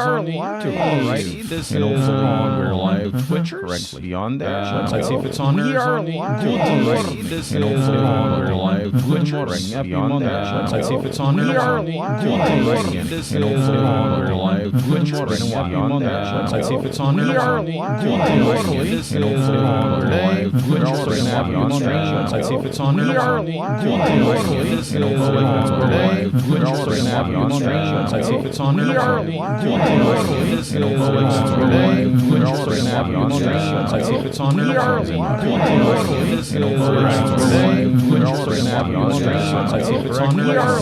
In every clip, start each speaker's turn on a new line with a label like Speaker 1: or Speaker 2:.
Speaker 1: on the YouTube.
Speaker 2: Alrighty, this is
Speaker 1: we're live
Speaker 2: Twitchers.
Speaker 1: correctly. Beyond there.
Speaker 2: Let's see if it's on
Speaker 1: We are
Speaker 2: on the
Speaker 1: live.
Speaker 2: Alrighty, this is
Speaker 1: we're live.
Speaker 2: Twitchers.
Speaker 1: Beyond there.
Speaker 2: Let's see if it's on
Speaker 1: We are
Speaker 2: on the
Speaker 1: live.
Speaker 2: Alrighty, this is
Speaker 1: we're live.
Speaker 2: Twitchers.
Speaker 1: Beyond there.
Speaker 2: Let's see if it's on
Speaker 1: We are
Speaker 2: on the
Speaker 1: live.
Speaker 2: Alrighty, this is
Speaker 1: we're live.
Speaker 2: Twitchers.
Speaker 1: Beyond there.
Speaker 2: Let's see if it's on
Speaker 1: We are
Speaker 2: on the
Speaker 1: live.
Speaker 2: Alrighty, this is Twitchers.
Speaker 1: Beyond
Speaker 2: Let's see if it's on
Speaker 1: We are
Speaker 2: on the
Speaker 1: live.
Speaker 2: Alrighty, this is Let's see if it's on
Speaker 1: We are
Speaker 2: This is
Speaker 1: live.
Speaker 2: Let's see if it's on
Speaker 1: We are
Speaker 2: Let's see if it's on
Speaker 1: We are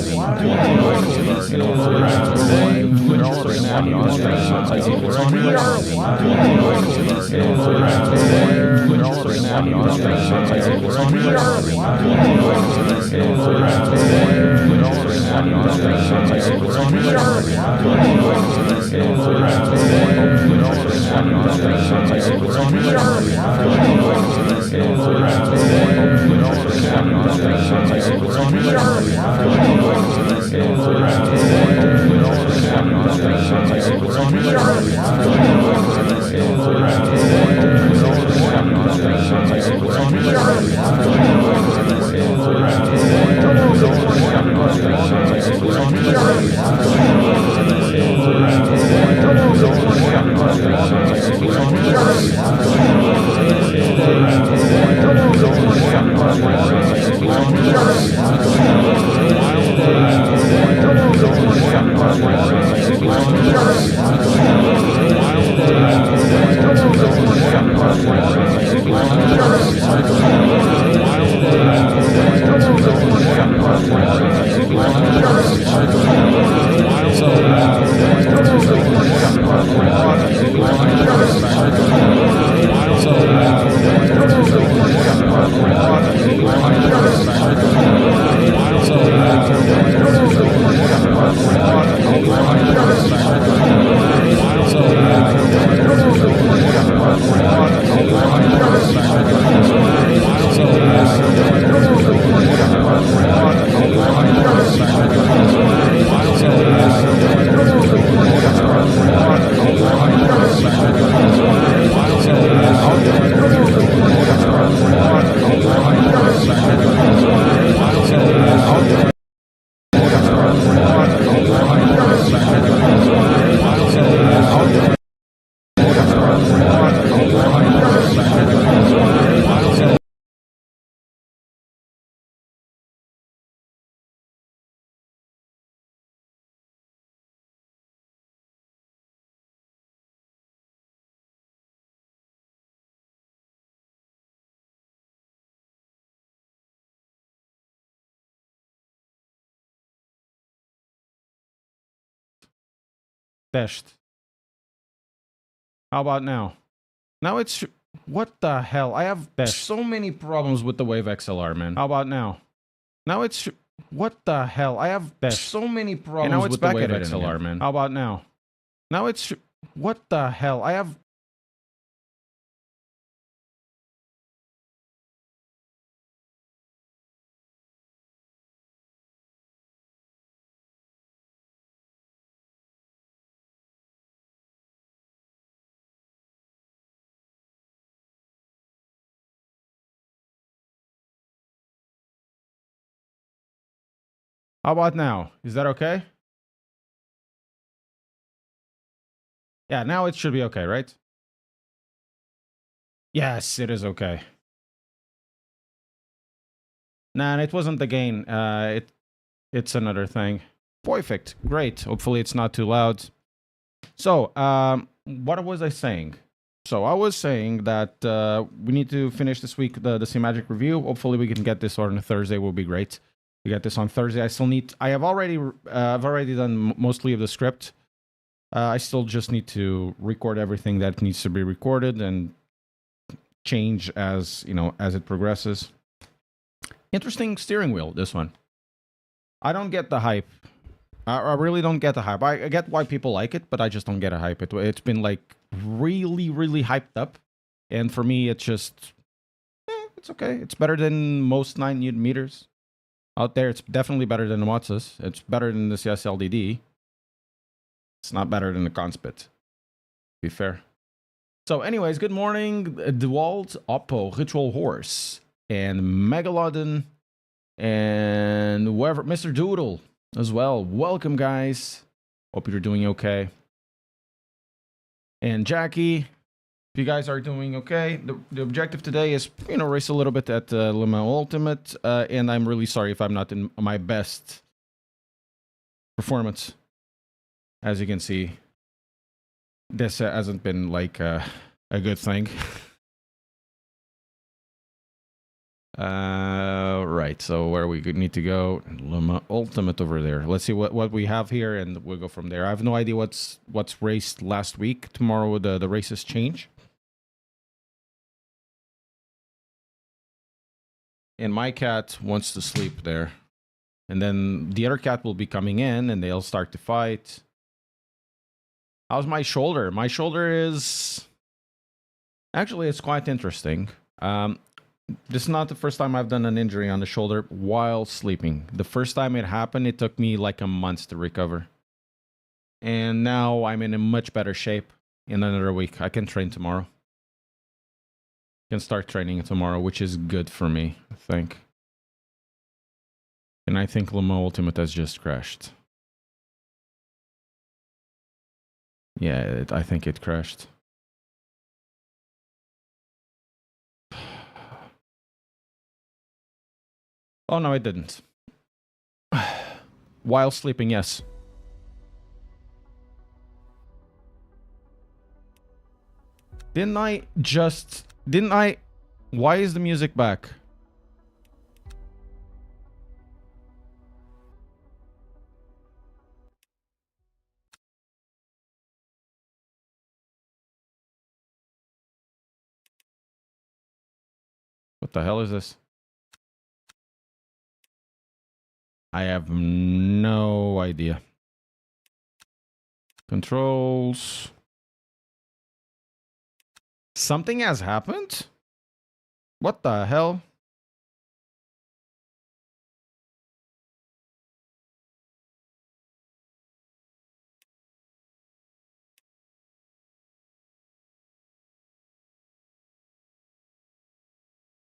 Speaker 2: Best. How about now? Now it's what the hell? I have so many problems with the Wave XLR, man. How about now? Now it's what the hell? I have so many problems
Speaker 1: now it's
Speaker 2: with the
Speaker 1: back
Speaker 2: Wave
Speaker 1: at it
Speaker 2: XLR,
Speaker 1: again.
Speaker 2: man. How about now? Now it's what the hell? I have How about now? Is that okay? Yeah, now it should be okay, right? Yes, it is okay. Nah, it wasn't the gain. It's another thing. Perfect. Great. Hopefully it's not too loud. So, what was I saying? So I was saying that we need to finish this week the Magic review. Hopefully we can get this on Thursday. Will be great. We get this on Thursday. I've already done mostly of the script. I still just need to record everything that needs to be recorded and change as it progresses. Interesting steering wheel, this one. I don't get the hype. I really don't get the hype. I get why people like it, but I just don't get a hype. It's been like really, really hyped up. And for me, it's just, it's okay. It's better than most 9 meters out there. It's definitely better than the Watsas. It's better than the CSLDD. It's not better than the conspit. To be fair. So, anyways, good morning, DeWalt, Oppo, Ritual Horse, and Megalodon, and whoever, Mr. Doodle as well. Welcome, guys. Hope you're doing okay. And Jackie, if you guys are doing okay, the objective today is, race a little bit at Le Mans Ultimate, and I'm really sorry if I'm not in my best performance. As you can see, this hasn't been like a good thing. Right, so where we need to go, Le Mans Ultimate over there. Let's see what we have here, and we'll go from there. I have no idea what's raced last week. Tomorrow the races change. And my cat wants to sleep there. And then the other cat will be coming in, and they'll start to fight. How's my shoulder? My shoulder is... Actually, it's quite interesting. This is not the first time I've done an injury on the shoulder while sleeping. The first time it happened, it took me like a month to recover. And now I'm in a much better shape in another week. I can train tomorrow. Can start training tomorrow, which is good for me, I think. And I think Le Mans Ultimate has just crashed. Yeah, I think it crashed. Oh, no, it didn't. While sleeping, yes. Didn't I? Why is the music back? What the hell is this? I have no idea. Controls. Something has happened? What the hell?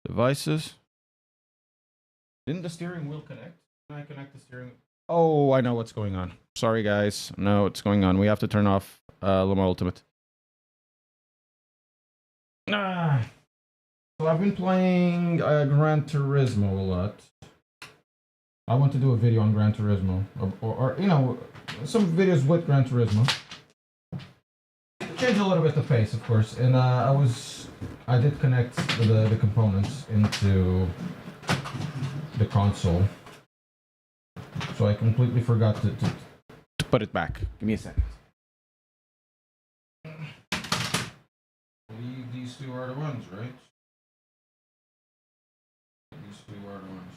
Speaker 2: Devices. Didn't the steering wheel connect? Can I connect the steering? Oh, I know what's going on. Sorry, guys. I know what's going on. We have to turn off Le Mans Ultimate. So I've been playing Gran Turismo a lot. I want to do a video on Gran Turismo, or some videos with Gran Turismo. Change a little bit the pace, of course, and I did connect the components into the console, so I completely forgot to put it back. Give me a second. I believe these two are the ones, right? These two are the ones.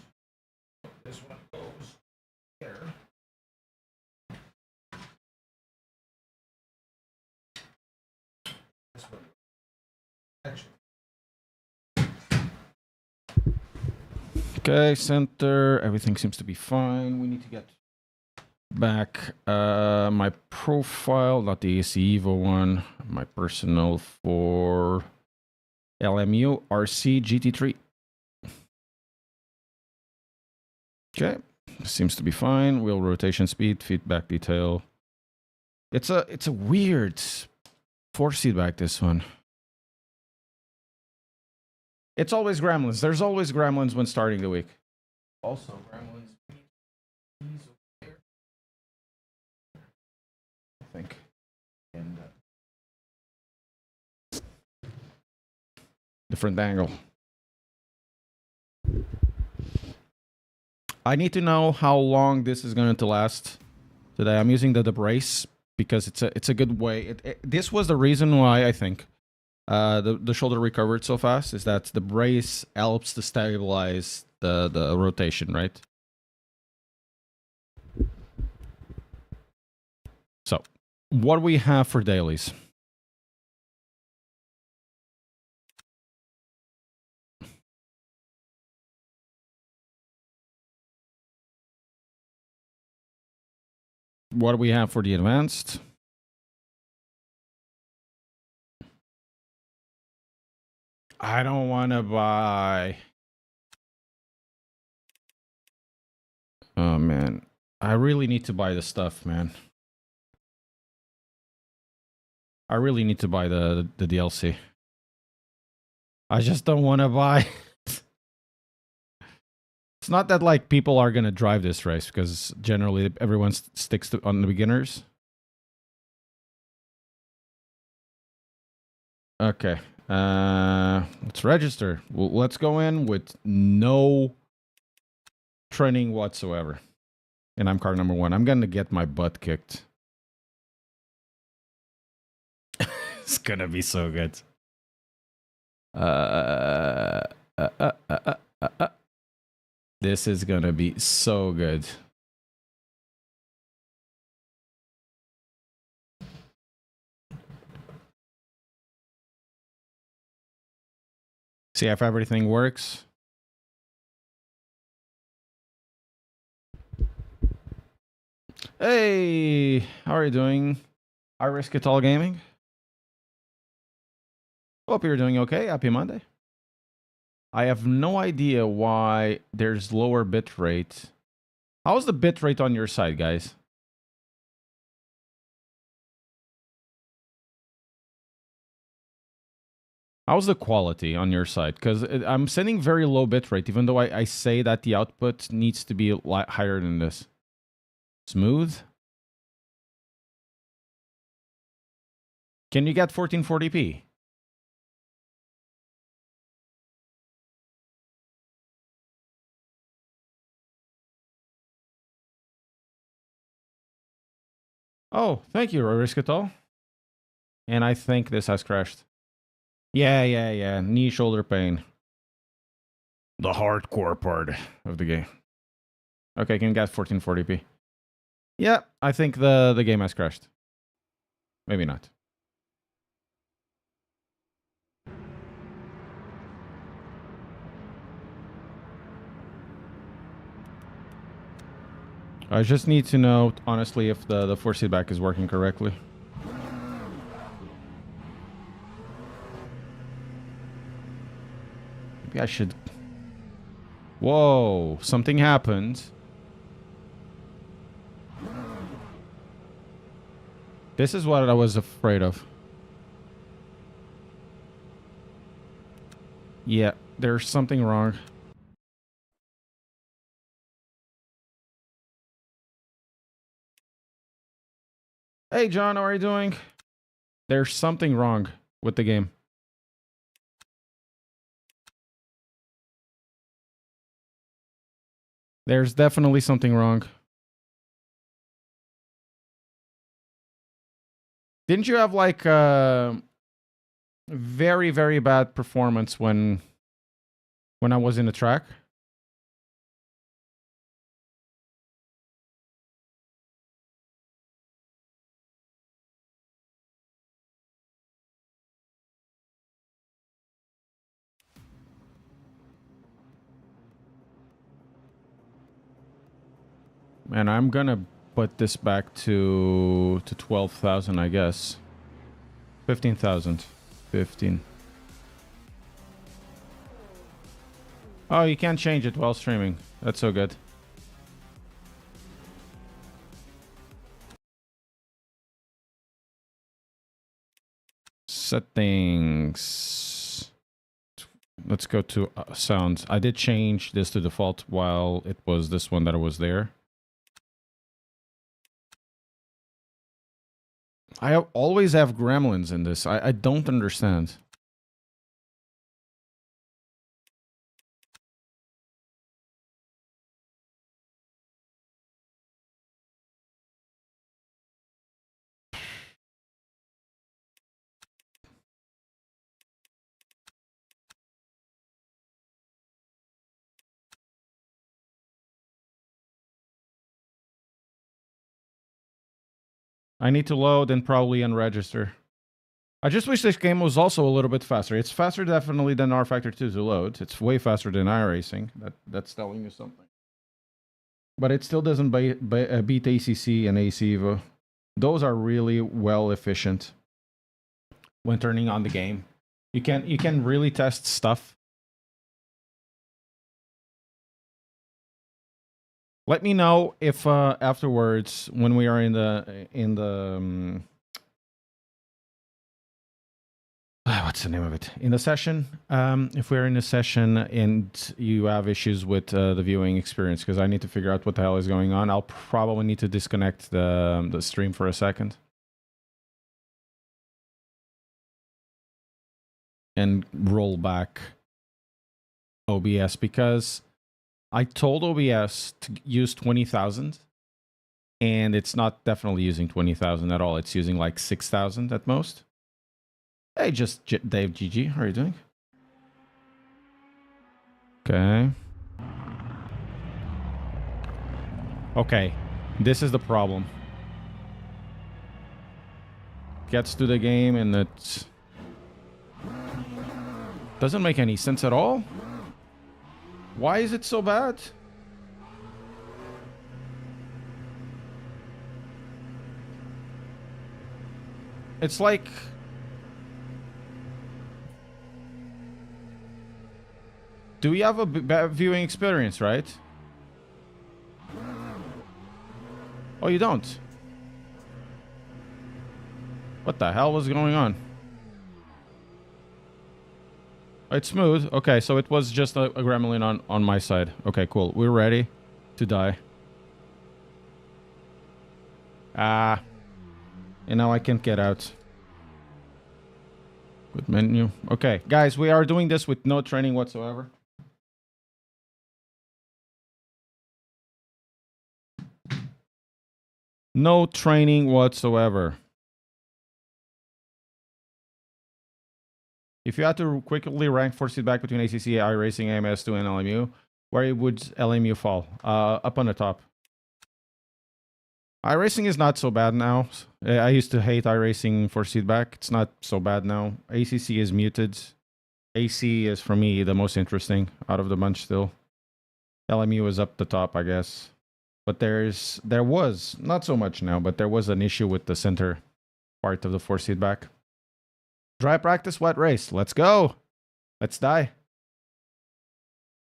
Speaker 2: This one goes there. This one. Actually. Okay, center. Everything seems to be fine. We need to get back my profile, not the AC Evo one. My personal for LMU RC GT3. Okay, seems to be fine. Wheel rotation speed, feedback detail. It's a weird force feedback, this one. It's always gremlins. There's always gremlins when starting the week. Also gremlins. I think. And different angle. I need to know how long this is going to last today. I'm using the brace because it's a good way. This was the reason why I think the shoulder recovered so fast, is that the brace helps to stabilize the rotation, right? So, what do we have for dailies? What do we have for the advanced? I don't want to buy. Oh, man. I really need to buy the stuff, man. I really need to buy the DLC. I just don't want to buy. It's not that like people are gonna drive this race because generally everyone sticks to on the beginners. Okay, let's register. Let's go in with no training whatsoever, and I'm car number 1. I'm gonna get my butt kicked. It's gonna be so good. This is gonna be so good. See if everything works. Hey, how are you doing? I Risk It All Gaming. Hope you're doing okay. Happy Monday. I have no idea why there's lower bit rate. How's the bit rate on your side, guys? How's the quality on your side? Because I'm sending very low bit rate, even though I say that the output needs to be a lot higher than this. Smooth. Can you get 1440p? Oh, thank you, Risk It All. And I think this has crashed. Yeah. Knee, shoulder pain. The hardcore part of the game. Okay, can you get 1440p? Yeah, I think the game has crashed. Maybe not. I just need to know, honestly, if the force feedback is working correctly. Maybe I should... Whoa, something happened. This is what I was afraid of. Yeah, there's something wrong. Hey, John, how are you doing? There's something wrong with the game. There's definitely something wrong. Didn't you have like very, very bad performance when I was in the track? And I'm gonna put this back to 12,000, I guess. 15,000. 15. Oh, you can't change it while streaming. That's so good. Settings. Let's go to sounds. I did change this to default while it was this one that was there. I always have gremlins in this. I don't understand. I need to load and probably unregister. I just wish this game was also a little bit faster. It's faster definitely than R Factor 2 to load. It's way faster than iRacing. That's telling you something. But it still doesn't beat ACC and AC Evo. Those are really well efficient when turning on the game. You can really test stuff. Let me know if afterwards, when we are in the what's the name of it, in the session, if we're in a session and you have issues with the viewing experience, because I need to figure out what the hell is going on. I'll probably need to disconnect the stream for a second and roll back OBS, because I told OBS to use 20,000 and it's not definitely using 20,000 at all. It's using like 6,000 at most. Hey, just Dave GG, how are you doing? Okay. Okay, this is the problem. Gets to the game and it doesn't make any sense at all. Why is it so bad? It's like... Do we have a bad viewing experience, right? Oh, you don't? What the hell was going on? It's smooth. Okay, so it was just a gremlin on my side. Okay, cool. We're ready to die. Ah. And now I can't get out. Good menu. Okay, guys, we are doing this with no training whatsoever. No training whatsoever. If you had to quickly rank force feedback between ACC, iRacing, AMS2, and LMU, where would LMU fall? Up on the top. iRacing is not so bad now. I used to hate iRacing force feedback. It's not so bad now. ACC is muted. AC is, for me, the most interesting out of the bunch still. LMU is up the top, I guess. But there was, not so much now, but there was an issue with the center part of the force feedback. Dry practice, wet race. Let's go. Let's die.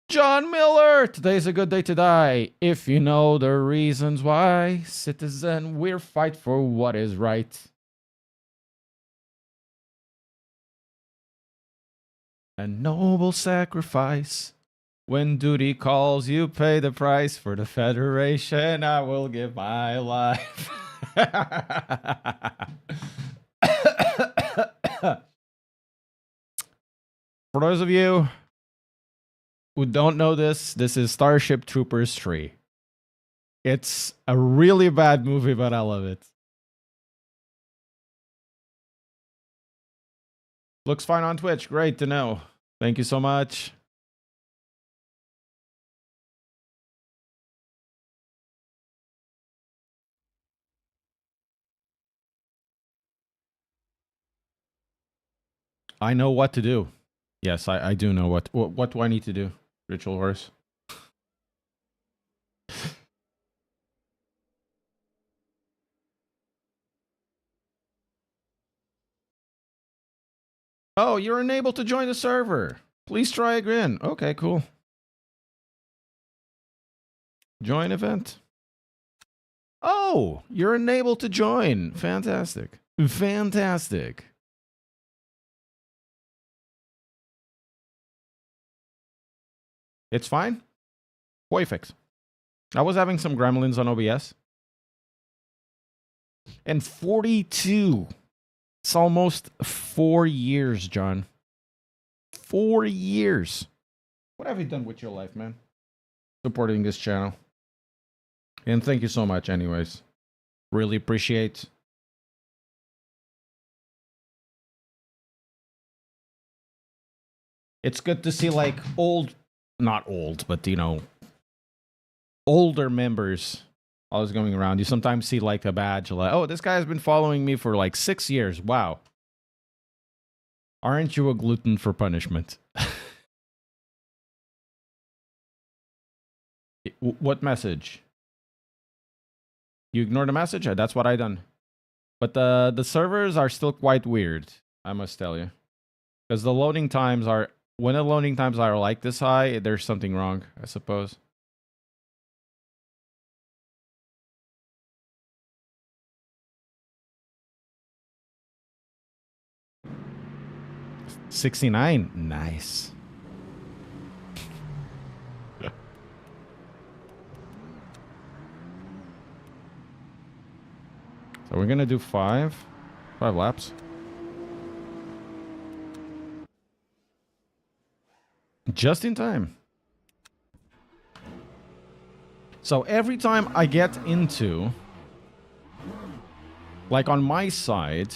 Speaker 2: John Miller! Today's a good day to die. If you know the reasons why, citizen, we'll fight for what is right. A noble sacrifice. When duty calls, you pay the price. For the Federation, I will give my life. For those of you who don't know this, this is Starship Troopers 3. It's a really bad movie, but I love it. Looks fine on Twitch. Great to know. Thank you so much. I know what to do. Yes, I do know what do I need to do, Ritual Horse? Oh, you're unable to join the server. Please try again. Okay, cool. Join event. Oh, you're unable to join. Fantastic. Fantastic. It's fine? Perfect. I was having some gremlins on OBS. And 42. It's almost 4 years, John. 4 years. What have you done with your life, man? Supporting this channel. And thank you so much anyways. Really appreciate. It's good to see like not old, but you know, older members always going around. You sometimes see like a badge like, oh, this guy has been following me for like 6 years. Wow. Aren't you a glutton for punishment? What message? You ignore the message? That's what I done. But the servers are still quite weird, I must tell you. Because the loading times are... When the loading times are like this high, there's something wrong, I suppose. $69. Nice. So we're gonna do 5 laps. Just in time. So every time I get into, like on my side,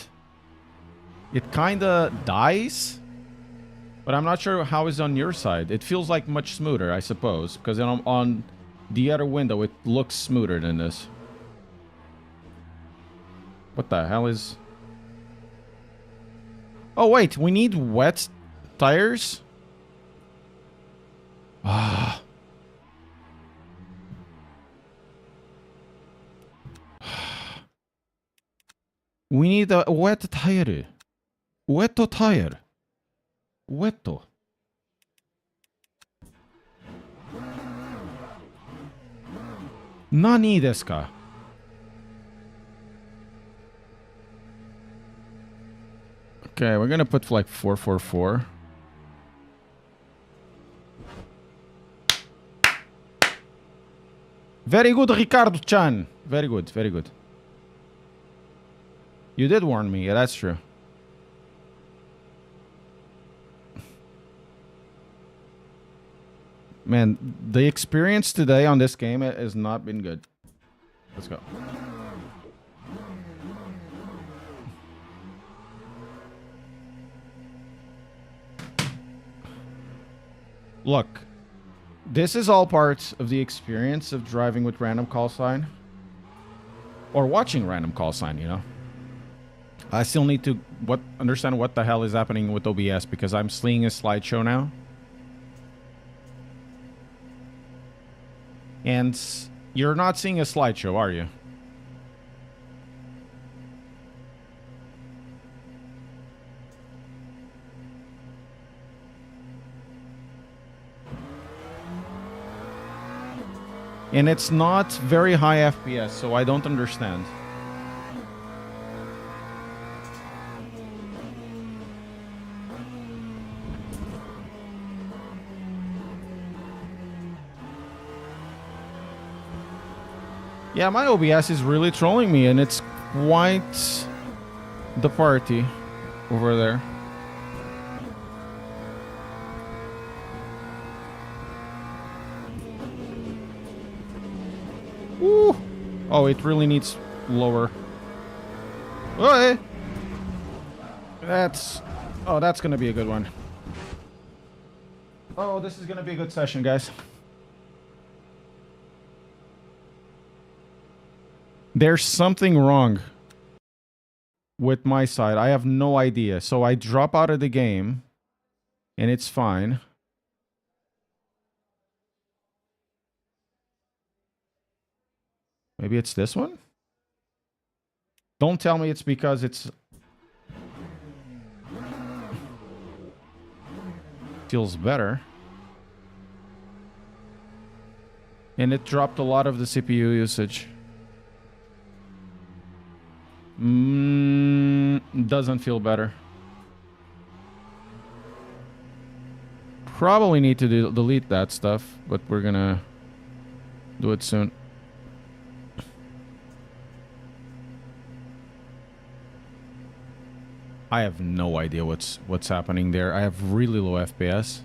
Speaker 2: it kind of dies, but I'm not sure how it's on your side. It feels like much smoother, I suppose, because on the other window it looks smoother than this. What the hell is... Oh wait, we need wet tires? Ah. We need a wet tire. Wet tire. Wet. Nani desu ka? Okay, we're gonna put like 444. Very good, Ricardo-chan. Very good, very good. You did warn me. Yeah, that's true. Man, the experience today on this game has not been good. Let's go. Look, this is all parts of the experience of driving with random call sign. Or watching random call sign, you know. I still need to understand what the hell is happening with OBS because I'm seeing a slideshow now. And you're not seeing a slideshow, are you? And it's not very high FPS, so I don't understand. Yeah, my OBS is really trolling me, and it's quite the party over there. Woo! Oh, it really needs lower. Oh, hey. That's gonna be a good one. Oh, this is gonna be a good session, guys. There's something wrong with my side. I have no idea. So I drop out of the game, and it's fine. Maybe it's this one? Don't tell me it's because it's... feels better. And it dropped a lot of the CPU usage. Doesn't feel better. Probably need to delete that stuff, but we're gonna do it soon. I have no idea what's happening there. I have really low FPS.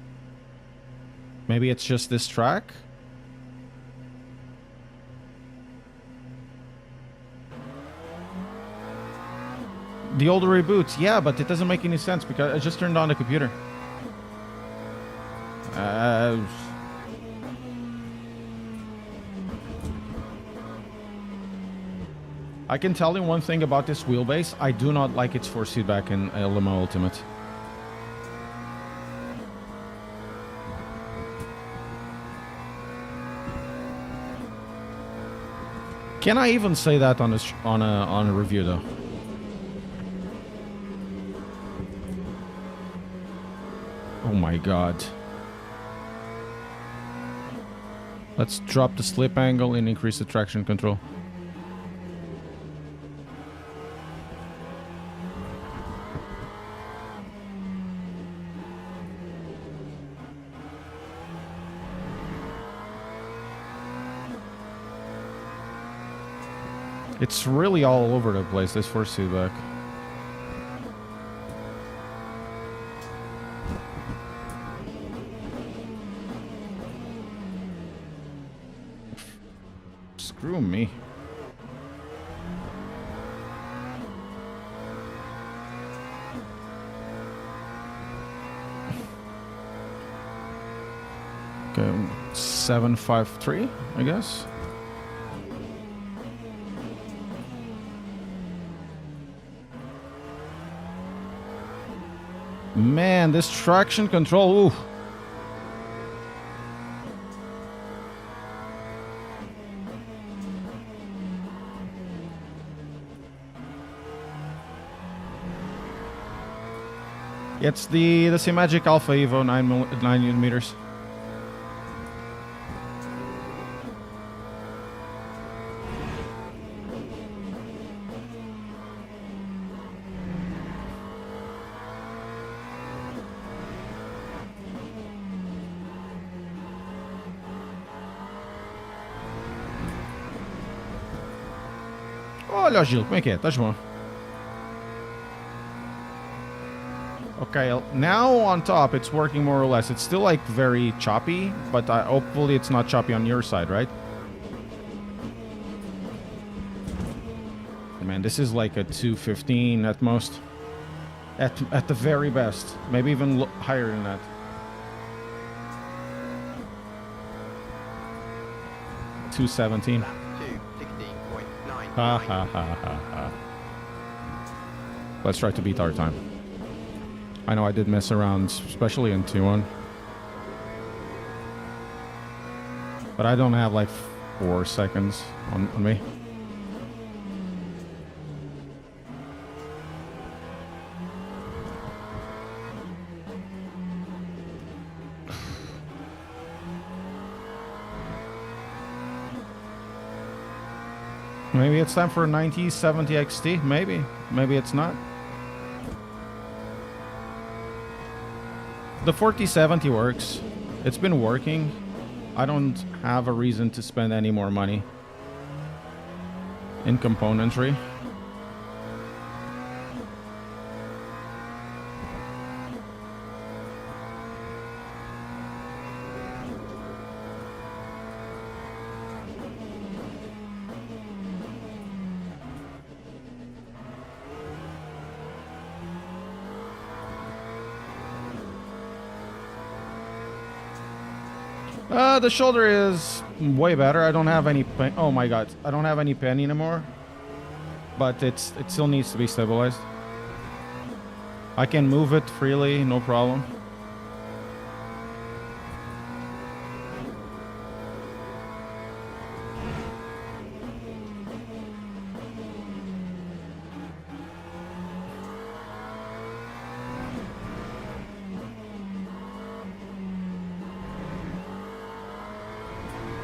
Speaker 2: Maybe it's just this track? The older reboots, yeah, but it doesn't make any sense because I just turned on the computer. I can tell you one thing about this wheelbase. I do not like its force feedback in Limo Ultimate. Can I even say that on a review though? Oh my god. Let's drop the slip angle and increase the traction control. It's really all over the place, this force feedback. Screw me. Okay, 753, I guess. Man, this traction control, ooh. It's the Magic Alpha Evo 9 millimeters. Olha, Gil, como é que é? Estás bom? Okay, now on top it's working more or less. It's still like very choppy, but hopefully it's not choppy on your side, right? Man, this is like a 215 at most. At the very best. Maybe even higher than that. $217.
Speaker 3: 2:16.9.
Speaker 2: Ha ha ha ha ha. Let's try to beat our time. I know I did mess around, especially in T1. But I don't have like 4 seconds on me. Maybe it's time for a 9070 XT. Maybe. Maybe it's not. The 4070 works. It's been working. I don't have a reason to spend any more money in componentry. The shoulder is way better. I don't have any pain. Oh my god, I don't have any pain anymore. But it still needs to be stabilized. I can move it freely, no problem.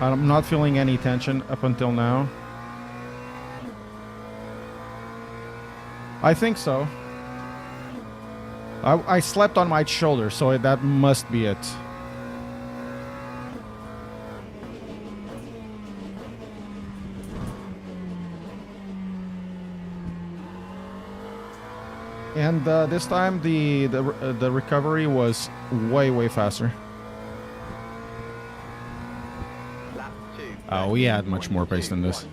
Speaker 2: I'm not feeling any tension up until now. I think so. I slept on my shoulder, so that must be it. And this time the recovery was way faster. We had much more pace than this.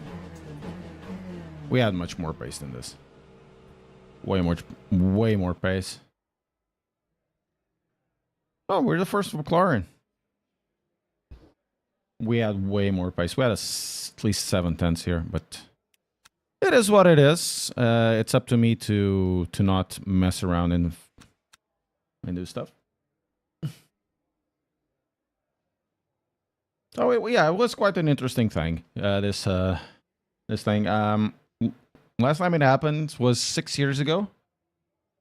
Speaker 2: We had much more pace than this. Way more pace. Oh, we're the first McLaren. We had way more pace. We had at least 7 tenths here, but it is what it is. It's up to me to not mess around and do stuff. Oh yeah, it was quite an interesting thing. This thing. Last time it happened was 6 years ago.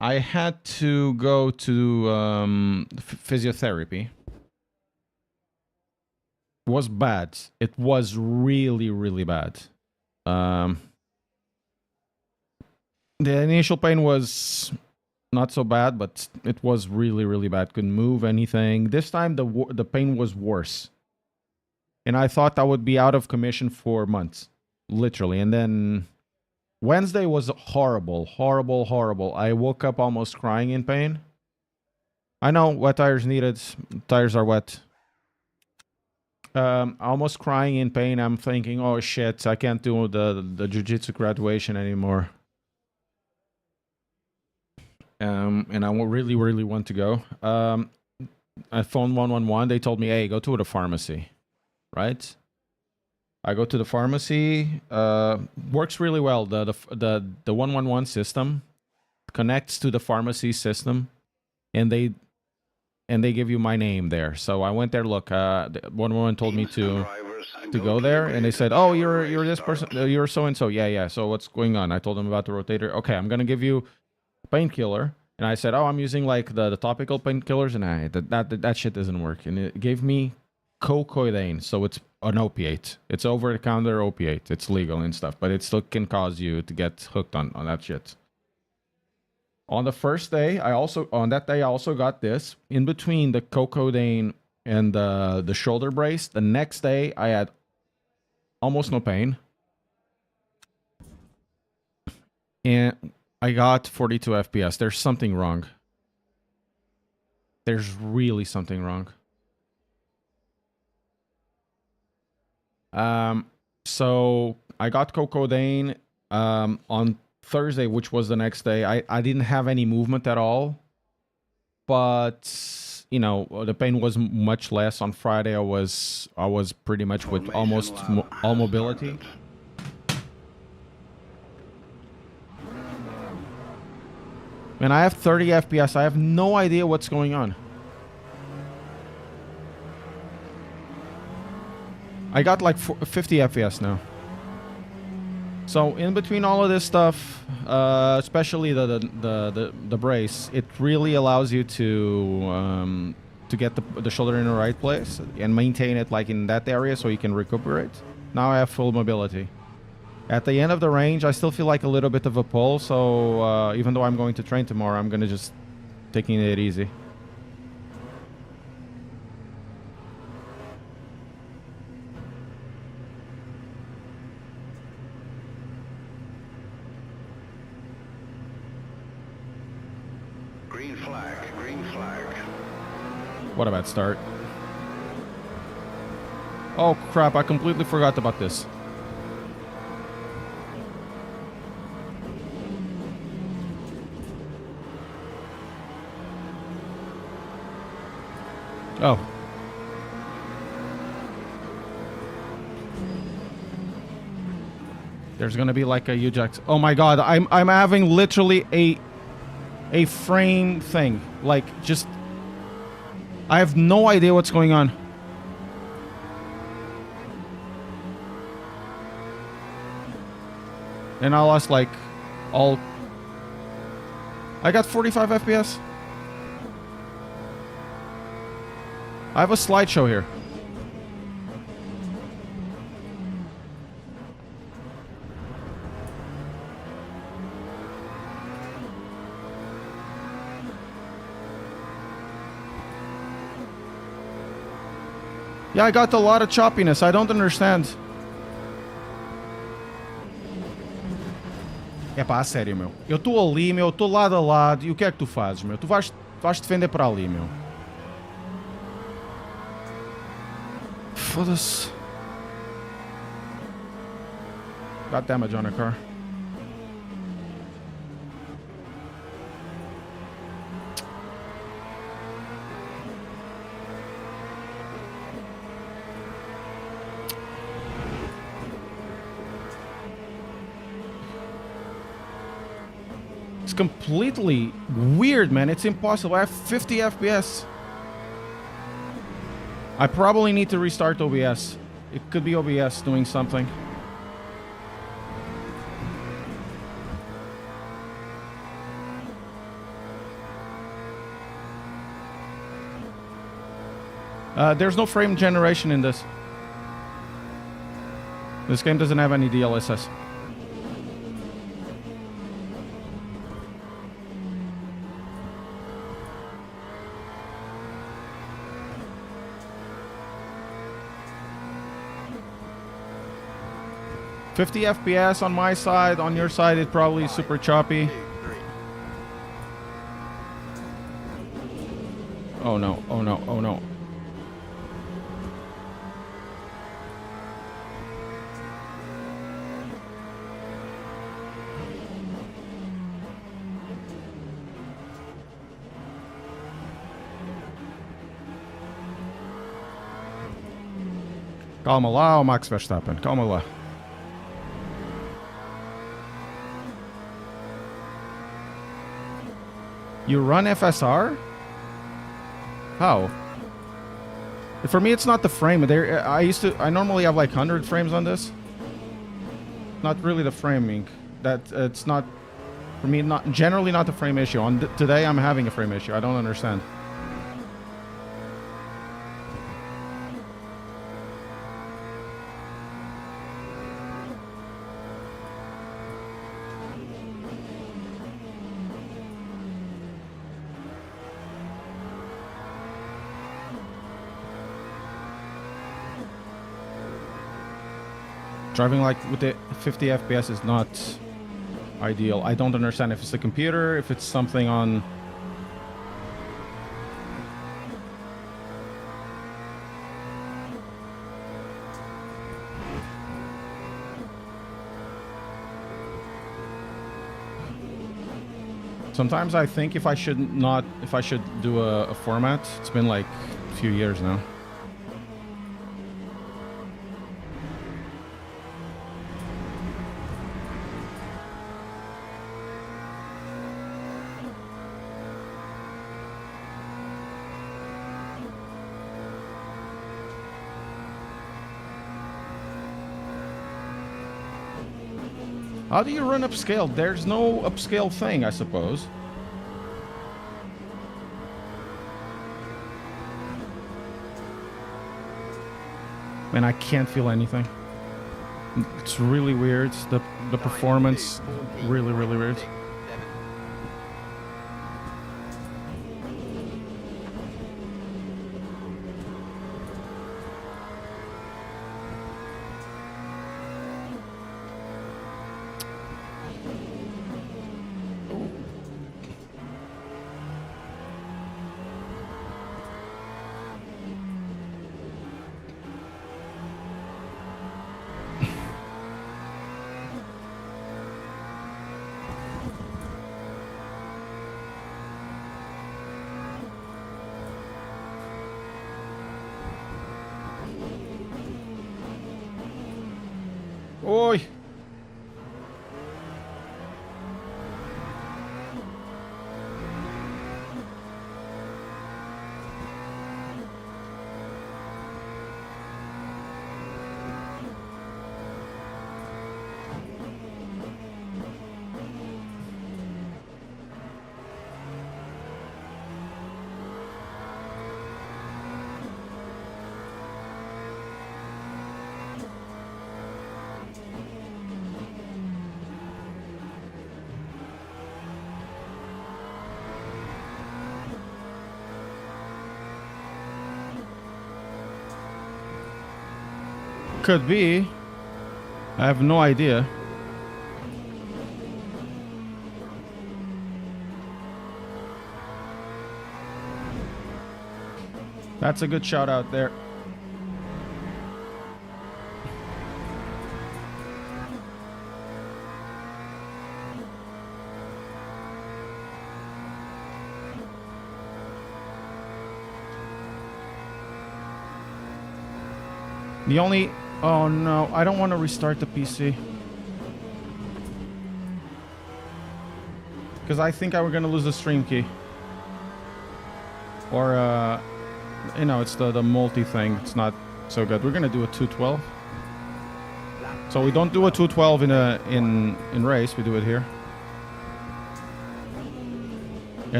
Speaker 2: I had to go to physiotherapy. It was bad. It was really, really bad. The initial pain was not so bad, but it was really, really bad. Couldn't move anything. This time the pain was worse. And I thought I would be out of commission for months. Literally. And then Wednesday was horrible. Horrible, horrible. I woke up almost crying in pain. I know, wet tires needed. Tires are wet. Almost crying in pain. I'm thinking, oh shit, I can't do the jiu-jitsu graduation anymore. And I really, really want to go. I phoned 111. They told me, hey, go to the pharmacy. Right? I go to the pharmacy. Works really well. The 111 system connects to the pharmacy system, and they give you my name there. So I went there. Look, one woman told me to go there, and they said, "Oh, you're this person. You're so and so." Yeah. So what's going on? I told them about the rotator. Okay, I'm gonna give you painkiller, and I said, "Oh, I'm using like the topical painkillers," and that shit doesn't work. And it gave me cocaine, so it's an opiate. It's over-the-counter opiate. It's legal and stuff, but it still can cause you to get hooked on that shit. On the first day, I also got this. In between the cocaine and the shoulder brace, the next day I had almost no pain. And I got 42 FPS. There's something wrong. There's really something wrong. So I got cocaine on Thursday, which was the next day. I didn't have any movement at all, but you know, the pain was much less. On Friday, I was pretty much with almost all mobility. And I have 30 FPS. I have no idea what's going on. I got like 50 FPS now. So in between all of this stuff, especially the brace, it really allows you to get the shoulder in the right place and maintain it like in that area so you can recuperate. Now I have full mobility. At the end of the range, I still feel like a little bit of a pull. So even though I'm going to train tomorrow, I'm gonna just taking it easy.
Speaker 4: Green flag, green flag.
Speaker 2: What a bad start. Oh crap, I completely forgot about this. Oh. There's gonna be like a UJAX. Oh my god, I'm having literally a frame thing. Like, just... I have no idea what's going on. And I lost, like, all... I got 45 FPS. I have a slideshow here. Yeah, I got a lot of choppiness. I don't understand. É pá, sério, meu. Eu tô ali, meu. Eu tô lado a lado. E o que é que tu fazes, meu? Tu vais defender para ali, meu. Foda-se. Got damage on a car. It's completely weird, man. It's impossible. I have 50 FPS. I probably need to restart OBS. It could be OBS doing something. There's no frame generation in this. This game doesn't have any DLSS. "50 FPS on my side. On your side, it's probably super choppy."
Speaker 3: 2, 3.
Speaker 2: Oh no, oh no, oh no. Kalm allemaal, Max Verstappen. Kalm allemaal. You run FSR? How? For me, it's not the frame. I normally have like 100 frames on this. Not really the framing. It's not, for me, generally not the frame issue. Today, I'm having a frame issue. I don't understand. Driving like with the 50 FPS is not ideal. I don't understand if it's the computer, if it's something on... Sometimes I think if I should do a format. It's been like a few years now. How do you run upscale? There's no upscale thing, I suppose. Man, I can't feel anything. It's really weird. The performance, really, really weird.
Speaker 3: 6, 7.
Speaker 2: Oi! Could be. I have no idea. That's a good shout out there. The only... Oh no, I don't want to restart the PC. Because I think I were going to lose the stream key. Or, you know, it's the multi thing. It's not so good. We're going to do a 212. So we don't do a 212 in race, we do it here.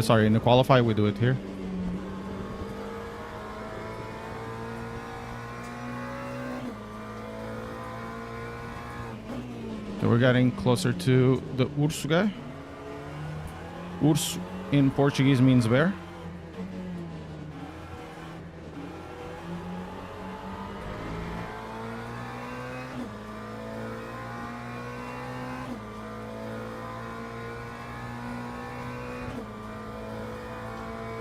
Speaker 2: Sorry, in the qualify we do it here. Okay, we're getting closer to the urso guy. Urso in Portuguese means bear.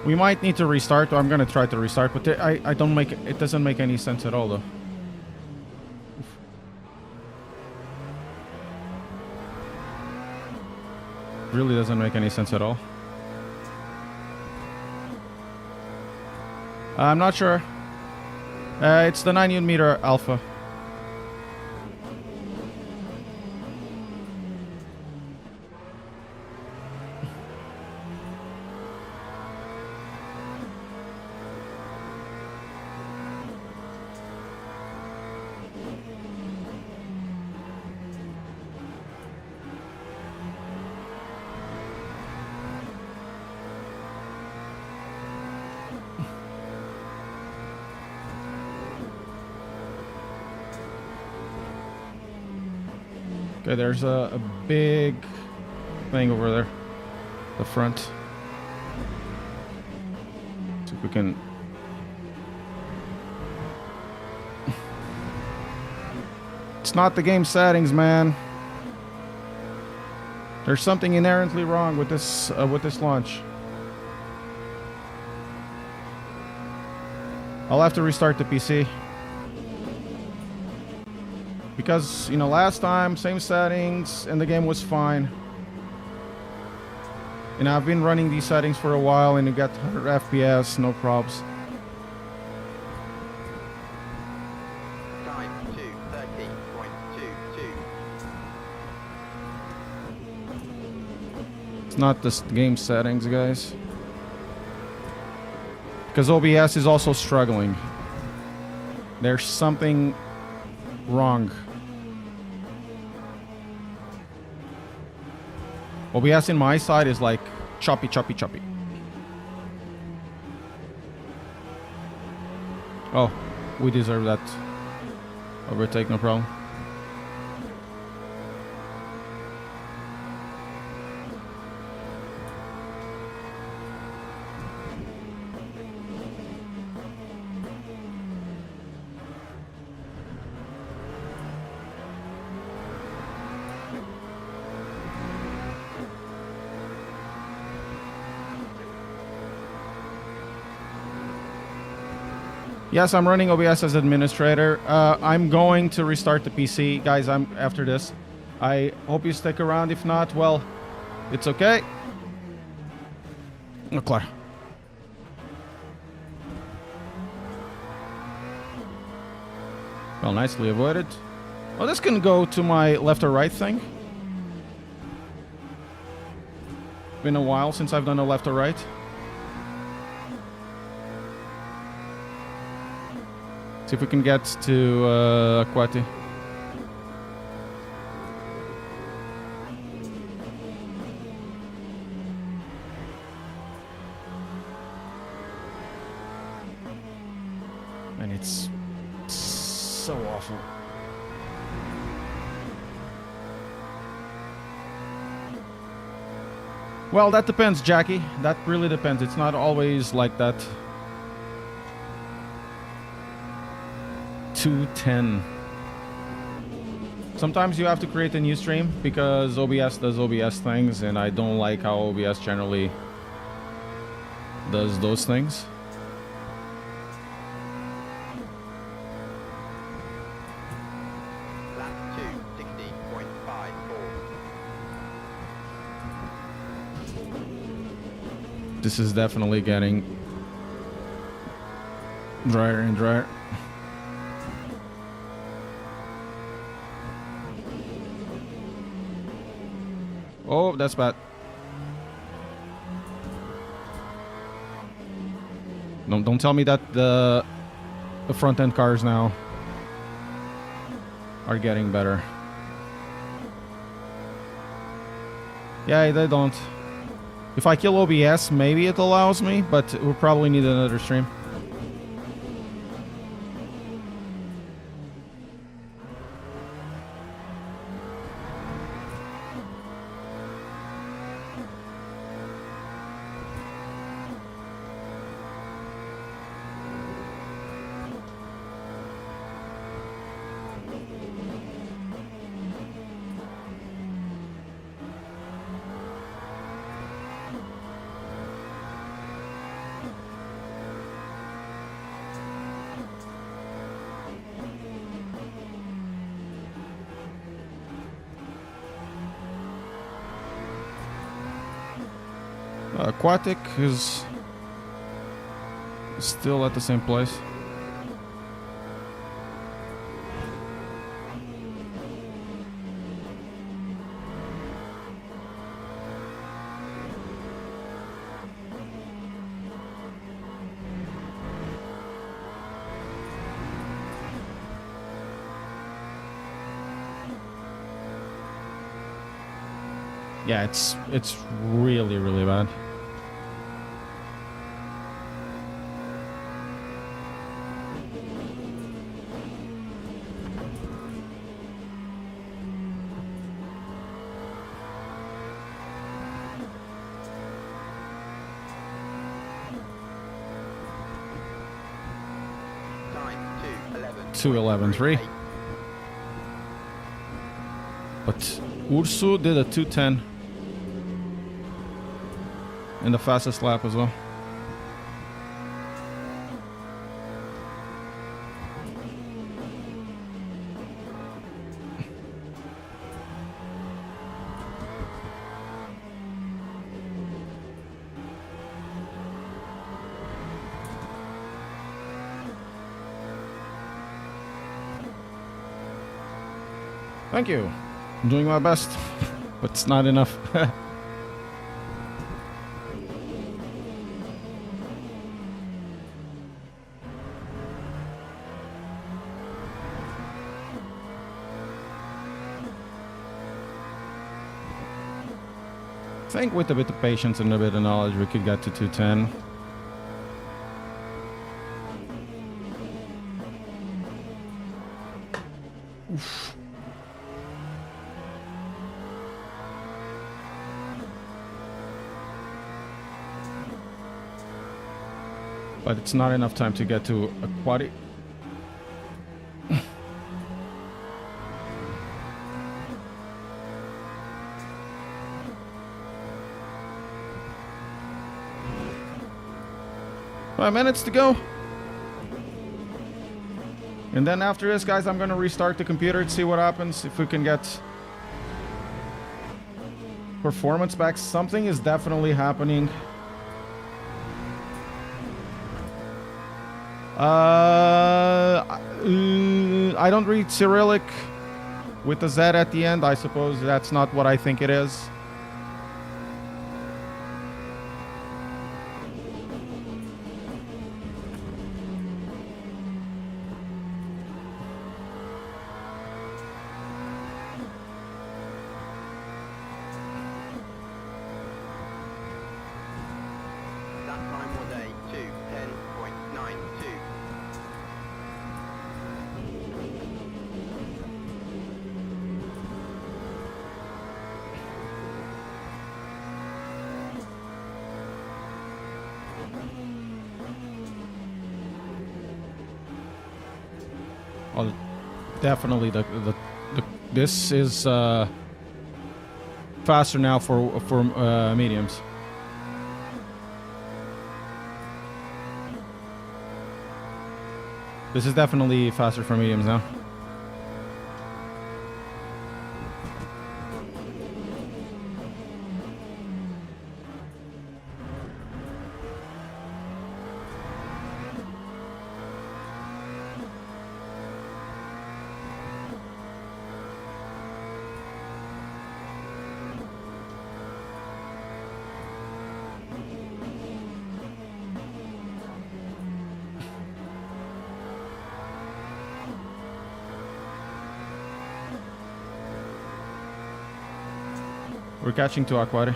Speaker 2: We might need to restart, or I'm gonna try to restart, but I don't make it doesn't make any sense at all though. Really doesn't make any sense at all. I'm not sure. It's the 9 meter alpha. Okay, there's a big thing over there. The front. See if we can... It's not the game settings, man. There's something inherently wrong with this launch. I'll have to restart the PC. Because, you know, last time, same settings, and the game was fine. And I've been running these settings for a while, and you got 100 FPS, no probs.
Speaker 3: Time to 13.22.
Speaker 2: It's not the game settings, guys. Because OBS is also struggling. There's something wrong. OBS in my side is like choppy, choppy, choppy. Oh, we deserve that. Overtake, no problem. Yes, I'm running OBS as administrator. I'm going to restart the PC. Guys, I'm after this. I hope you stick around. If not, well, it's okay. Oh, claro. Well, nicely avoided. Well, this can go to my left or right thing. Been a while since I've done a left or right. See if we can get to Aquati. And it's so awful. Well, that depends, Jackie. That really depends. It's not always like that. 210. Sometimes you have to create a new stream because OBS does OBS things, and I don't like how OBS generally does those things.
Speaker 3: Lap 2, 16.54.
Speaker 2: This is definitely getting drier and drier. Oh, that's bad. Don't tell me that the front end cars now are getting better. Yeah, they don't. If I kill OBS, maybe it allows me, but we'll probably need another stream. Aquatic is still at the same place. Yeah, it's really, really bad.
Speaker 3: Time 2:11.
Speaker 2: 2:11.3. But Ursu did a 2:10 in the fastest lap as well. Thank you. I'm doing my best, but it's not enough. I think with a bit of patience and a bit of knowledge, we could get to 210. Oof. But it's not enough time to get to Aquatic. Five minutes to go. And then after this, guys, I'm gonna restart the computer to see what happens, if we can get performance back. Something is definitely happening. I don't read Cyrillic with the Z at the end. I suppose that's not what I think it is.
Speaker 3: That time was a 2:10.92.
Speaker 2: Oh, definitely this is faster now for mediums. This is definitely faster for mediums now. We're catching to Aquari.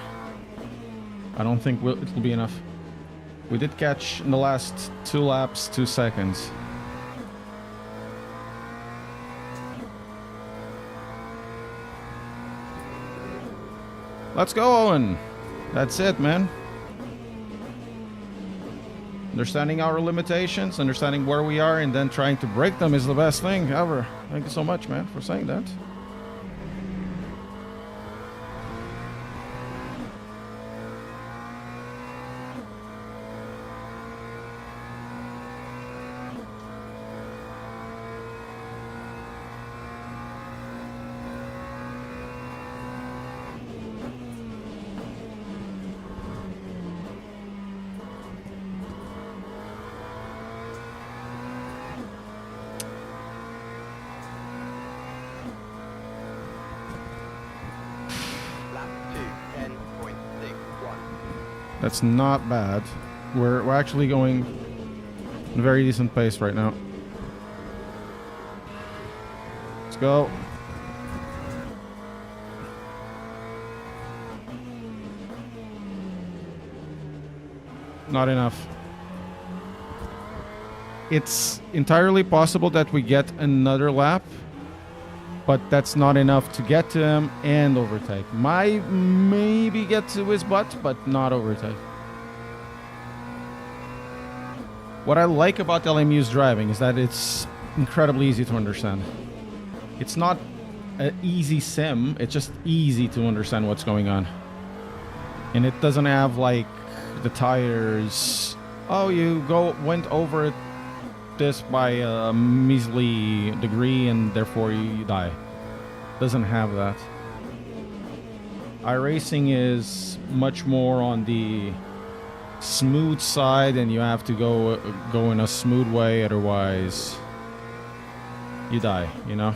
Speaker 2: I don't think it'll be enough. We did catch in the last 2 laps 2 seconds. Let's go, Owen. That's it, man. Understanding our limitations, understanding where we are, and then trying to break them is the best thing ever. Thank you so much, man, for saying that. That's not bad. We're actually going at a very decent pace right now. Let's go. Not enough. It's entirely possible that we get another lap, but that's not enough to get to him and overtake. Might maybe get to his butt, but not overtake. What I like about LMU's driving is that it's incredibly easy to understand. It's not an easy sim, it's just easy to understand what's going on. And it doesn't have like the tires. Oh, you went over this by a measly degree and therefore you die. Doesn't have that. iRacing is much more on the smooth side, and you have to go in a smooth way, otherwise you die, you know?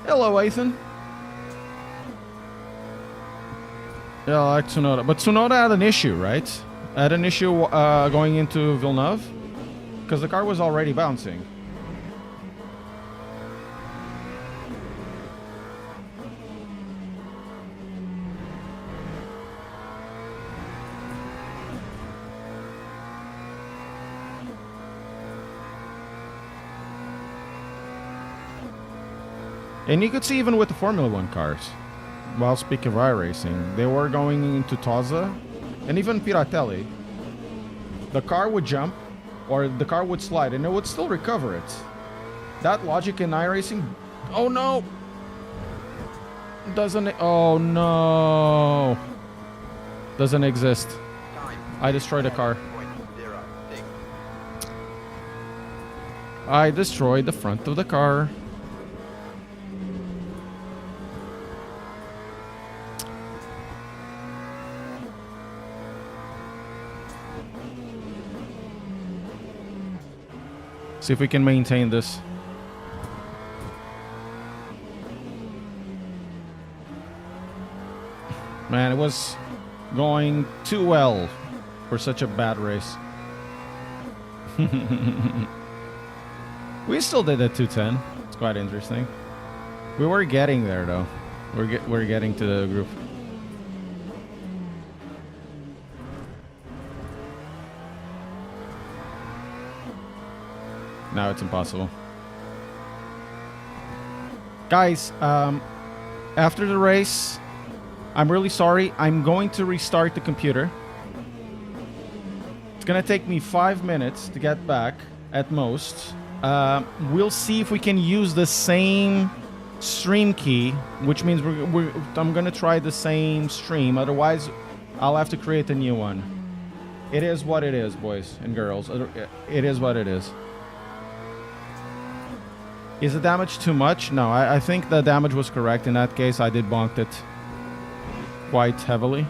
Speaker 2: Hello, Ethan. Yeah, I like Tsunoda. But Tsunoda had an issue, right? Had an issue going into Villeneuve? Because the car was already bouncing. And you could see even with the Formula 1 cars. Well, speaking of iRacing, they were going into Tosa and even Piratelli. The car would jump or the car would slide and it would still recover it. That logic in iRacing, oh no! Doesn't it? Oh no! Doesn't exist.
Speaker 3: Time.
Speaker 2: I destroyed a car.
Speaker 3: 10.06.
Speaker 2: I destroyed the front of the car. See if we can maintain this. Man, it was going too well for such a bad race. We still did at 210. It's quite interesting. We were getting there though. We're getting to the group. Now it's impossible. Guys, after the race, I'm really sorry. I'm going to restart the computer. It's gonna take me 5 minutes to get back at most. We'll see if we can use the same stream key, which means I'm gonna try the same stream. Otherwise, I'll have to create a new one. It is what it is, boys and girls. It is what it is. Is the damage too much? No, I think the damage was correct. In that case, I did bonk it quite heavily.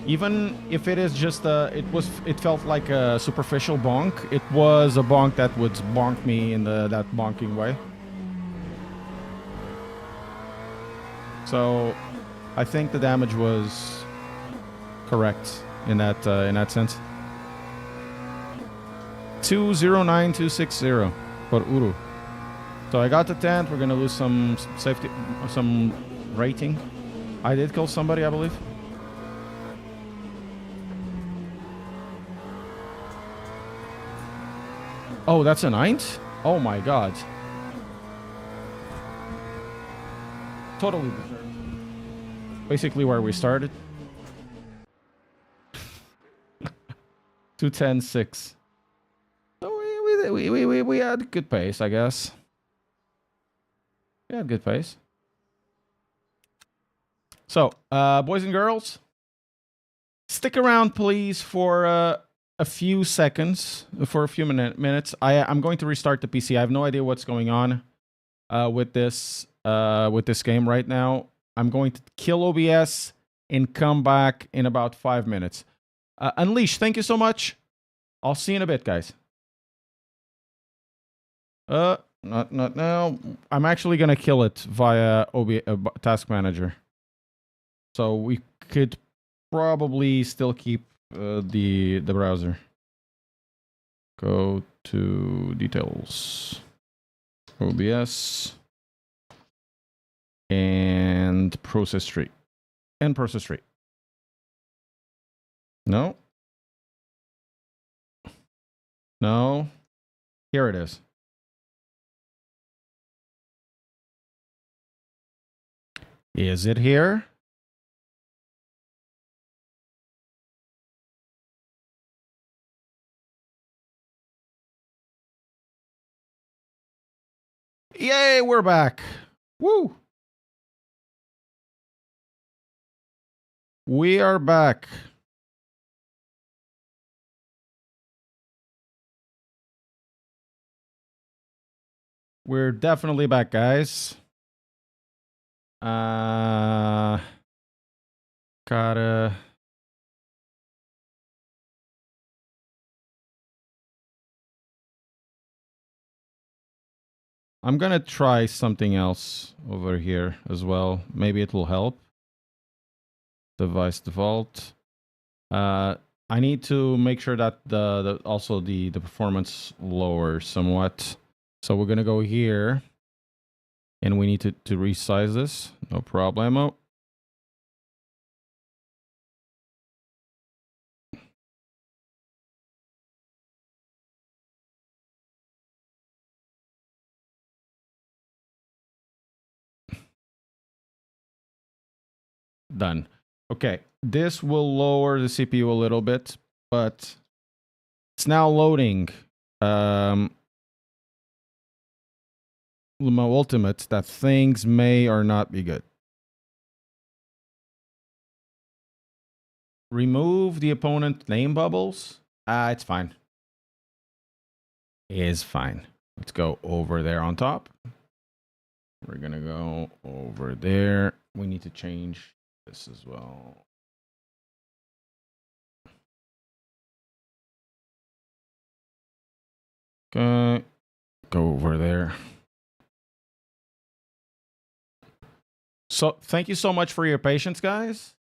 Speaker 2: Even if it is just it felt like a superficial bonk. It was a bonk that would bonk me in that bonking way. So, I think the damage was correct in that sense. 209260 for Uru. So I got the 10th. We're gonna lose some safety, some rating. I did kill somebody, I believe. Oh, that's a 9th? Oh my god. Totally deserved. Basically where we started. 210.6. So we had good pace, I guess. We had good pace. So, boys and girls, stick around, please, for a few seconds, for a few minutes. I'm going to restart the PC. I have no idea what's going on with this game right now. I'm going to kill OBS and come back in about 5 minutes. Unleash, thank you so much. I'll see you in a bit, guys. Not now. I'm actually gonna kill it via Task Manager. So we could probably still keep the browser. Go to details, OBS, and process tree, and process tree. No. No. Here it is. Is it here? Yay, we're back. Woo. We are back. We're definitely back, guys. Gotta... I'm gonna try something else over here as well. Maybe it will help. Device default. I need to make sure that also the performance lowers somewhat. So we're gonna go here, and we need to resize this. No problemo. Done. Okay, this will lower the CPU a little bit, but it's now loading Luma Ultimate that things may or not be good. Remove the opponent name bubbles. It's fine. Is fine. Let's go over there on top. We're gonna go over there. We need to change this as well. Okay, go over there. So thank you so much for your patience, guys.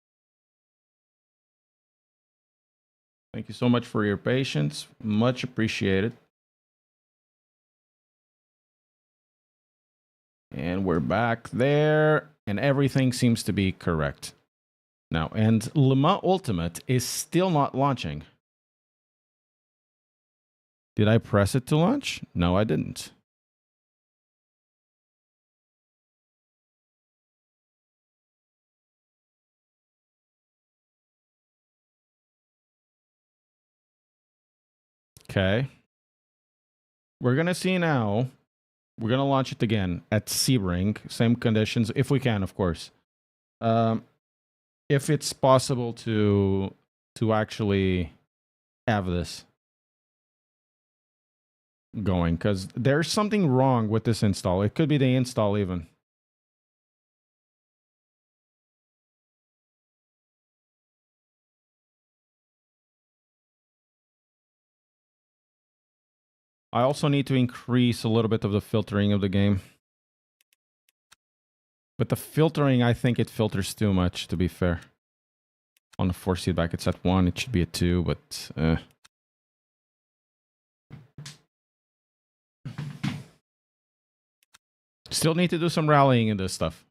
Speaker 2: Thank you so much for your patience. Much appreciated. And we're back there, and everything seems to be correct now. And Luma Ultimate is still not launching. Did I press it to launch? No, I didn't. Okay. We're going to see now. We're going to launch it again at Sebring. Same conditions, if we can, of course. If it's possible to actually have this going, because there's something wrong with this install. It could be the install even. I also need to increase a little bit of the filtering of the game. But the filtering, I think it filters too much, to be fair. On the force feedback, it's at 1. It should be at 2, but... Still need to do some rallying in this stuff.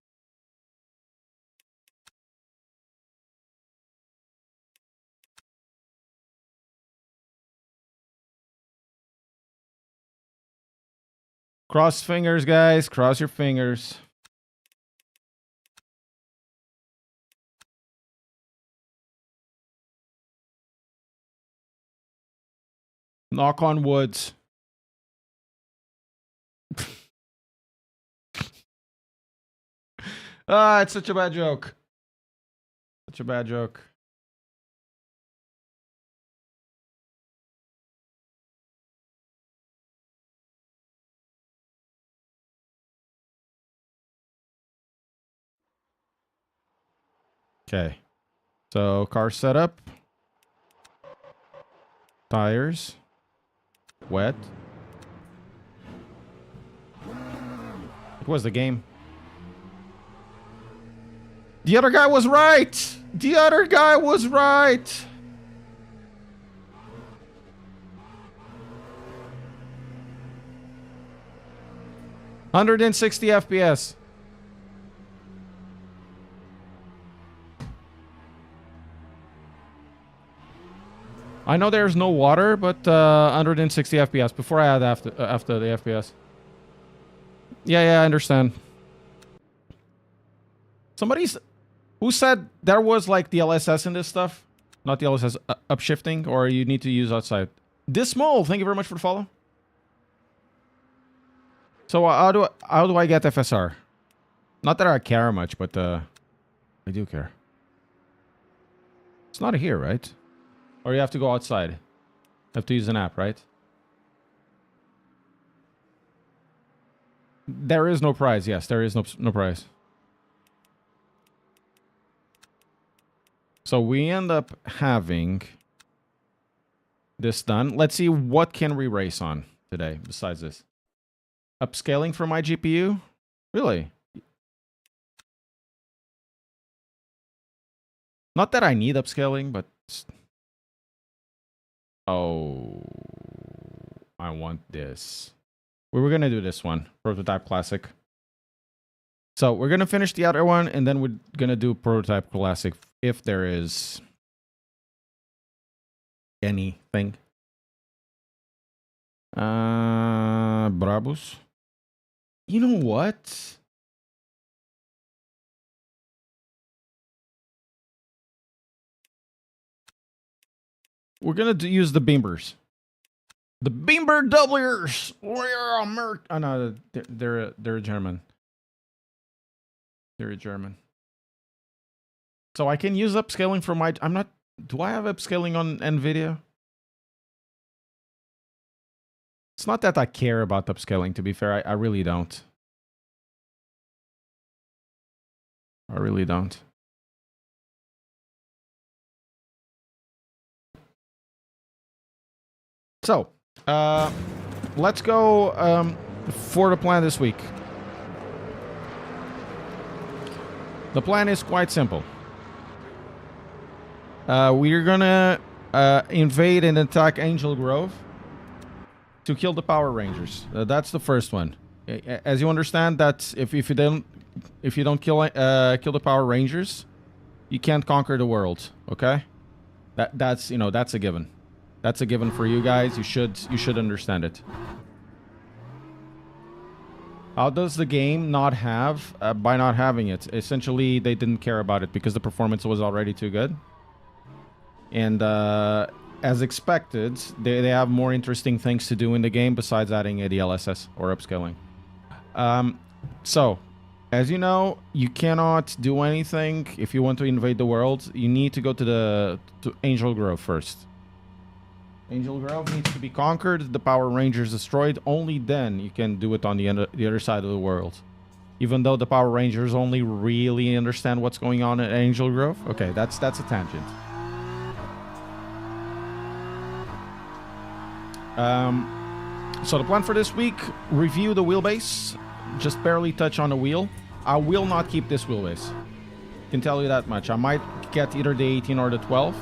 Speaker 2: Cross fingers, guys. Cross your fingers. Knock on woods. It's such a bad joke. Such a bad joke. Okay. So, car setup. Tires. Wet. was the game. The other guy was right! The other guy was right! $160 FPS. I know there's no water, but 160 FPS. Before I add after the FPS. Yeah, I understand. Who said there was like the LSS in this stuff? Not the LSS upshifting, or you need to use outside. Dismal, thank you very much for the follow. So how do I get FSR? Not that I care much, but I do care. It's not here, right? Or you have to go outside. You have to use an app, right? There is no prize. Yes, there is no prize. So we end up having this done. Let's see what can we race on today besides this. Upscaling for my GPU? Really? Not that I need upscaling, but... Oh... I want this. We were gonna do this one. Prototype Classic. So we're gonna finish the other one, and then we're gonna do Prototype Classic if there is... anything. Brabus. You know what? We're gonna use the Beamers. The Beamer doublers. We're American. Oh no, they're German. They're German. So I can use upscaling for my. I'm not. Do I have upscaling on NVIDIA? It's not that I care about upscaling, to be fair. I really don't. I really don't. So, let's go for the plan this week. The plan is quite simple. We're gonna invade and attack Angel Grove to kill the Power Rangers. That's the first one. As you understand, that if you don't kill the Power Rangers, you can't conquer the world. Okay, that's that's a given. That's a given for you guys. You should understand it. How does the game not have by not having it? Essentially, they didn't care about it because the performance was already too good. And as expected, they have more interesting things to do in the game besides adding a DLSS or upscaling. So, as you know, you cannot do anything if you want to invade the world. You need to go to Angel Grove first. Angel Grove needs to be conquered, the Power Rangers destroyed. Only then you can do it on the other side of the world. Even though the Power Rangers only really understand what's going on at Angel Grove. Okay, that's a tangent. So the plan for this week, review the wheelbase. Just barely touch on the wheel. I will not keep this wheelbase. Can tell you that much. I might get either the 18 or the 12.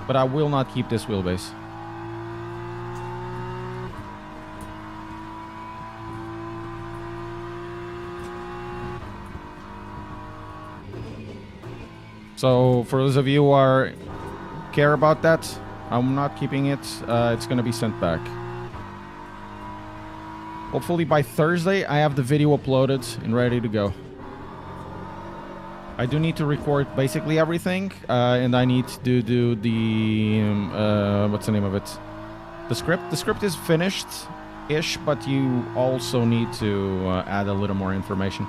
Speaker 2: But I will not keep this wheelbase. So for those of you who care about that, I'm not keeping it. It's going to be sent back. Hopefully by Thursday, I have the video uploaded and ready to go. I do need to record basically everything, and I need to do the, what's the name of it? The script. The script is finished-ish, but you also need to add a little more information.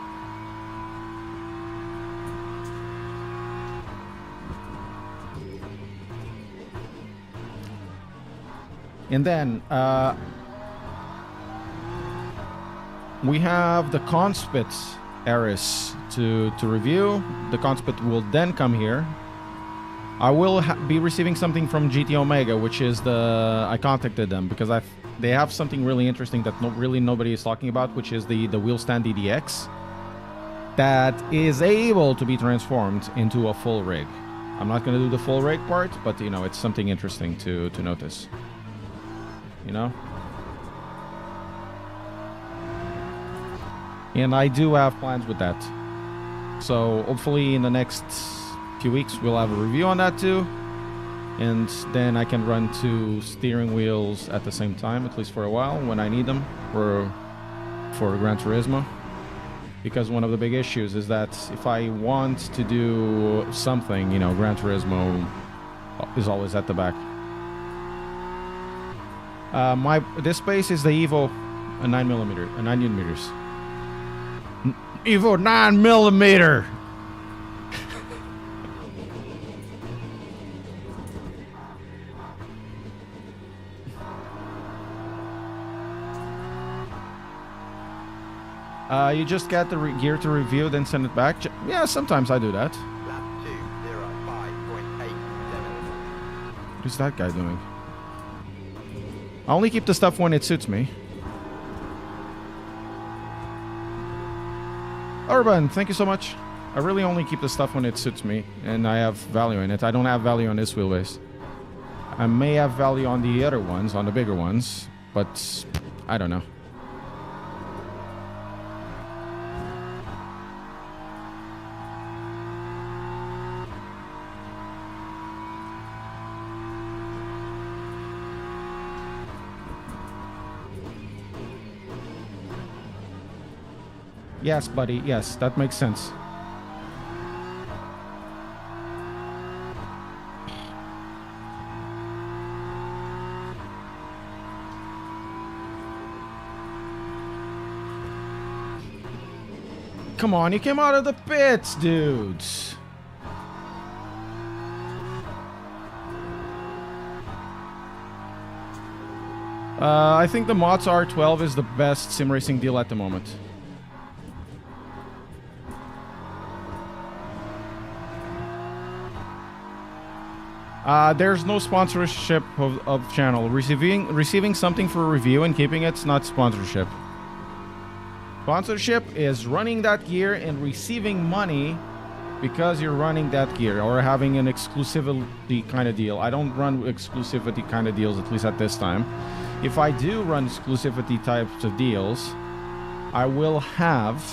Speaker 2: And then, we have the Conspit Eris to review. The Conspit will then come here. I will be receiving something from GT Omega, which is I contacted them because they have something really interesting that really nobody is talking about, which is the wheel stand DDX that is able to be transformed into a full rig. I'm not going to do the full rig part, but you know, it's something interesting to notice. You know? And I do have plans with that. So hopefully in the next few weeks we'll have a review on that too. And then I can run 2 steering wheels at the same time, at least for a while, when I need them for Gran Turismo. Because one of the big issues is that if I want to do something, you know, Gran Turismo is always at the back. This space is the Evo 9 millimeters. Evo 9mm. You just get the gear to review, then send it back. Yeah, sometimes I do that.
Speaker 3: Lap 205.87.
Speaker 2: What is that guy doing? I only keep the stuff when it suits me. Urban, thank you so much. I really only keep the stuff when it suits me and I have value in it. I don't have value on this wheelbase. I may have value on the other ones, on the bigger ones, but I don't know. Yes, buddy. Yes, that makes sense. Come on, you came out of the pits, dudes. I think the Mods R12 is the best sim racing deal at the moment. There's no sponsorship of channel. Receiving something for review and keeping it's not sponsorship. Sponsorship is running that gear and receiving money because you're running that gear or having an exclusivity kind of deal. I don't run exclusivity kind of deals, at least at this time. If I do run exclusivity types of deals, I will have,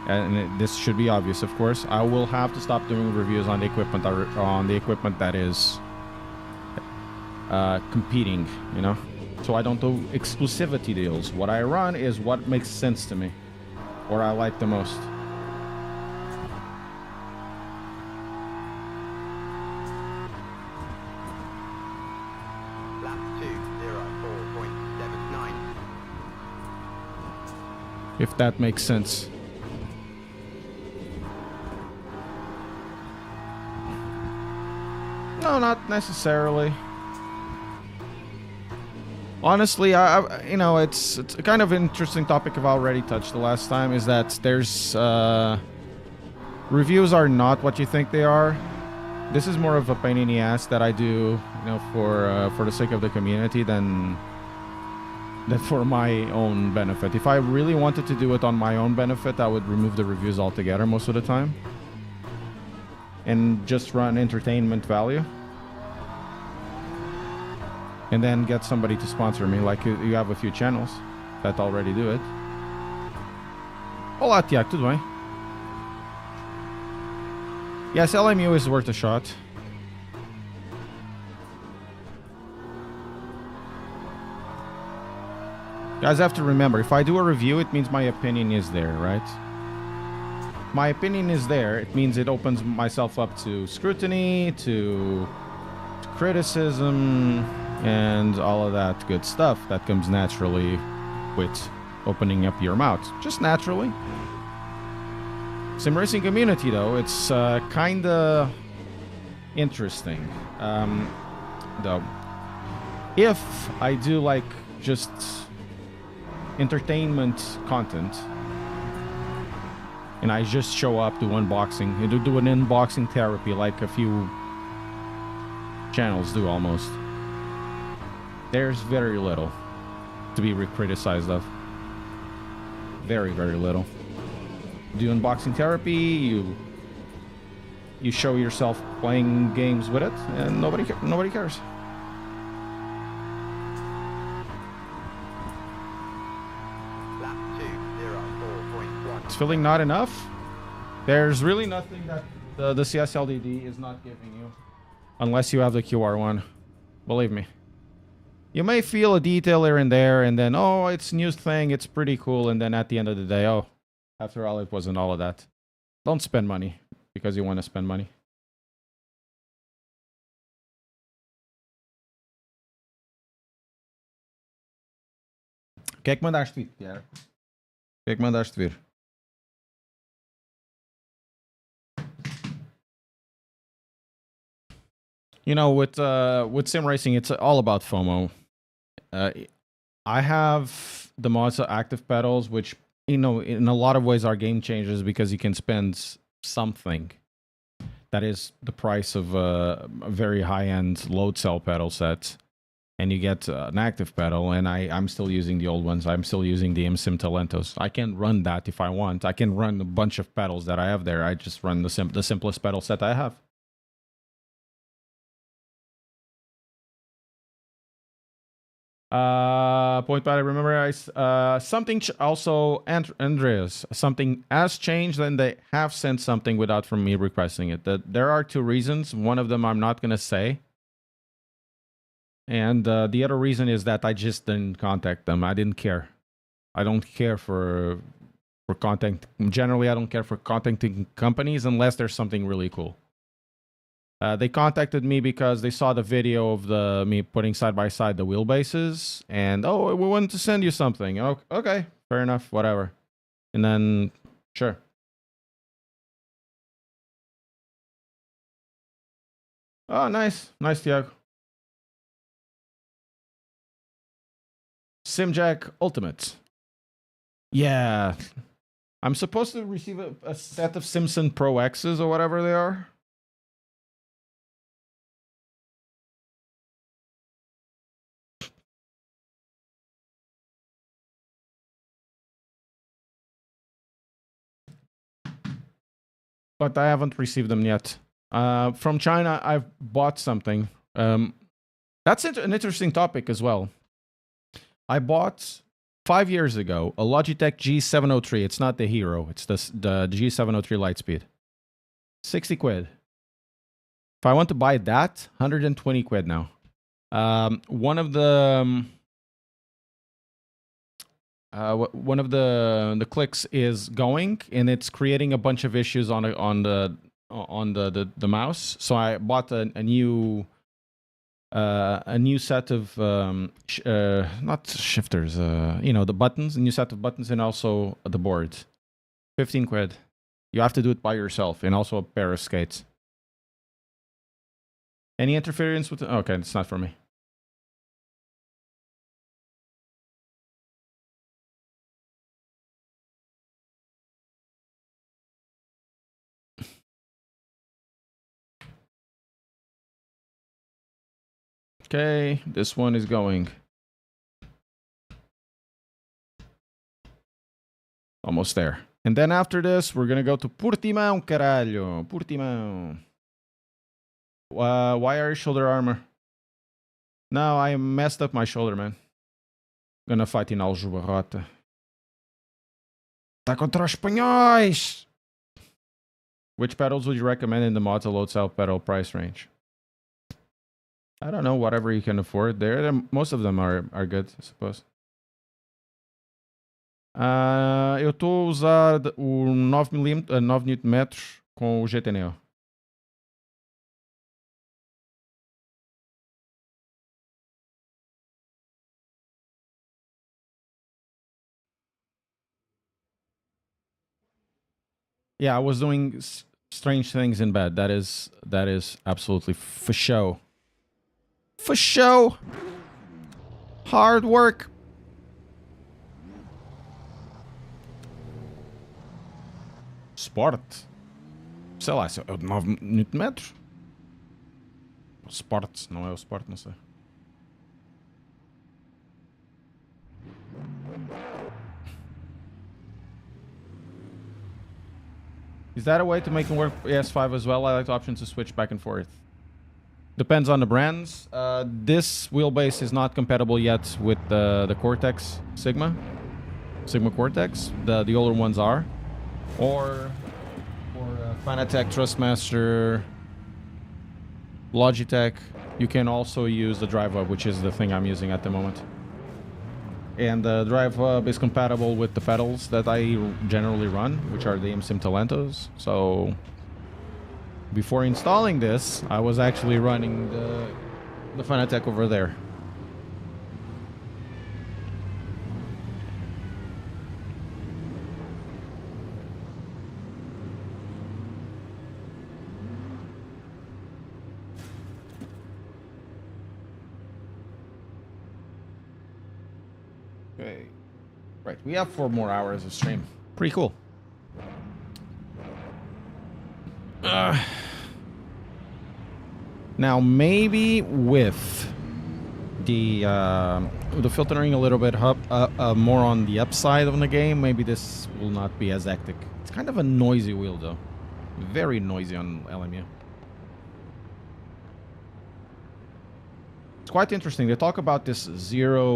Speaker 2: and this should be obvious, of course, I will have to stop doing reviews on the equipment that is competing, you know. So I don't do exclusivity deals. What I run is what makes sense to me, or I like the most.
Speaker 3: Lap 204.79.
Speaker 2: If that makes sense. No, not necessarily. Honestly, I you know, it's a kind of interesting topic I've already touched the last time, is that there's reviews are not what you think they are. This is more of a pain in the ass that I do, you know, for the sake of the community than for my own benefit. If I really wanted to do it on my own benefit, I would remove the reviews altogether most of the time and just run entertainment value. And then get somebody to sponsor me, like you have a few channels that already do it. Olá, Tiago, tudo bem? Yes, LMU is worth a shot. Guys have to remember, if I do a review, it means my opinion is there, right? My opinion is there. It means it opens myself up to scrutiny, to criticism, and all of that good stuff that comes naturally with opening up your mouth. Just naturally. Sim racing community, though, it's kind of interesting. Though, if I do like just entertainment content and I just show up to unboxing, do an unboxing therapy like a few channels do almost. There's very little to be criticized of. Very, very little. Do unboxing therapy, you show yourself playing games with it, and nobody cares.
Speaker 3: Lap 204.1.
Speaker 2: It's feeling not enough. There's really nothing that the CSLDD is not giving you, unless you have the QR one. Believe me. You may feel a detail here and there, and then, oh, it's a new thing, it's pretty cool, and then at the end of the day, oh, after all, it wasn't all of that. Don't spend money because you want to spend money. O que é que mandaste vir, Tiago? O que é que mandaste vir? You know, with sim racing, it's all about FOMO. I have the Mazda active pedals, which, you know, in a lot of ways are game changers because you can spend something that is the price of a very high-end load cell pedal set, and you get an active pedal. And I'm still using the old ones. I'm still using the MSIM Talentos. I can run that if I want. I can run a bunch of pedals that I have there. I just run the simplest pedal set I have. Point by remember, something also, Andreas, something has changed, and they have sent something without from me requesting it. There are two reasons. One of them I'm not gonna say, and the other reason is that I just didn't contact them. I didn't care. I don't care for contact. Generally, I don't care for contacting companies unless there's something really cool. They contacted me because they saw the video of me putting side by side the wheelbases, and oh, we wanted to send you something. Okay, fair enough, whatever. And then, sure. Oh, nice, Tiago. Simjack Ultimate. Yeah, I'm supposed to receive a set of Simpson Pro X's or whatever they are. But I haven't received them yet. From China, I've bought something. That's an interesting topic as well. I bought 5 years ago a Logitech G703. It's not the Hero. It's the G703 Lightspeed. 60 quid. If I want to buy that, 120 quid now. One of the clicks is going, and it's creating a bunch of issues on the mouse. So I bought a new set of not shifters, you know, the buttons, a new set of buttons, and also the board. 15 quid. You have to do it by yourself, and also a pair of skates. Any interference with okay, it's not for me. Okay, this one is going. Almost there. And then after this, we're gonna go to Portimão, caralho. Portimão. Why are you shoulder armor? No, I messed up my shoulder, man. Gonna fight in Aljubarrota. Tá contra os espanhóis! Which pedals would you recommend in the Mazda load cell pedal price range? I don't know, whatever you can afford. Most of them are good, I suppose. Eu estou a usar o 9mm, 9Nm com o GT Neo. Yeah, I was doing strange things in bed. That is absolutely for show. For show. Hard work. Sport. Sei lá, 9 Nm. Sport, não é o Sport, não sei. Is that a way to make it work ES5 as well? I like the option to switch back and forth. Depends on the brands. This wheelbase is not compatible yet with the Cortex Sigma Cortex. The older ones are. Or Fanatec, Trustmaster, Logitech. You can also use the drive hub, which is the thing I'm using at the moment. And the drive hub is compatible with the pedals that I generally run, which are the MSIM Talentos. So before installing this, I was actually running the Fanatec over there. Okay. Right, we have 4 more hours of stream. Pretty cool. Now maybe with the filtering a little bit more on the upside of the game, maybe this will not be as hectic. It's kind of a noisy wheel though. Very noisy on LMU. It's quite interesting. They talk about this zero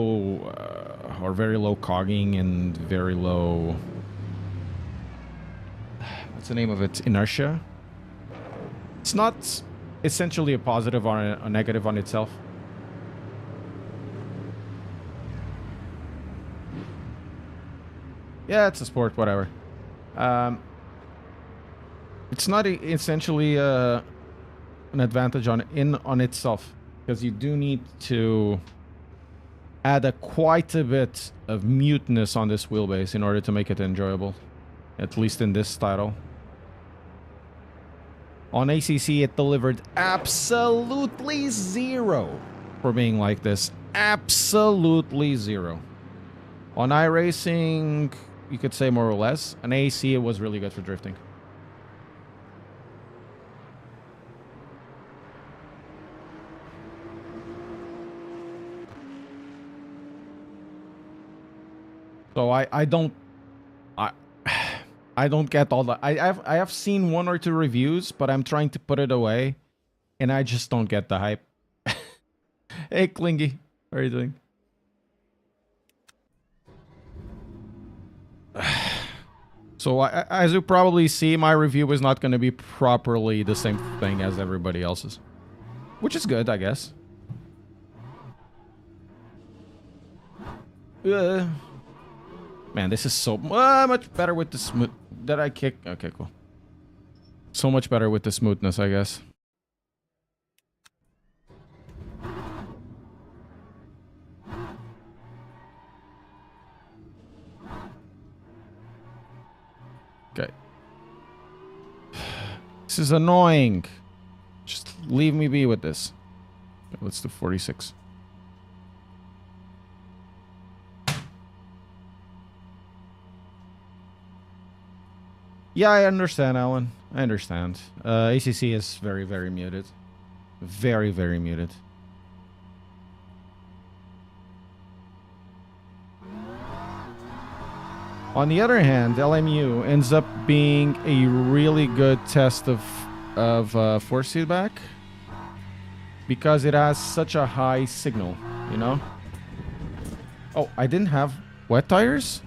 Speaker 2: or very low cogging and very low... What's the name of it? Inertia. It's not essentially a positive or a negative on itself. Yeah, it's a sport, whatever. It's not essentially an advantage on itself. Because you do need to add quite a bit of muteness on this wheelbase in order to make it enjoyable. At least in this title. On ACC, it delivered absolutely zero for being like this. Absolutely zero. On iRacing, you could say more or less. On AC, it was really good for drifting. So I don't get all that. I have seen 1 or 2 reviews, but I'm trying to put it away, and I just don't get the hype. Hey, Klingy, how are you doing? So as you probably see, my review is not going to be properly the same thing as everybody else's, which is good, I guess. Man, this is so much better with the smooth... Did I kick? Okay, cool. So much better with the smoothness, I guess. Okay. This is annoying. Just leave me be with this. Okay, let's do 46. Yeah, I understand, Alan. I understand. ACC is very, very muted. Very, very muted. On the other hand, LMU ends up being a really good test of force feedback because it has such a high signal, you know? Oh, I didn't have wet tires?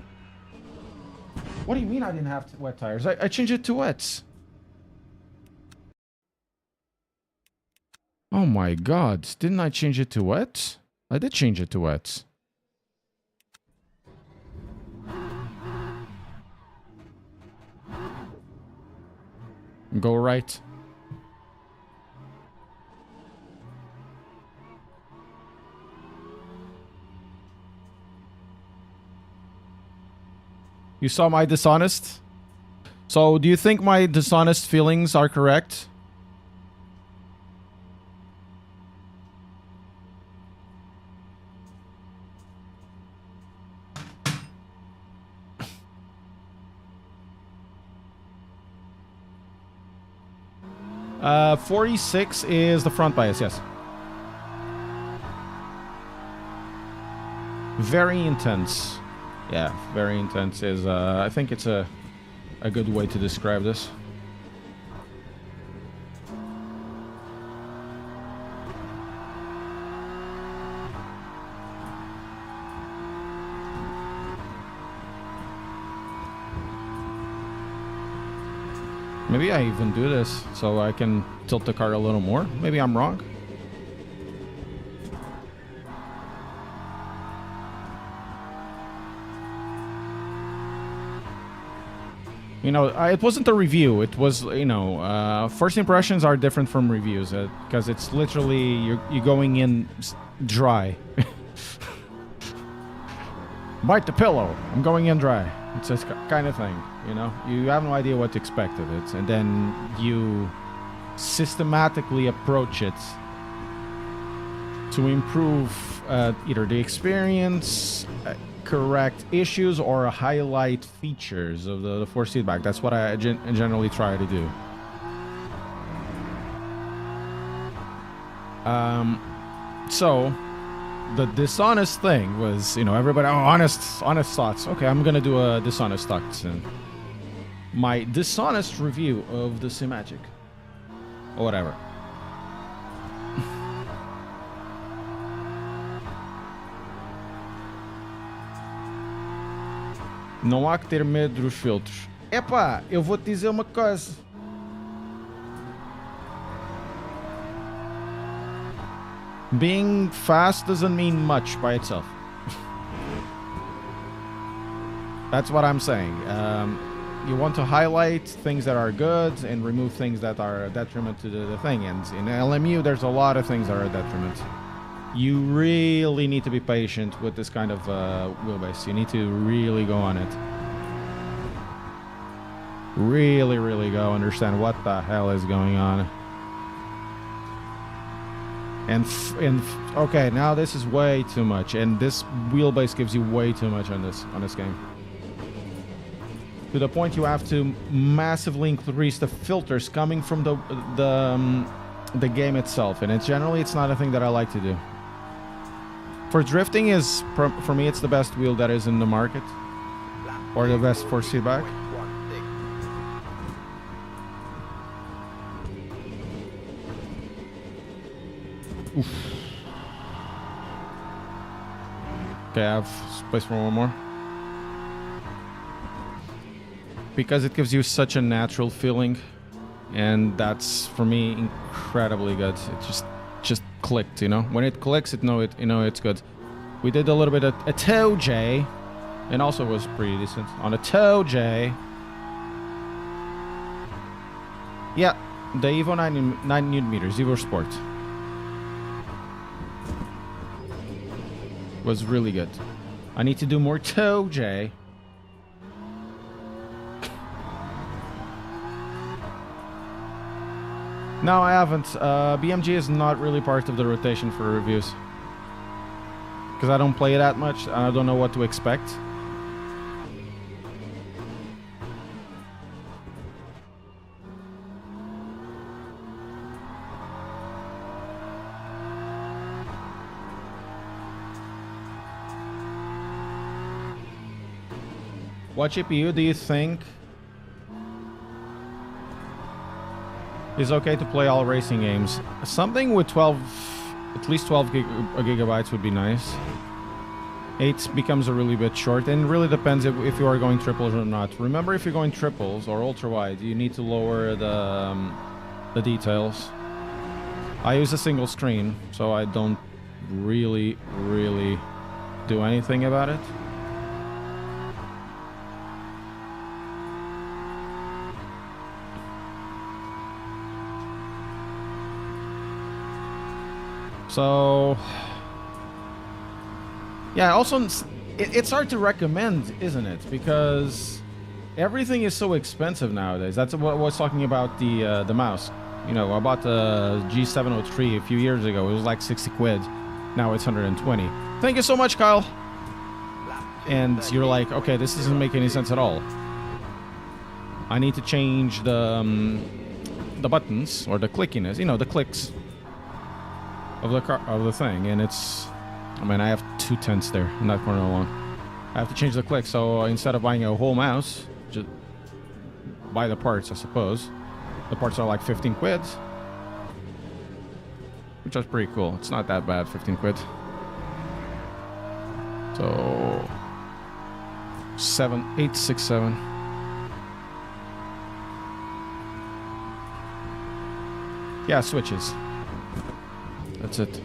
Speaker 2: What do you mean I didn't have wet tires? I changed it to wets. Oh my god. Didn't I change it to wets? I did change it to wets. Go right. You saw my dishonest? So, do you think my dishonest feelings are correct? Uh, 46 is the front bias, yes. Very intense. Yeah, very intense is, I think it's a good way to describe this. Maybe I even do this so I can tilt the car a little more. Maybe I'm wrong. You know, it wasn't a review. It was, you know, first impressions are different from reviews because it's literally you're going in dry. Bite the pillow. I'm going in dry. It's this kind of thing, you know. You have no idea what to expect of it, and then you systematically approach it to improve either the experience, correct issues, or highlight features of the force feedback. That's what I generally try to do. So the dishonest thing was, you know, everybody, oh, honest thoughts. Okay, I'm gonna do a dishonest thoughts and my dishonest review of the Simagic or whatever. Não há que ter medo dos filtros. Epá, eu vou-te dizer uma coisa. Being fast doesn't mean much by itself. That's what I'm saying. You want to highlight things that are good and remove things that are a detriment to the thing. And in LMU, there's a lot of things that are a detriment. You really need to be patient with this kind of wheelbase. You need to really go on it. Really, really go understand what the hell is going on. And okay, now this is way too much, and this wheelbase gives you way too much on this game. To the point you have to massively increase the filters coming from the game itself, and it's not a thing that I like to do. For drifting is for me it's the best wheel that is in the market, or the best force feedback. Oof. Okay, I have space for one more. Because it gives you such a natural feeling, and that's for me incredibly good. It just clicked, you know. When it clicks, you know it's good. We did a little bit of a toe J, and also was pretty decent on a toe J. Yeah, the Evo 9 Newton meters, Evo Sport. Was really good. I need to do more toe J. No, I haven't. BMG is not really part of the rotation for reviews. Because I don't play it that much, and I don't know what to expect. What GPU do you think is okay to play all racing games? Something with at least 12 gigabytes would be nice. 8 becomes a really bit short, and really depends if you are going triples or not. Remember, if you're going triples or ultra wide, you need to lower the details. I use a single screen, so I don't really do anything about it. So, yeah, also, it's hard to recommend, isn't it? Because everything is so expensive nowadays. That's what I was talking about the mouse. You know, I bought the G703 a few years ago. It was like 60 quid. Now it's 120. Thank you so much, Kyle. And you're like, okay, this doesn't make any sense at all. I need to change the buttons, or the clickiness, you know, the clicks of the thing, and it's I mean, I have 2 tenths there in that corner alone. I have to change the click, so instead of buying a whole mouse, just buy the parts, I suppose. The parts are like 15 quid. Which is pretty cool. It's not that bad, 15 quid. So 867. Yeah, switches. That's it.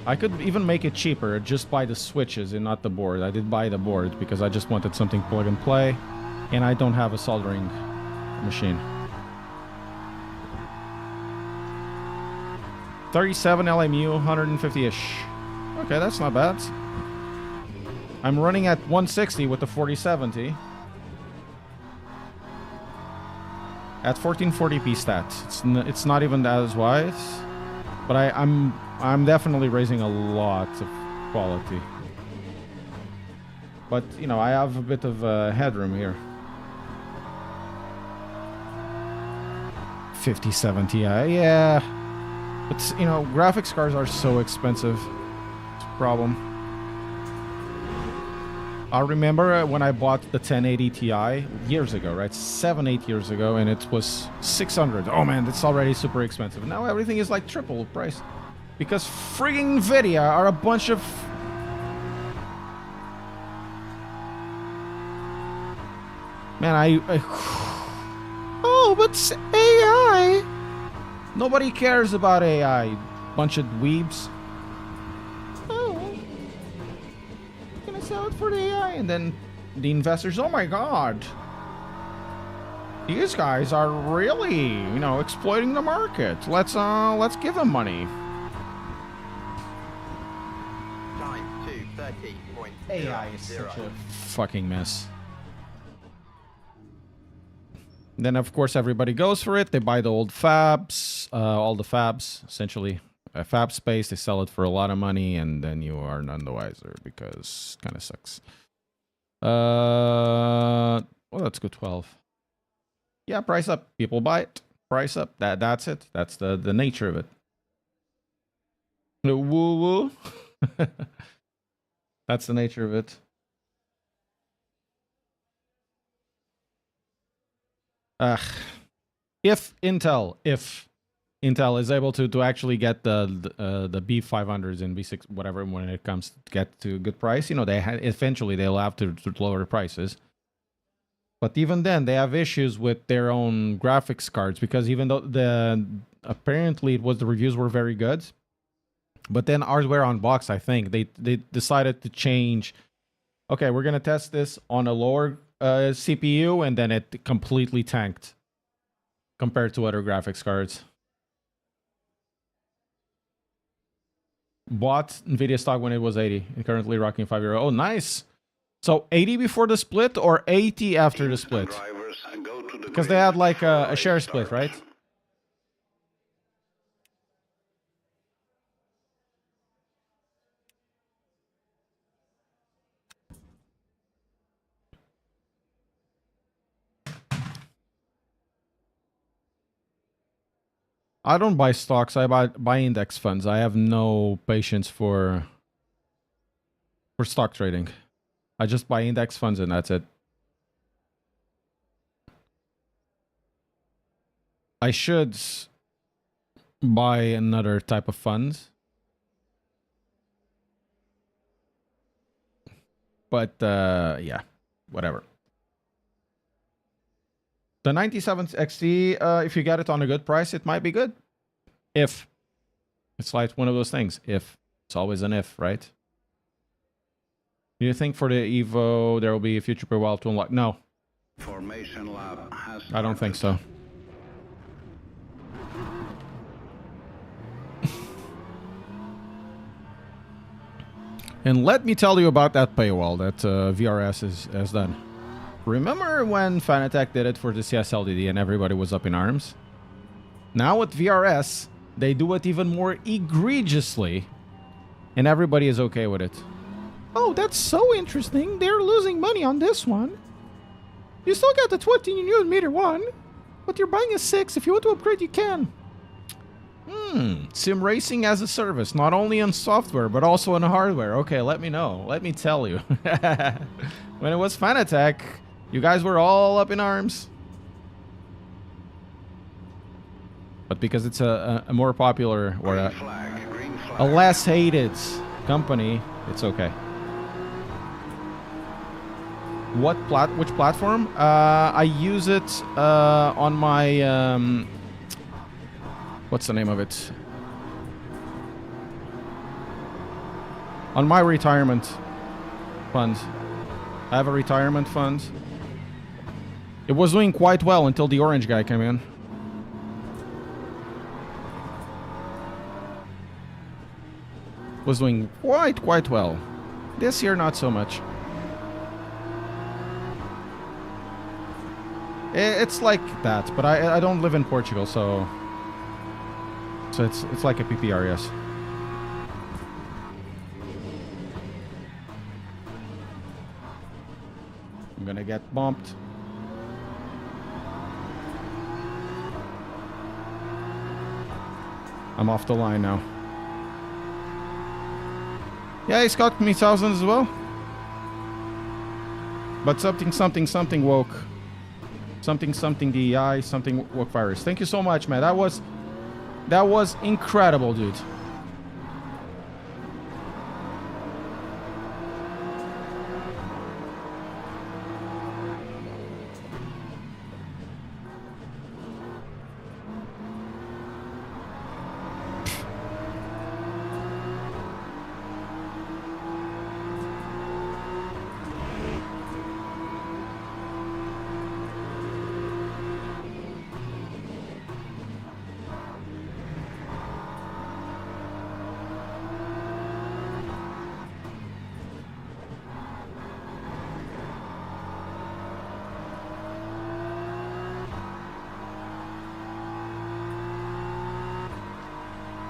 Speaker 2: I could even make it cheaper, just buy the switches and not the board. I did buy the board because I just wanted something plug and play, and I don't have a soldering machine. 37 LMU, 150-ish. Okay, that's not bad. I'm running at 160 with the 4070. At 1440p stats. It's not even that as wide, but I'm definitely raising a lot of quality. But, you know, I have a bit of headroom here. 5070, yeah. But, you know, graphics cards are so expensive. It's a problem. I remember when I bought the 1080 Ti years ago, right? 7-8 years ago, and it was 600. Oh man, that's already super expensive. Now everything is like triple price. Because frigging Nvidia are a bunch of... Man, Oh, but it's AI! Nobody cares about AI. Bunch of dweebs. Sell it for the AI, and then the investors, oh my god, these guys are really, you know, exploiting the market. Let's give them money.
Speaker 3: Time 2:30.0.
Speaker 2: AI is such a fucking mess. Then of course everybody goes for it. They buy the old fabs, all the fabs essentially. A fab space, they sell it for a lot of money, and then you are none the wiser because kind of sucks. Well, let's go 12. Yeah, price up. People buy it. Price up. That's it. That's the nature of it. The woo woo. That's the nature of it. If Intel is able to actually get the B500s and B6 whatever when it comes to get to a good price, you know, eventually they'll have to lower the prices. But even then, they have issues with their own graphics cards because even though apparently it was the reviews were very good, but then Hardware Unboxed, I think they decided to change. Okay, we're gonna test this on a lower CPU, and then it completely tanked compared to other graphics cards. Bought Nvidia stock when it was 80 and currently rocking €5. Oh, nice. So 80 before the split or 80 after the split? Because they had like a share split, right? I don't buy stocks. I buy index funds. I have no patience for stock trading. I just buy index funds and that's it. I should buy another type of funds. But yeah, whatever. The 97 XT, if you get it on a good price, it might be good. If. It's like one of those things. If. It's always an if, right? Do you think for the Evo there will be a future per while to unlock? No.
Speaker 4: Formation lab has
Speaker 2: I don't think so. And let me tell you about that paywall that VRS has done. Remember when Fanatec did it for the CSLDD and everybody was up in arms? Now with VRS, they do it even more egregiously, and everybody is okay with it. Oh, that's so interesting. They're losing money on this one. You still got the 20 nm one, but you're buying a 6. If you want to upgrade, you can. Sim racing as a service, not only on software, but also on hardware. Okay, let me know. Let me tell you. When it was Fanatec, you guys were all up in arms. But because it's a more popular or
Speaker 4: Green flag, green flag.
Speaker 2: a less hated company, it's okay. Which platform? I use it on my what's the name of it? On my retirement fund. I have a retirement fund. It was doing quite well until the orange guy came in. Was doing quite well. This year, not so much. It's like that, but I don't live in Portugal, so it's like a PPR, yes. I'm gonna get bumped. I'm off the line now. Yeah, he's got me thousands as well. But something woke. Something DEI, something woke virus. Thank you so much, man. That was incredible, dude.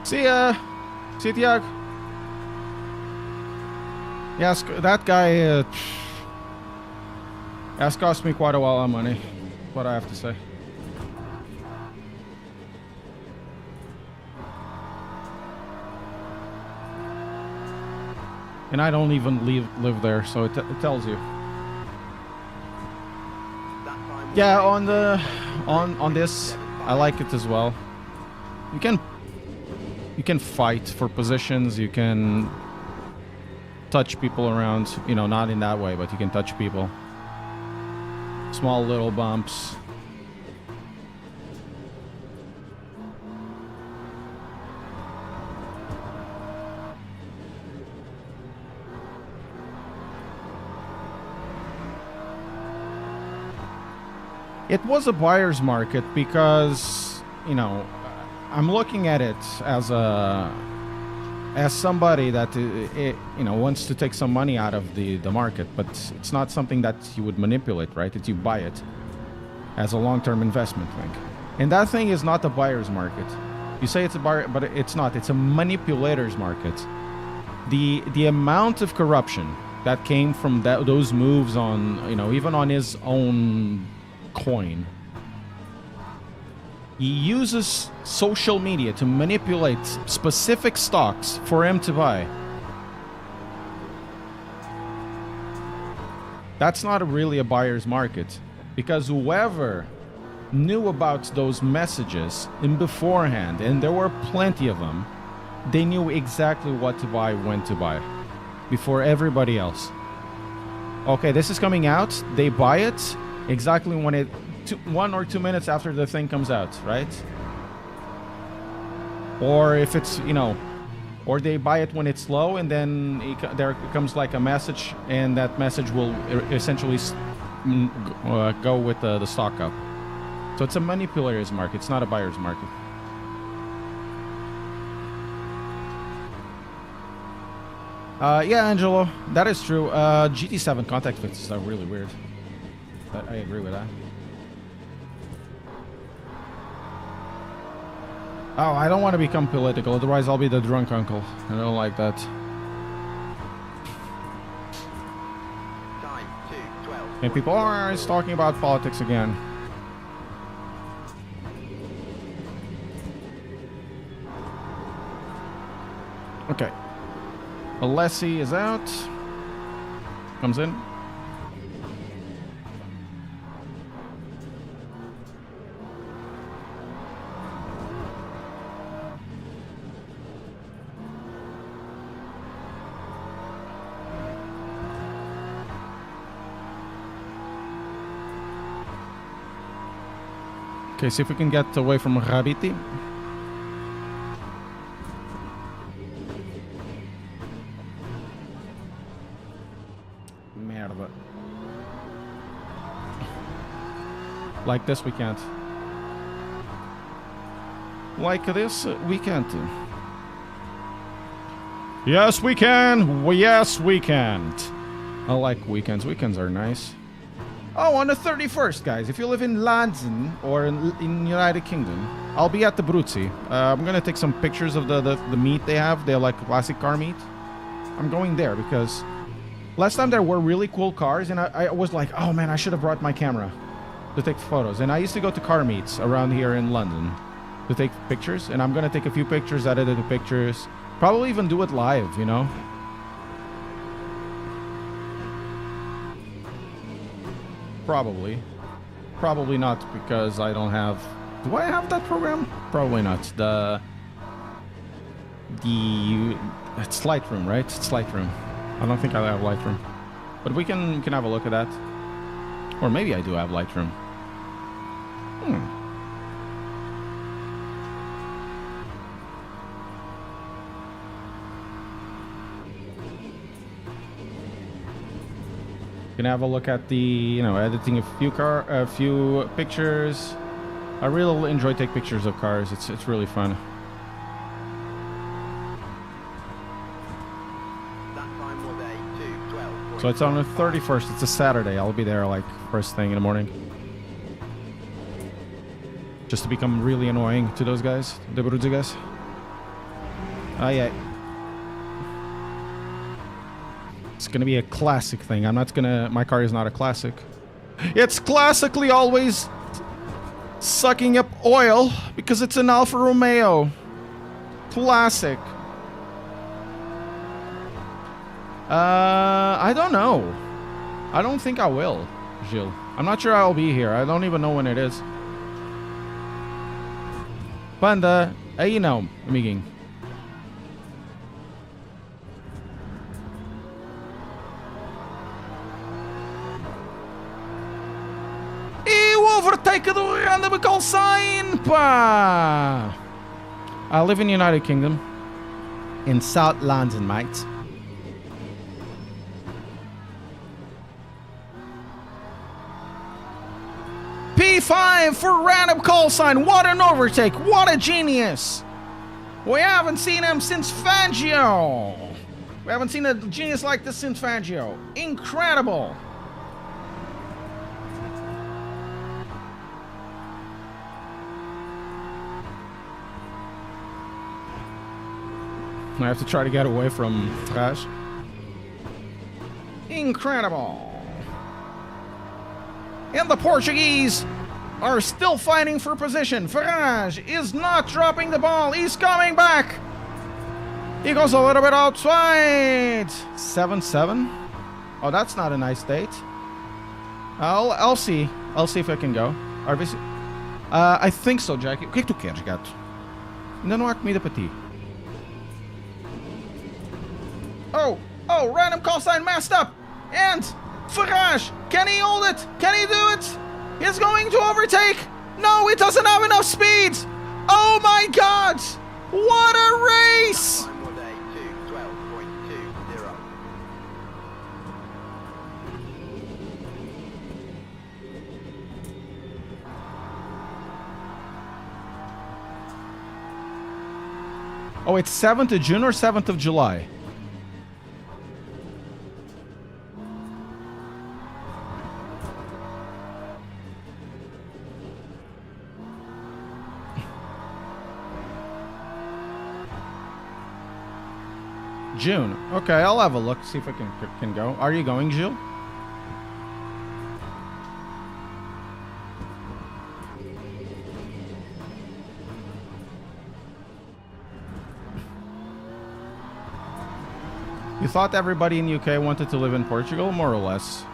Speaker 2: See ya, Tiag. Yes, that guy has cost me quite a while of money. What I have to say. And I don't even live there, so it tells you. Yeah, on this, I like it as well. You can fight for positions, you can touch people around, you know, not in that way, but you can touch people. Small little bumps. It was a buyer's market because, you know, I'm looking at it as somebody that you know, wants to take some money out of the market, but it's not something that you would manipulate, right? That you buy it as a long-term investment thing. And that thing is not a buyer's market. You say it's a buyer, but it's not. It's a manipulator's market. The amount of corruption that came from those moves on, you know, even on his own coin. He uses social media to manipulate specific stocks for him to buy. That's not really a buyer's market, because whoever knew about those messages in beforehand, and there were plenty of them, they knew exactly what to buy, when to buy, before everybody else. Okay, this is coming out, they buy it exactly when 1 or 2 minutes after the thing comes out, right? Or if it's, you know, or they buy it when it's low, and then there comes like a message, and that message will essentially go with the stock up. So it's a manipulator's market. It's not a buyer's market. Yeah, Angelo, that is true. GT7 contact fixes are really weird. I agree with that. Oh, I don't want to become political, otherwise I'll be the drunk uncle. I don't like that.
Speaker 3: Time 2:12.
Speaker 2: And people are always talking about politics again. Okay. Alessi is out. Comes in. Okay, see if we can get away from Rabiti. Merda. Like this we can't. Like this we can't. Yes we can! Yes we can't! I like weekends. Weekends are nice. Oh, on the 31st, guys, if you live in London or in United Kingdom, I'll be at the Bruzzi. I'm going to take some pictures of the meet they have. They're like classic car meet. I'm going there because last time there were really cool cars, and I was like, oh man, I should have brought my camera to take photos. And I used to go to car meets around here in London to take pictures, and I'm going to take a few pictures, edit the pictures, probably even do it live, you know? Probably. Probably not because I don't have... Do I have that program? Probably not. It's Lightroom, right? It's Lightroom. I don't think I have Lightroom. But we can have a look at that. Or maybe I do have Lightroom. Can have a look at the, you know, editing a few pictures. I really enjoy taking pictures of cars. It's really fun.
Speaker 3: That time was a 2:12.
Speaker 2: So it's on the 31st. It's a Saturday. I'll be there like first thing in the morning. Just to become really annoying to those guys, the Bruzzi guys. Ah, yeah. It's gonna be a classic thing. I'm not gonna... My car is not a classic. It's classically always sucking up oil because it's an Alfa Romeo. Classic. I don't know. I don't think I will, Gilles. I'm not sure I'll be here. I don't even know when it is. Panda, aí não, amiguinho. Overtake do random call sign, pá! I live in United Kingdom. In South London, mate. P5 for random call sign. What an overtake. What a genius. We haven't seen him since Fangio. We haven't seen a genius like this since Fangio. Incredible. I have to try to get away from Thrash. Incredible. And the Portuguese are still fighting for position. Farage is not dropping the ball. He's coming back. He goes a little bit outside. 7-7. Oh, that's not a nice date. I'll see. I'll see if I can go. RVC. I think so, Jackie. O que é que tu queres, gato? Ainda não há comida para ti. Oh, random call sign messed up. And Farage, can he hold it? Can he do it? He's going to overtake. No, he doesn't have enough speed. Oh my God. What a race.
Speaker 3: That time was a 2:12.20.
Speaker 2: Oh, it's 7th of June or 7th of July? June. Okay, I'll have a look, see if I can go. Are you going, Gilles? You thought everybody in UK wanted to live in Portugal, more or less.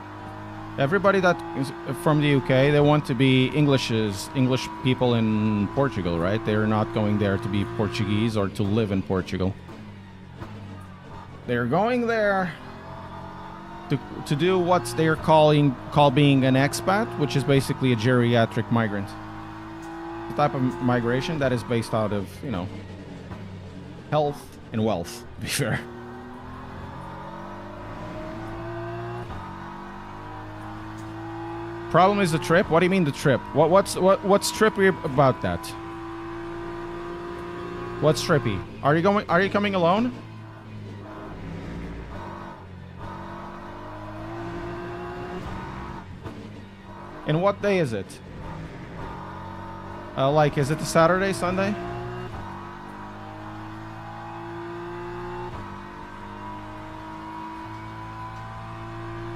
Speaker 2: Everybody that is from the UK, they want to be English people in Portugal, right? They're not going there to be Portuguese or to live in Portugal. They're going there to do what they're call being an expat, which is basically a geriatric migrant. The type of migration that is based out of, you know, health and wealth, to be fair. Problem is the trip. What do you mean the trip? What's trippy about that? What's trippy? Are you coming alone? And what day is it? Like, is it a Saturday, Sunday?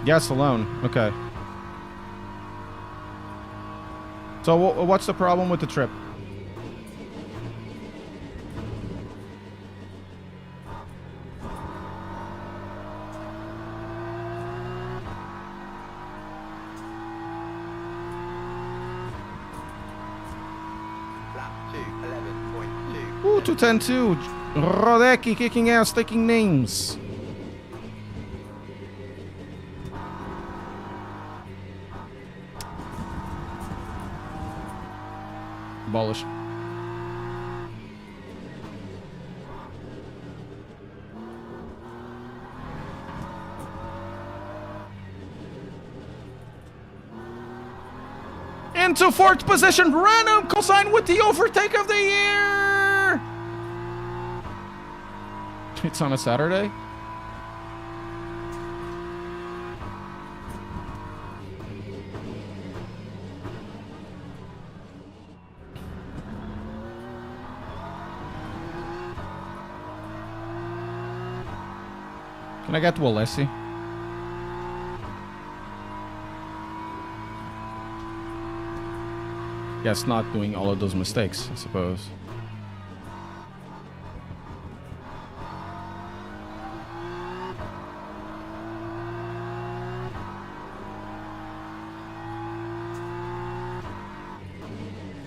Speaker 2: Yes, alone. Okay. So what's the problem with the trip?
Speaker 3: Lap 2, 11.2.
Speaker 2: Ooh, 210-2. Rodecki kicking ass, taking names. Abolish. Into fourth position, random cosine with the overtake of the year. It's on a Saturday. Can I get to Alessi? Guess not doing all of those mistakes, I suppose.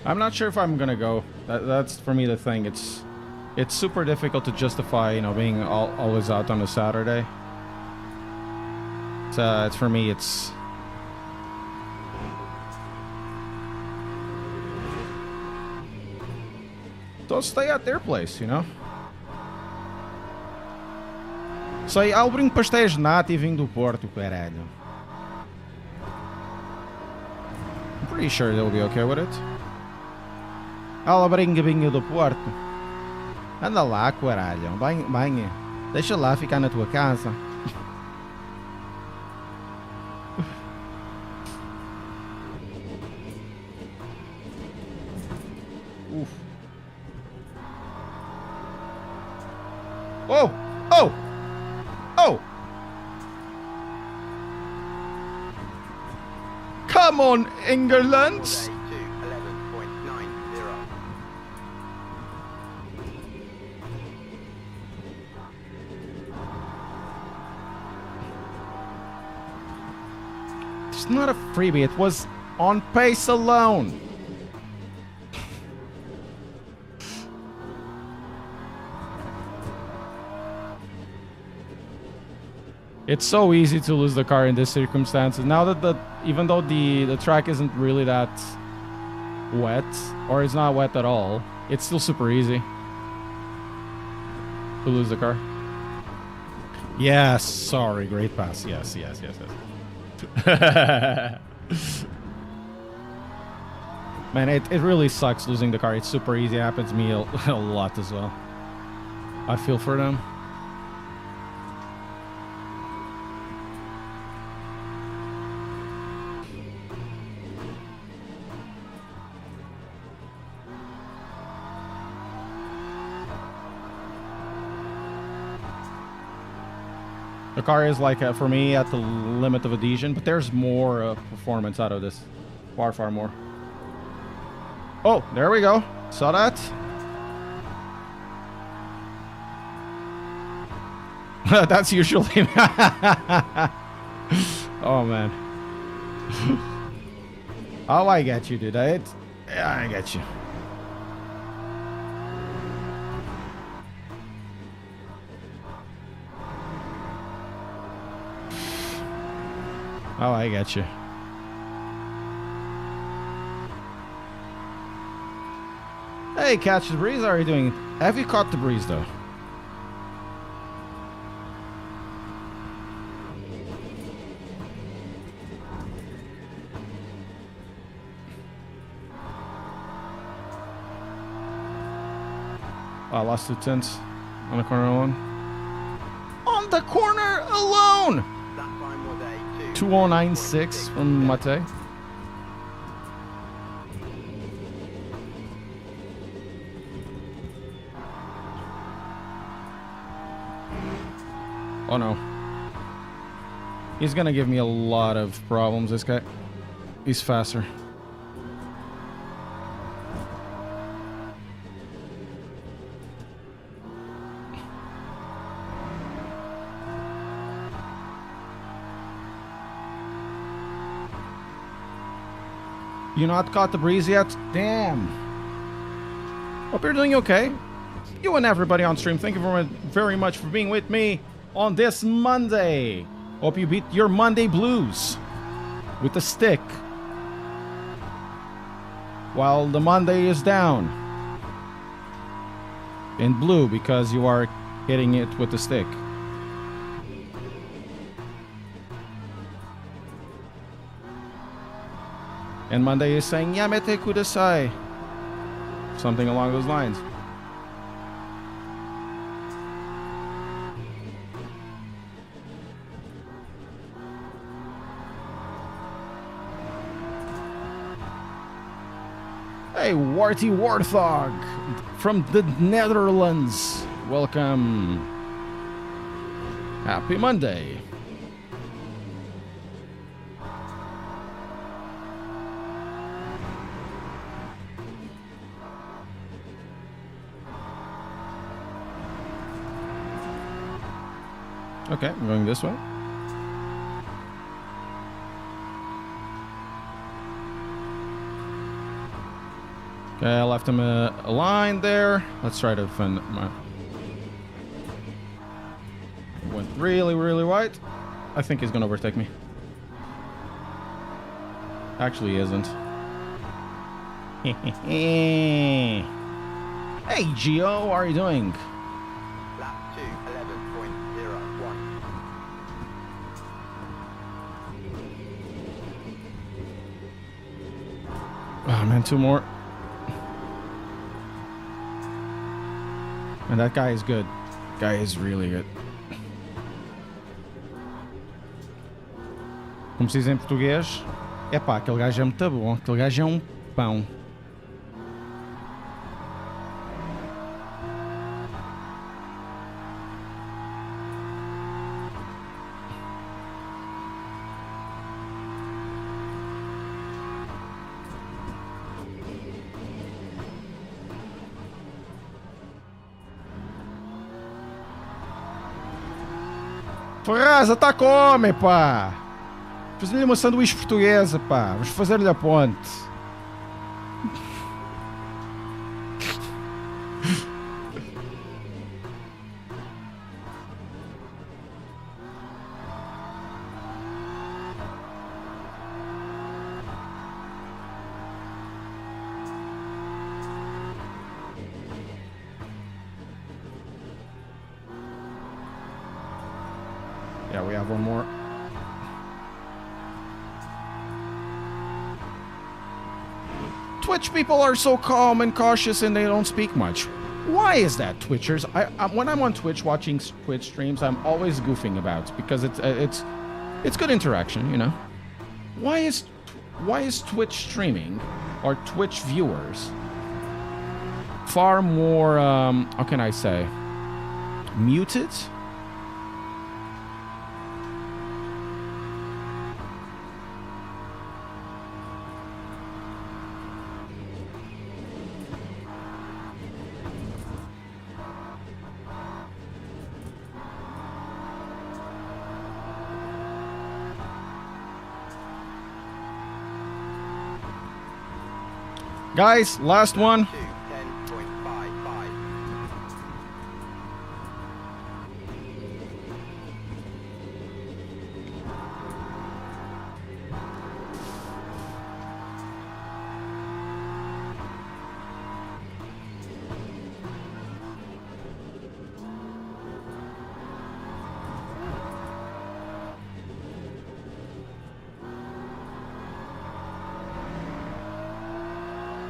Speaker 2: I'm not sure if I'm gonna go. That's for me the thing. It's super difficult to justify, you know, being always out on a Saturday. It's for me. It's don't stay at their place, you know. Sei I'll bring pastéis de nata e vinho do Porto, caralho. I'm pretty sure they'll be okay with it. Ela brinca vinho do Porto. Anda lá, caralho. Banha. Deixa lá ficar na tua casa. Uf. Oh! Oh! Oh! Come on, England!
Speaker 3: Day 2, 11.90.
Speaker 2: It's not a freebie, it was on pace alone. It's so easy to lose the car in this circumstances. Now that even though the track isn't really that wet, or it's not wet at all, it's still super easy to lose the car. Yes, sorry, great pass. Yes. Man, it really sucks losing the car. It's super easy. It happens to me a lot as well. I feel for them. The car is like, for me, at the limit of adhesion, but there's more performance out of this. Far more. Oh, there we go. Saw that? That's usually... Oh, man. Oh, I get you, dude. Yeah, I get you. Oh, I get you. Hey, catch the breeze. How are you doing? Have you caught the breeze, though? I lost 2 tenths on the corner alone. On the corner alone!
Speaker 3: That time was a
Speaker 2: 2096 from Mate. Oh no. He's gonna give me a lot of problems, this guy. He's faster. You not caught the breeze yet? Damn. Hope you're doing okay. You and everybody on stream, thank you very much for being with me on this Monday. Hope you beat your Monday blues with the stick while the Monday is down in blue because you are hitting it with the stick. And Monday is saying, Yamete kudasai. Something along those lines. Hey, Warty Warthog from the Netherlands. Welcome. Happy Monday. Okay, I'm going this way. Okay, I left him a line there. Let's try to defend my... Went really, really wide. I think he's gonna overtake me. Actually, he isn't. Hey, Gio, how are you doing?
Speaker 3: lap 2, 11.01.
Speaker 2: Oh man, 2 more. And that guy is good. Guy is really good. Como se diz em português? Epá, aquele gajo é muito bom. Aquele gajo é um pão. Ferraz, tá come, pá! Fazer-lhe uma sanduíche portuguesa, pá! Vamos fazer-lhe a ponte. Yeah, we have one more. Twitch people are so calm and cautious and they don't speak much. Why is that, Twitchers? When I'm on Twitch watching Twitch streams, I'm always goofing about because it's good interaction, you know. Why is Twitch streaming or Twitch viewers far more how can I say muted? Guys, last one.
Speaker 3: 10.55.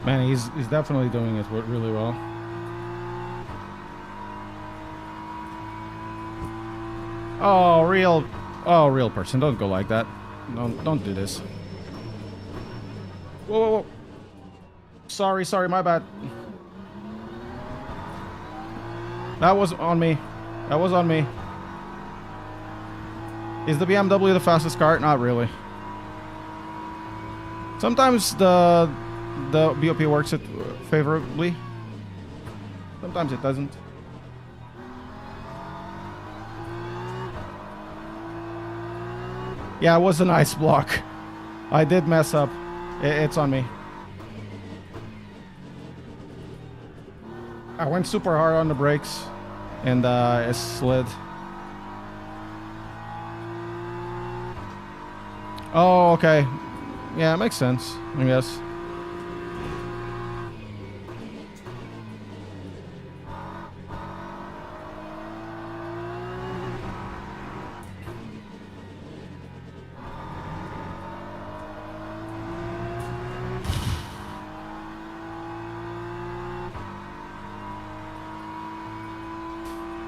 Speaker 2: Man, he's definitely doing it really well. Oh, real person, don't go like that. Don't do this. Whoa, whoa, whoa. Sorry, my bad. That was on me. That was on me. Is the BMW the fastest car? Not really. Sometimes the BOP works it favorably. Sometimes it doesn't. Yeah, it was a nice block. I did mess up. It's on me. I went super hard on the brakes and it slid. Oh, okay. Yeah, it makes sense, I guess.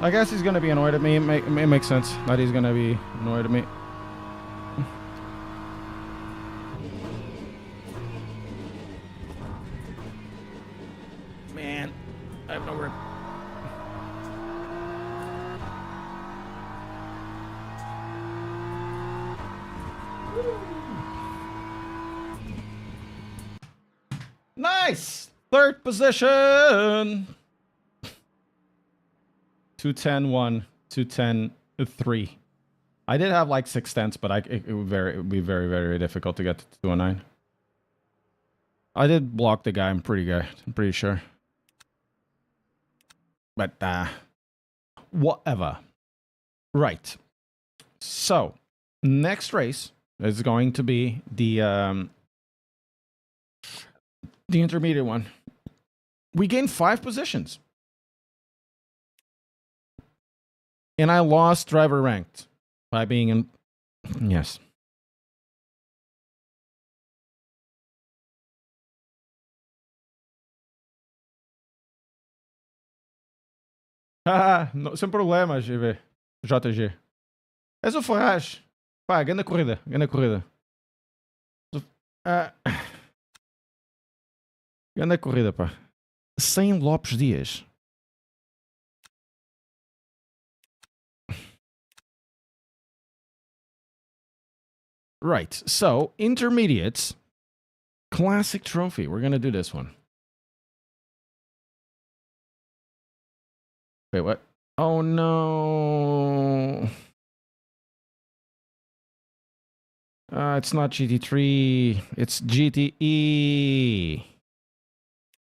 Speaker 2: I guess he's gonna be annoyed at me. It makes sense that he's gonna be annoyed at me. Man, I have no grip. Nice! Third position! 210-1, 210-3. I did have like 6 tenths, but it would be very, very difficult to get to 209. I did block the guy. I'm pretty sure. But whatever. Right. So next race is going to be the intermediate one. We gained 5 positions. And I lost driver ranked by being in. Yes. Não, sem problema, GV. JG. És o Farage. Pá, grande corrida. Grande corrida, pá. Sem Lopes Dias. Right, so intermediates, classic trophy. We're gonna do this one. Wait, what? Oh no! It's not GT3. It's GTE.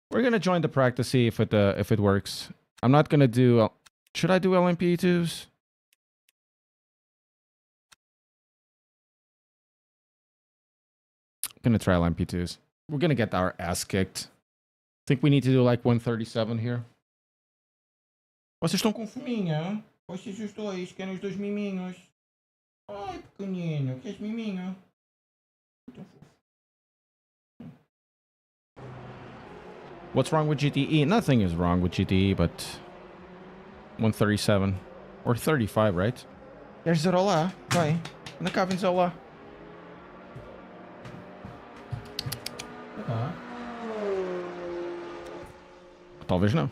Speaker 2: We're gonna join the practice, see if it works. I'm not gonna do. Should I do LMP2s? Gonna try LMP2s. We're gonna get our ass kicked. Think we need to do like 137 here. Vocês estão com fominha? Vocês os dois querem os 2 miminhos. Ai, pequenino, queres miminho? What's wrong with GTE? Nothing is wrong with GTE, but 137 or 35, right? Queres dizer olá? Vai. Anda cá, vem dizer olá. Talvez não.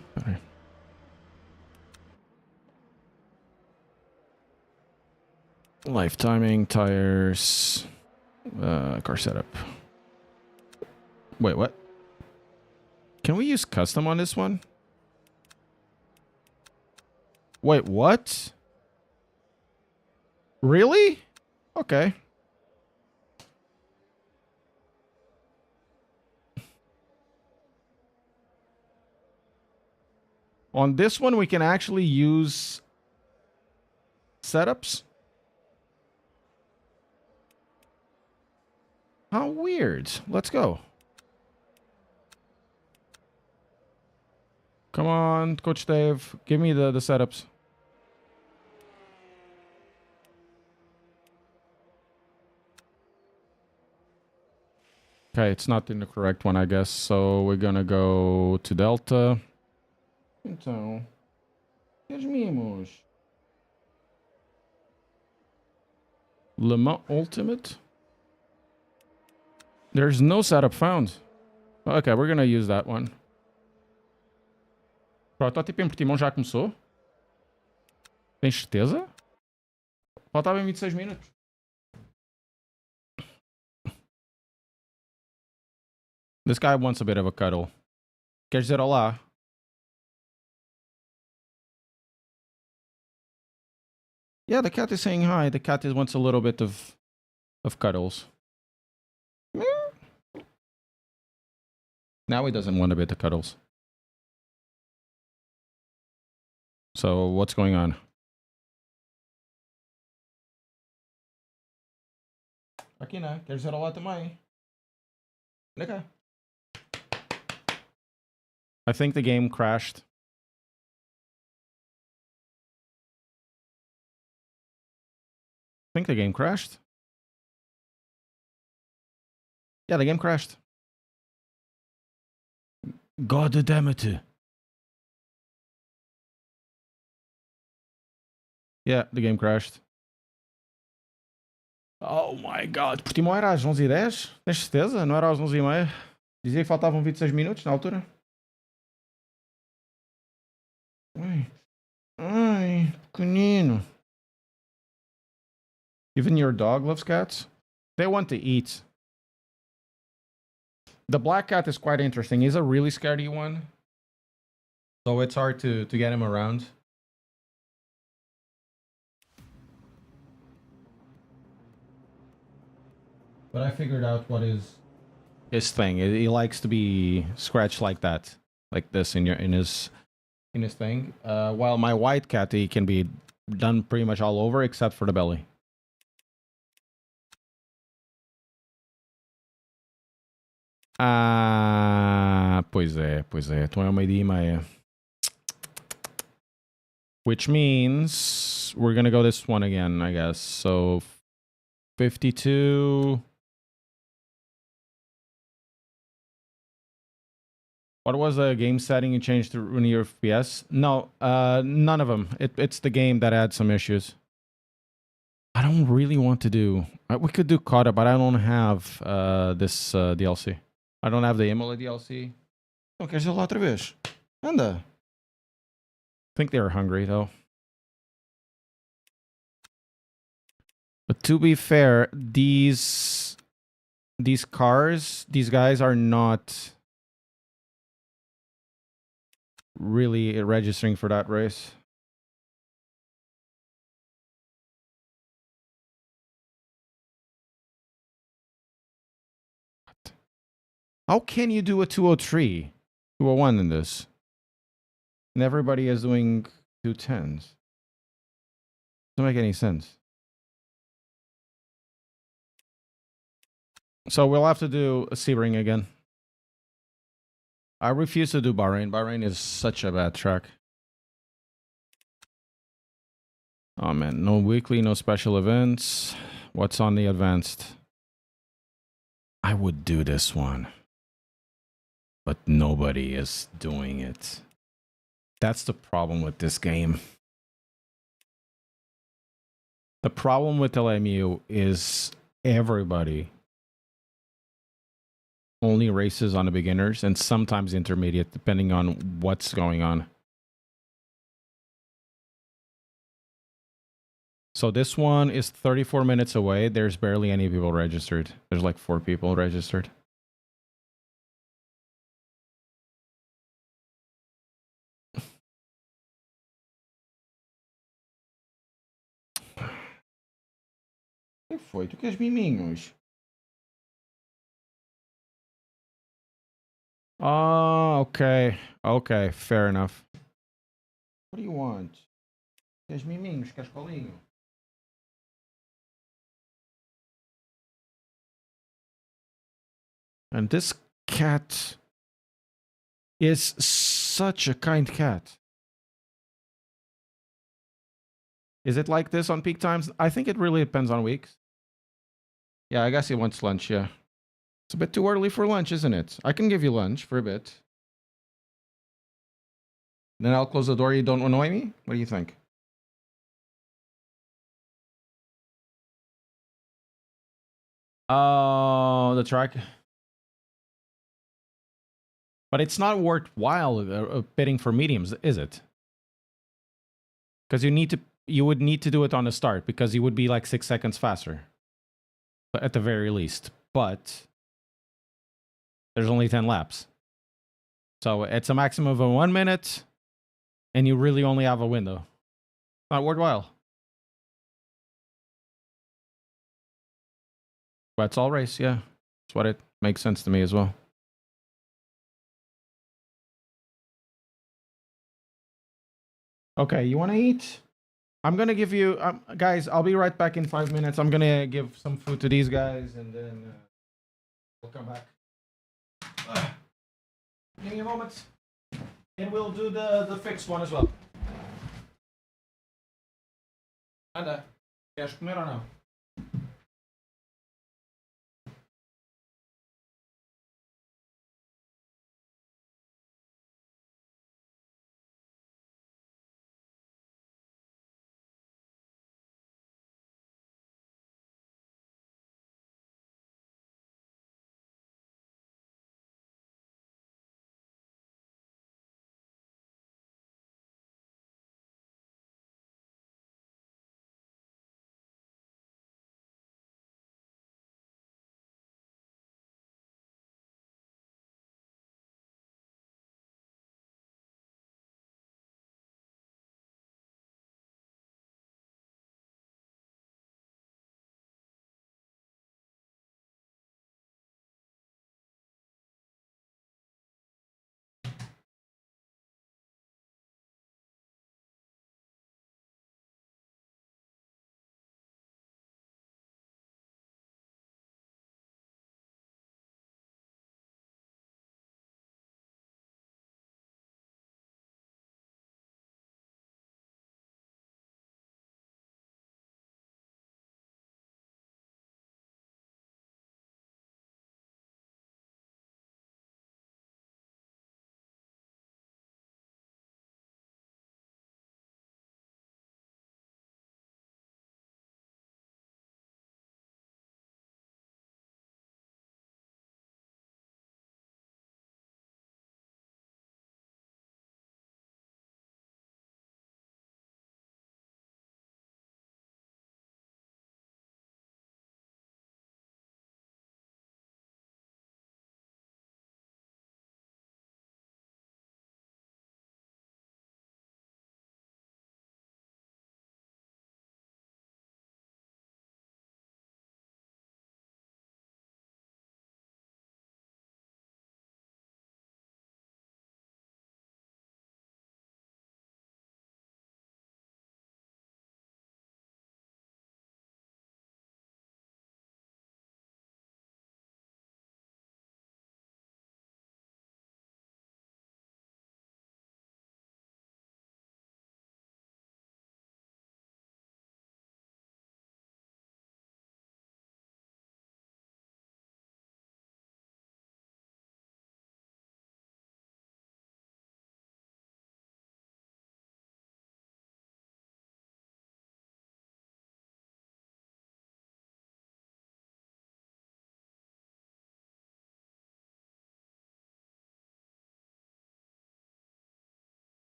Speaker 2: Life timing, tires, car setup. Wait, what? Can we use custom on this one? Wait, what? Really? Okay. On this one, we can actually use setups. How weird. Let's go. Come on, Coach Dave. Give me the setups. Okay, it's not in the correct one, I guess. So we're gonna go to Delta. Então, os mimos. Le Mans Ultimate? There's no setup found. Okay, we're gonna use that one. Protótipo em Portimão já começou? Tens certeza? Faltavam 26 minutos. This guy wants a bit of a cuddle. Queres dizer olá? Yeah, the cat is saying hi. The cat wants a little bit of cuddles. Now he doesn't want a bit of cuddles. So what's going on? Aqui não. Queres dizer olá também? Vem cá. I think the game crashed. I think the game crashed. Yeah, the game crashed. God damn it. Yeah, the game crashed. Oh my god. Portimão era às 11h10? Tens certeza? Não era às 11h30? Dizia que faltavam 26 minutos na altura? Ai, pequenino. Even your dog loves cats? They want to eat. The black cat is quite interesting. He's a really scaredy one. So it's hard to get him around. But I figured out what his thing. He likes to be scratched like that. Like this in his thing. While my white cat, he can be done pretty much all over except for the belly. Ah, pois é. Então é 1h30. Which means we're gonna go this one again, I guess. So 52. What was the game setting you changed to ruin your FPS? No, none of them. It's the game that had some issues. I don't really want to do... we could do Kata, but I don't have this DLC. I don't have the Imola DLC. Não queres ir lá outra vez? Anda. I think they were hungry, though. But to be fair, these cars, these guys are not really registering for that race. How can you do a 203, 201 in this? And everybody is doing 210s. Doesn't make any sense. So we'll have to do a Sebring again. I refuse to do Bahrain. Bahrain is such a bad track. Oh man, no weekly, no special events. What's on the advanced? I would do this one. But nobody is doing it. That's the problem with this game. The problem with LMU is everybody only races on the beginners and sometimes intermediate, depending on what's going on. So this one is 34 minutes away. There's barely any people registered. There's like 4 people registered. O que foi? Tu queres miminhos? Oh, okay. Okay, fair enough. What do you want? Queres miminhos? Queres colinho? And this cat is such a kind cat. Is it like this on peak times? I think it really depends on weeks. Yeah, I guess he wants lunch, yeah. It's a bit too early for lunch, isn't it? I can give you lunch for a bit. Then I'll close the door. You don't annoy me? What do you think? Oh, the track. But it's not worthwhile bidding for mediums, is it? Because you would need to do it on the start because you would be like 6 seconds faster, at the very least. But there's only 10 laps, so it's a maximum of 1 minute, and you really only have a window. Not worthwhile. But it's all race, yeah. That's what it makes sense to me as well. Okay, you want to eat? I'm gonna give you, guys. I'll be right back in 5 minutes. I'm gonna give some food to these guys, and then we'll come back. Give me a moment, and we'll do the fixed one as well. Anda, queres comer ou não?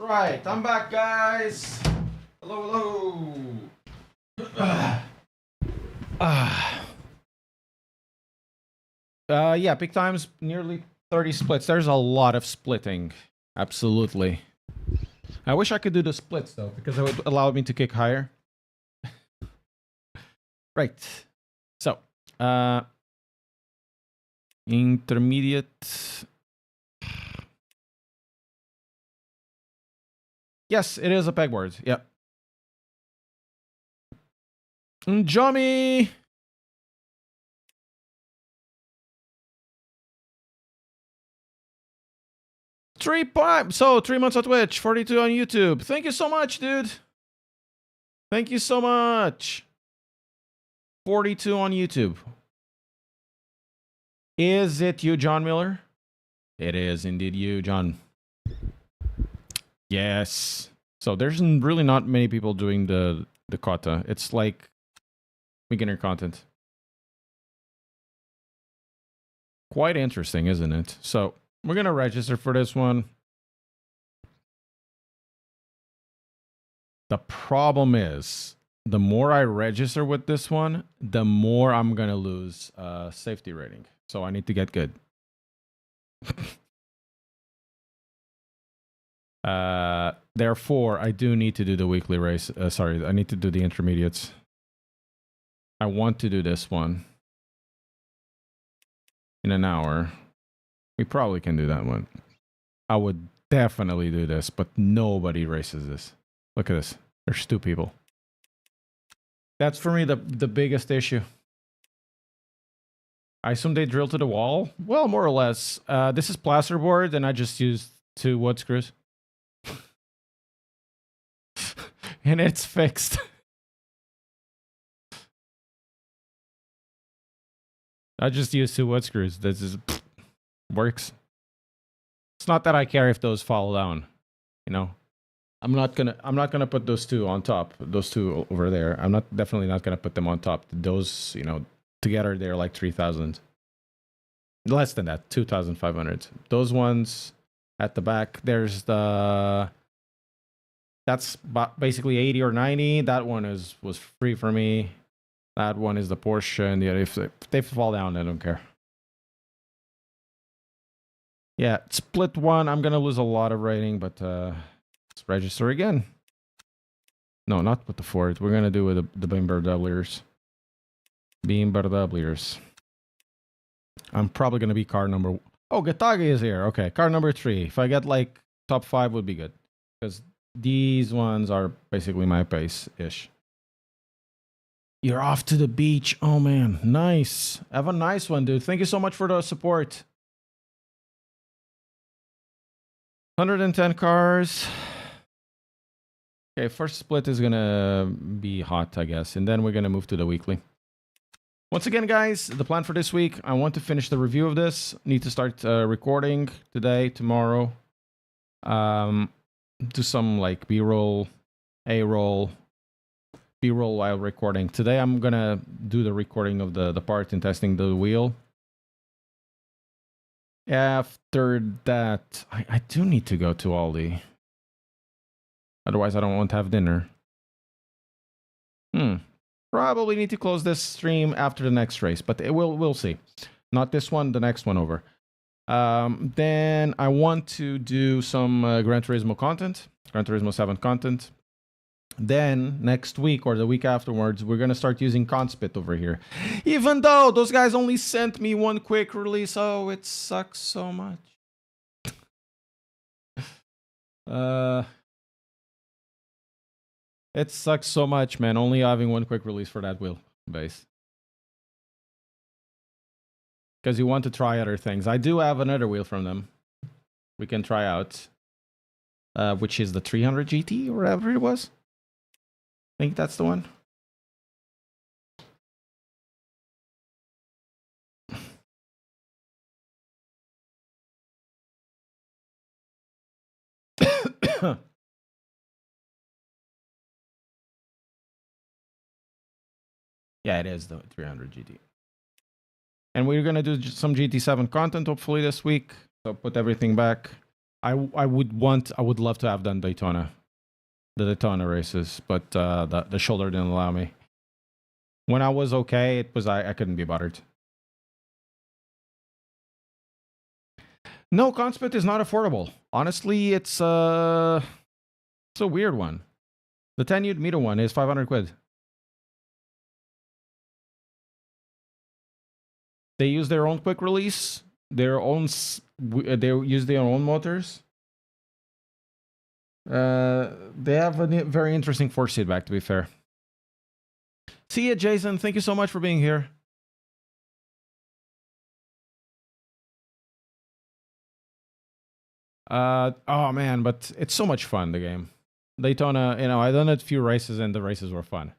Speaker 2: Right, I'm back, guys. Hello, hello. Yeah, peak times nearly 30 splits. There's a lot of splitting. Absolutely. I wish I could do the splits though, because it would allow me to kick higher. Right. So, intermediate. Yes, it is a pegboard. Yep. Jummy. So 3 months on Twitch, 42 on YouTube. Thank you so much, dude. Thank you so much. 42 on YouTube. Is it you, John Miller? It is indeed you, John. Yes. So there's really not many people doing the kata. It's like beginner content. Quite interesting, isn't it? So we're going to register for this one. The problem is, the more I register with this one, the more I'm going to lose safety rating. So I need to get good. Therefore, I do need to do the weekly race. Sorry, I need to do the intermediates. I want to do this one in an hour. We probably can do that one. I would definitely do this, but nobody races this. Look at this. There's 2 people. That's for me the biggest issue. I assume they drill to the wall? Well, more or less. This is plasterboard, and I just used 2 wood screws. And it's fixed. I just used 2 wood screws. This is works. It's not that I care if those fall down, you know. I'm not gonna put those 2 on top. Those 2 over there. I'm definitely not gonna put them on top. Those, you know, together they're like 3,000. Less than that, 2,500. Those ones at the back, there's that's basically 80 or 90. That one was free for me. That one is the portion. Yeah, if they fall down, I don't care. Yeah, split one. I'm gonna lose a lot of rating, but let's register again. No, not with the Ford. We're gonna do with the Beamer doublers. Beamer doublers. I'm probably gonna be car number. Oh, Gatage is here. Okay, car number 3. If I get like top 5, would be good, because these ones are basically my pace ish. You're off to the beach. Oh man, nice. Have a nice one, dude. Thank you so much for the support. 110 cars. Okay, first split is gonna be hot, I guess, and then we're gonna move to the weekly. Once again, guys, the plan for this week, I want to finish the review of this. Need to start recording today, tomorrow. Do some like B-roll, A-roll, B-roll while recording. Today I'm gonna do the recording of the part and testing the wheel. After that, I do need to go to Aldi. Otherwise, I don't want to have dinner. Probably need to close this stream after the next race, but we'll see. Not this one, the next one over. Then I want to do some Gran Turismo content, Gran Turismo 7 content. Then next week or the week afterwards, we're gonna start using Conspit over here. Even though those guys only sent me 1 quick release, oh, it sucks so much. It sucks so much, man. Only having 1 quick release for that wheel base. Because you want to try other things. I do have another wheel from them. We can try out. Which is the 300 GT or whatever it was. I think that's the one. Yeah, it is the 300 GT. And we're going to do some GT7 content hopefully this week. So put everything back. I would love to have done Daytona, the Daytona races, but the shoulder didn't allow me. When I was okay, it was I couldn't be bothered. No, Conspit is not affordable. Honestly, it's a weird one. The 10 meter one is 500 quid. They use their own quick release, they use their own motors. They have a very interesting force feedback, to be fair. See ya, Jason. Thank you so much for being here. Oh man, but it's so much fun, the game. Daytona, I done a few races and the races were fun.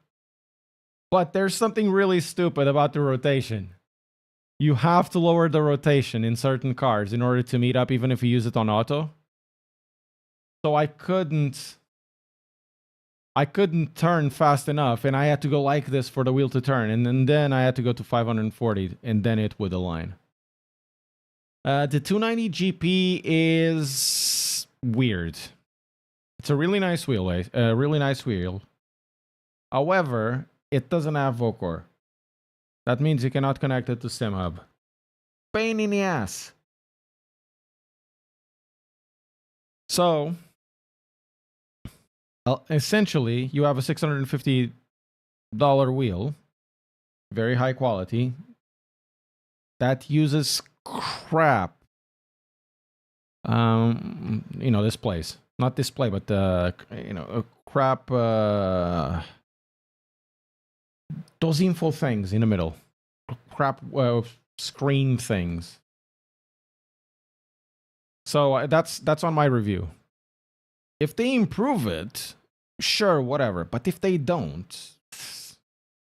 Speaker 2: But there's something really stupid about the rotation. You have to lower the rotation in certain cars in order to meet up, even if you use it on auto. So I couldn't turn fast enough, and I had to go like this for the wheel to turn, and then I had to go to 540, and then it would align. The 290 GP is weird. It's a really nice wheel, However, it doesn't have Vocore. That means you cannot connect it to SimHub. Pain in the ass. So, essentially, you have a $650 wheel, very high quality, that uses crap. Displays. Not display, but crap. Those info things in the middle. Crap screen things. So that's on my review. If they improve it, sure, whatever. But if they don't,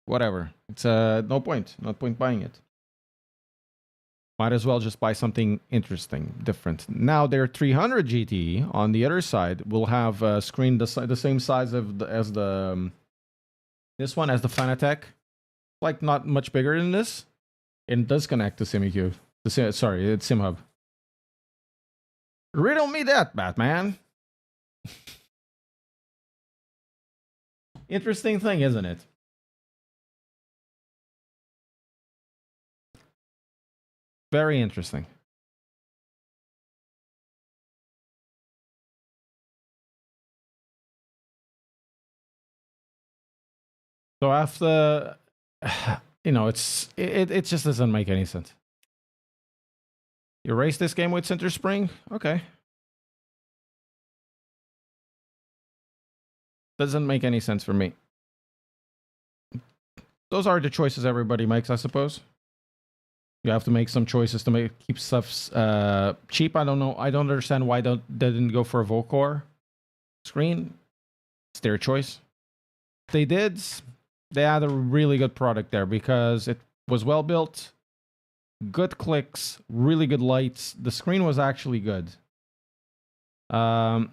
Speaker 2: whatever. It's no point. No point buying it. Might as well just buy something interesting, different. Now their 300 GT on the other side will have a screen the same size as the this one, as the Fanatec. Like not much bigger than this. It does connect to SimCube. It's SimHub. Riddle me that, Batman. Interesting thing, isn't it? Very interesting. So after, it just doesn't make any sense. You race this game with center spring? Okay. Doesn't make any sense for me. Those are the choices everybody makes, I suppose. You have to make some choices to keep stuff cheap. I don't know. I don't understand why they didn't go for a Vocore screen. It's their choice. They did. They had a really good product there because it was well built, good clicks, really good lights. The screen was actually good. All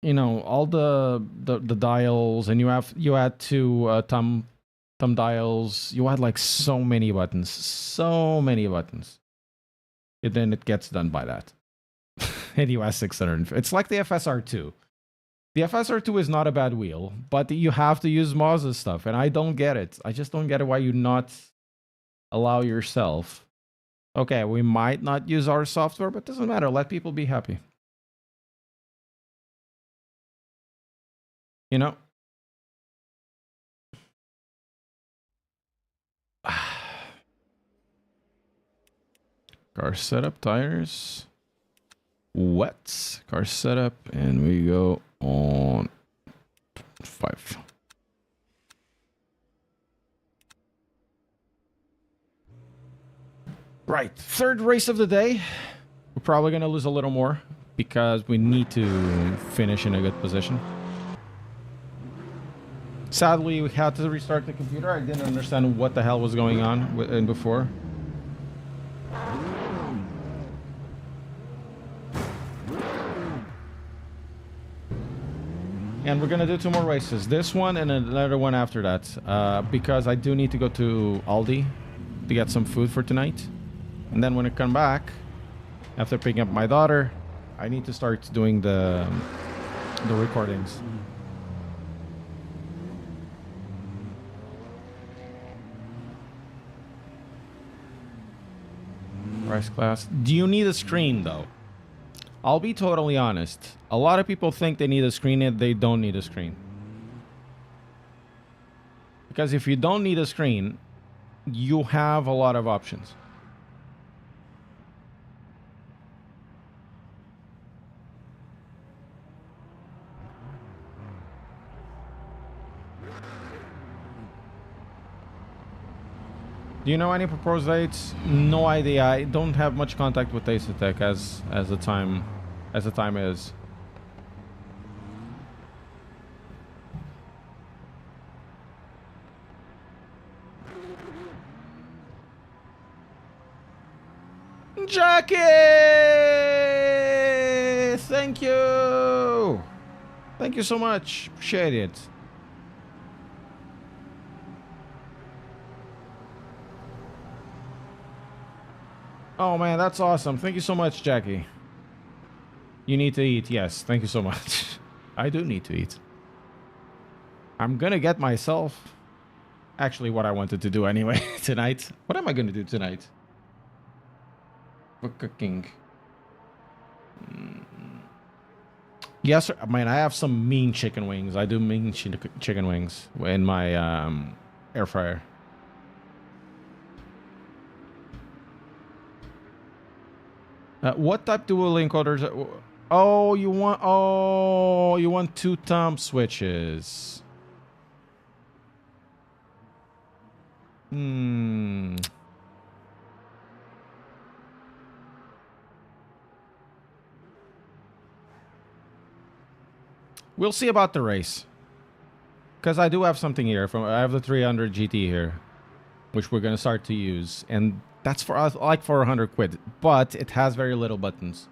Speaker 2: the dials, and you had two thumb dials. You had like so many buttons. And then it gets done by that. And you have 600. It's like the FSR2. The FSR2 is not a bad wheel, but you have to use Mazda stuff, and I don't get it. I just don't get it why you not allow yourself. Okay, we might not use our software, but it doesn't matter. Let people be happy. Car setup, tires, wet, car setup, and we go on 5. Right, third race of the day. We're probably going to lose a little more because we need to finish in a good position. Sadly, we had to restart the computer. I didn't understand what the hell was going on before. And we're gonna do 2 more races. This one and another one after that. Because I do need to go to Aldi to get some food for tonight. And then when I come back, after picking up my daughter, I need to start doing the recordings. Price class. Do you need a screen though? I'll be totally honest. A lot of people think they need a screen and they don't need a screen. Because if you don't need a screen, you have a lot of options. Do you know any proposed dates? No idea. I don't have much contact with Asetec as the time is. Jackie! Thank you! Thank you so much. Appreciate it. Oh man, that's awesome. Thank you so much, Jackie. You need to eat. Yes, thank you so much. I do need to eat. I'm gonna get myself... Actually, what I wanted to do anyway tonight. What am I gonna do tonight? For cooking. Yes, sir. Man, I have some mean chicken wings. I do mean chicken wings in my air fryer. What type dual encoders? Oh, you want two thumb switches. We'll see about the race. Because I do have something here. I have the 300 GT here, which we're going to start to use. And that's for us, like 400 quid. But it has very little buttons.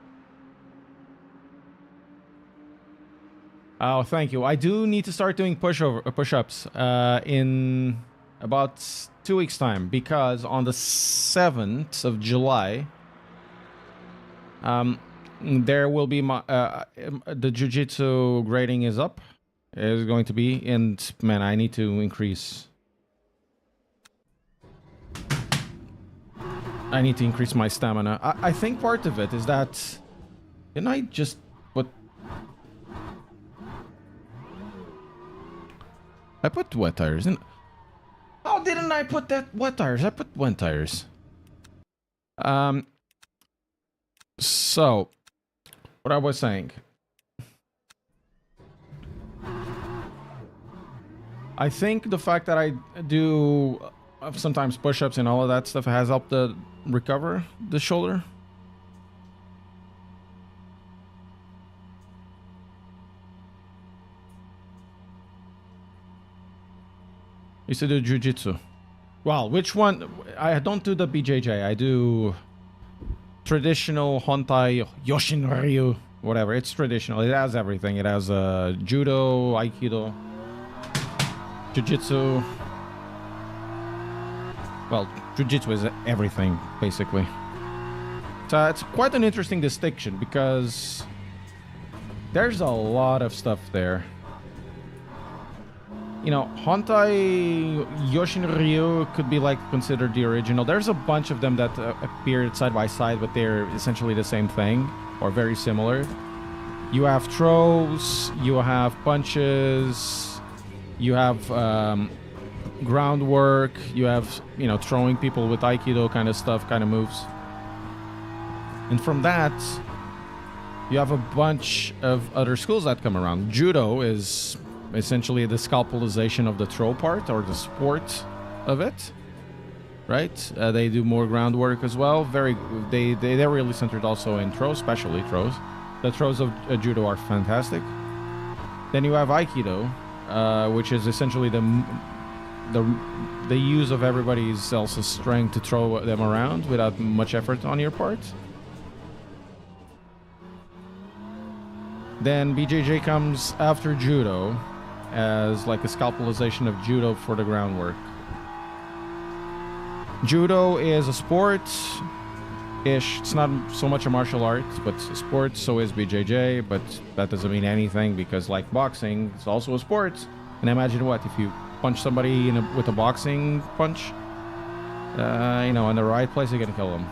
Speaker 2: Oh, thank you. I do need to start doing push-ups in about 2 weeks' time. Because on the 7th of July... there will be my the jiu-jitsu grading is up. Is going to be, and man, I need to increase. I need to increase my stamina. I think part of it is that, didn't I just put? I put wet tires in. Oh, didn't I put that wet tires? I put wet tires. So. What I was saying. I think the fact that I do sometimes push-ups and all of that stuff has helped to recover the shoulder. I used to do jiu-jitsu. Well, which one? I don't do the BJJ. I do... traditional Hontai Yoshin Ryu, whatever. It's traditional. It has everything. It has judo, aikido, jiu-jitsu. Well, jiu-jitsu is everything, basically. So it's quite an interesting distinction because there's a lot of stuff there. You know, Hontai Yoshin Ryu could be like considered the original. There's a bunch of them that appeared side by side, but they're essentially the same thing or very similar. You have throws, you have punches, you have groundwork, you have, you know, throwing people with Aikido kind of stuff, kind of moves. And from that, you have a bunch of other schools that come around. Judo is essentially the scalpelization of the throw part or the sport of it, right? They do more groundwork as well. They're really centered also in throws, especially throws. The throws of judo are fantastic. Then you have Aikido, which is essentially the use of everybody's else's strength to throw them around without much effort on your part. Then BJJ comes after judo as like a scalpelization of judo for the groundwork. Judo is a sport ish. It's not so much a martial art, but it's a sport. So is BJJ, but that doesn't mean anything because, like boxing, it's also a sport. And imagine what if you punch somebody with a boxing punch, you know, in the right place, you're gonna kill them.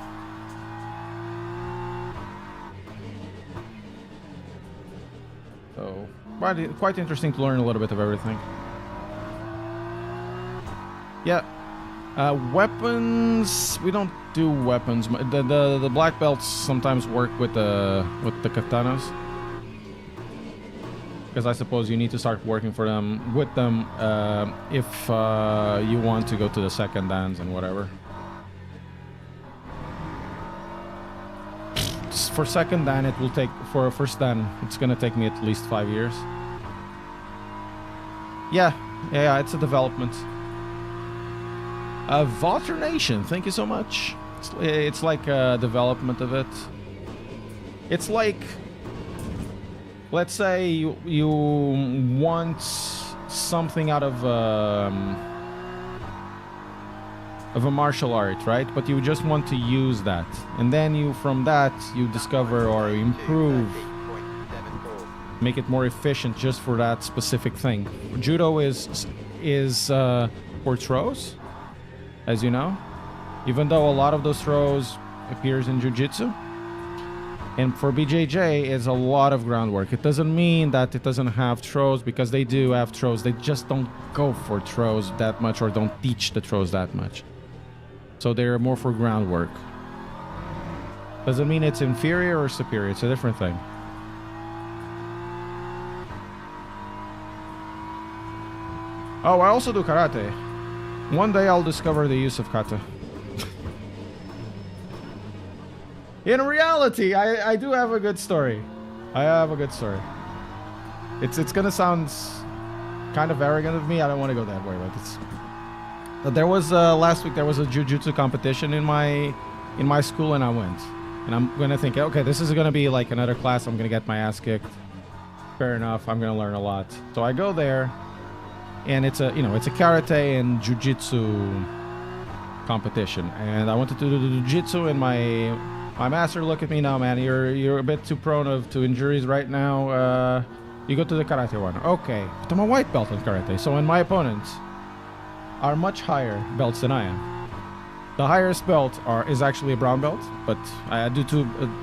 Speaker 2: So, quite interesting to learn a little bit of everything. Yeah. Weapons, we don't do weapons. The black belts sometimes work with the katanas, because I suppose you need to start working with them if you want to go to the second dance and whatever. For second dan, it will take, for first dan, it's gonna take me at least 5 years. Yeah, it's a development. Walter Nation, thank you so much. It's like a development of it. It's like, let's say you want something out of a martial art, right? But you just want to use that, and then from that you discover or improve, make it more efficient just for that specific thing. Judo is for throws, as you know, even though a lot of those throws appears in jiu-jitsu. And for BJJ, it's a lot of groundwork. It doesn't mean that it doesn't have throws, because they do have throws. They just don't go for throws that much, or don't teach the throws that much. So they're more for groundwork. Doesn't mean it's inferior or superior. It's a different thing. Oh, I also do karate. One day I'll discover the use of kata. In reality, I do have a good story. I have a good story. It's gonna sound kind of arrogant of me. I don't want to go that way, but it's. There was last week there was a jiu-jitsu competition in my school, and I went. And I'm gonna think, okay, this is gonna be like another class. I'm gonna get my ass kicked. Fair enough. I'm gonna learn a lot. So I go there, and it's a karate and jiu-jitsu competition. And I wanted to do the jiu-jitsu, and my master looked at me, no man, you're a bit too prone to injuries right now. You go to the karate one. Okay, but I'm a white belt in karate, so when my opponents are much higher belts than I am. The highest belt is actually a brown belt, but I do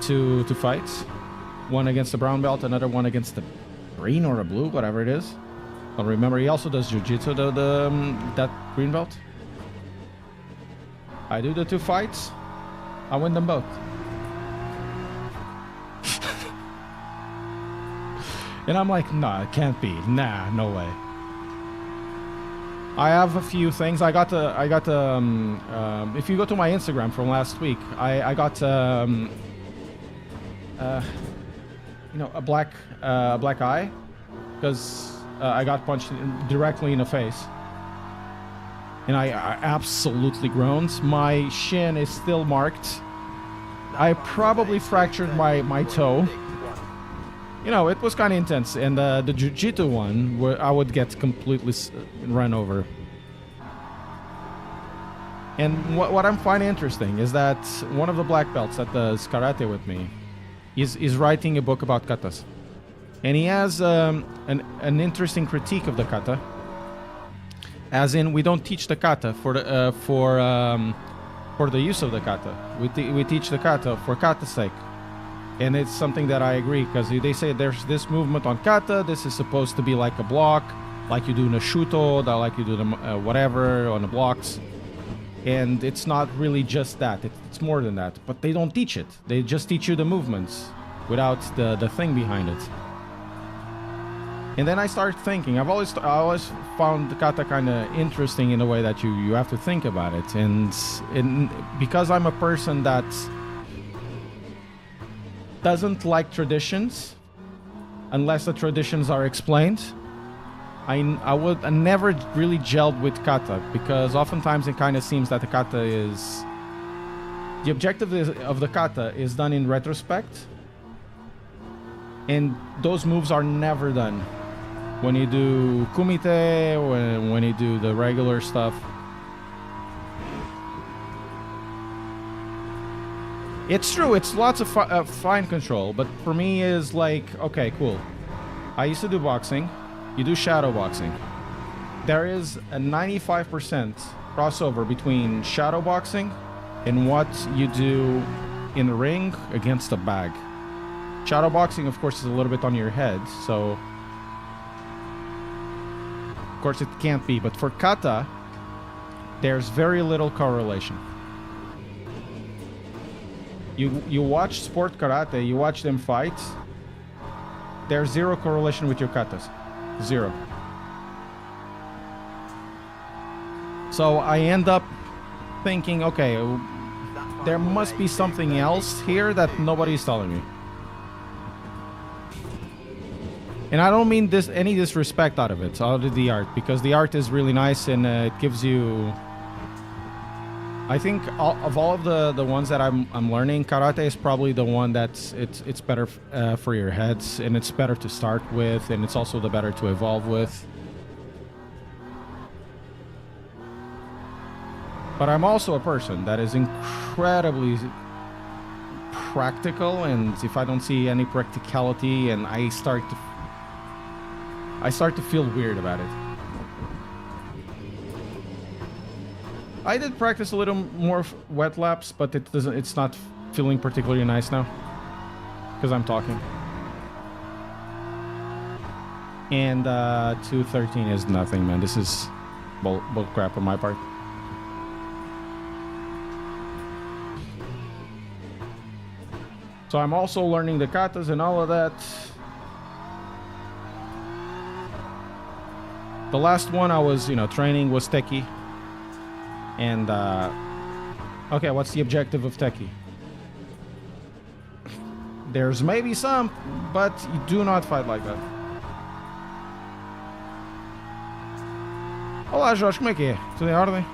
Speaker 2: two fights. One against the brown belt, another one against the green or a blue, whatever it is. I don't remember. He also does jiu-jitsu, that green belt. I do the 2 fights. I win them both. And I'm like, nah, it can't be. Nah, no way. I have a few things. I got if you go to my Instagram from last week, I got a black eye, because I got punched directly in the face, and I absolutely groaned. My shin is still marked. I probably fractured my toe. You know, it was kind of intense. And the jiu-jitsu one, where I would get completely run over. And what I'm finding interesting is that one of the black belts that does karate with me is writing a book about katas. And he has an interesting critique of the kata. As in, we don't teach the kata for the use of the kata. We teach the kata for kata's sake. And it's something that I agree, because they say there's this movement on kata. This is supposed to be like a block, like you do in a shuto, like you do whatever on the blocks. And it's not really just that. It's more than that. But they don't teach it. They just teach you the movements without the thing behind it. And then I started thinking. I always found the kata kind of interesting in a way that you have to think about it. And because I'm a person that doesn't like traditions unless the traditions are explained, I never really gelled with kata, because oftentimes it kind of seems that the kata is... The objective of the kata is done in retrospect, and those moves are never done when you do kumite, when you do the regular stuff. It's true. It's lots of fine control, but for me is like, okay, cool. I used to do boxing. You do shadow boxing. There is a 95% crossover between shadow boxing and what you do in the ring against a bag. Shadow boxing, of course, is a little bit on your head, so of course it can't be. But for kata, there's very little correlation. You watch sport karate, you watch them fight. There's zero correlation with your katas, zero. So I end up thinking, okay, there must be something else here that nobody's telling me. And I don't mean this any disrespect out of it, out of the art, because the art is really nice and it gives you. I think of all of the ones that I'm learning, karate is probably the one that's it's better for your heads, and it's better to start with, and it's also the better to evolve with. But I'm also a person that is incredibly practical, and if I don't see any practicality, and I start to feel weird about it. I did practice a little more wet laps, but it's not feeling particularly nice now because I'm talking. And 213 is nothing, man. This is bull crap on my part. So I'm also learning the katas and all of that. The last one I was, training was Teki. And, okay, what's the objective of Teki? There's maybe some, but you do not fight like that. Olá, Jorge, como é que é? Tudo em ordem?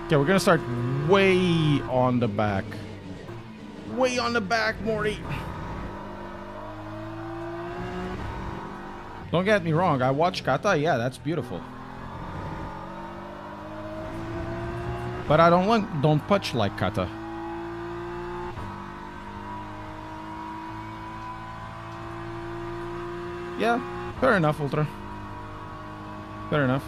Speaker 2: Okay, we're gonna start way on the back. Way on the back, Morty. Don't get me wrong, I watch kata, yeah, that's beautiful. But I don't punch like kata. Yeah, fair enough, Ultra. Fair enough.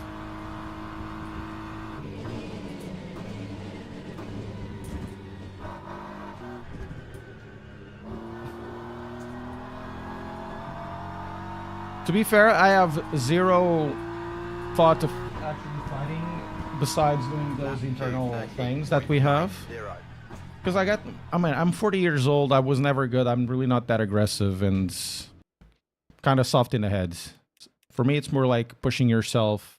Speaker 2: To be fair, I have zero thought of actually fighting besides doing those internal things that we have. Because I'm 40 years old, I was never good, I'm really not that aggressive and kind of soft in the head. For me, it's more like pushing yourself,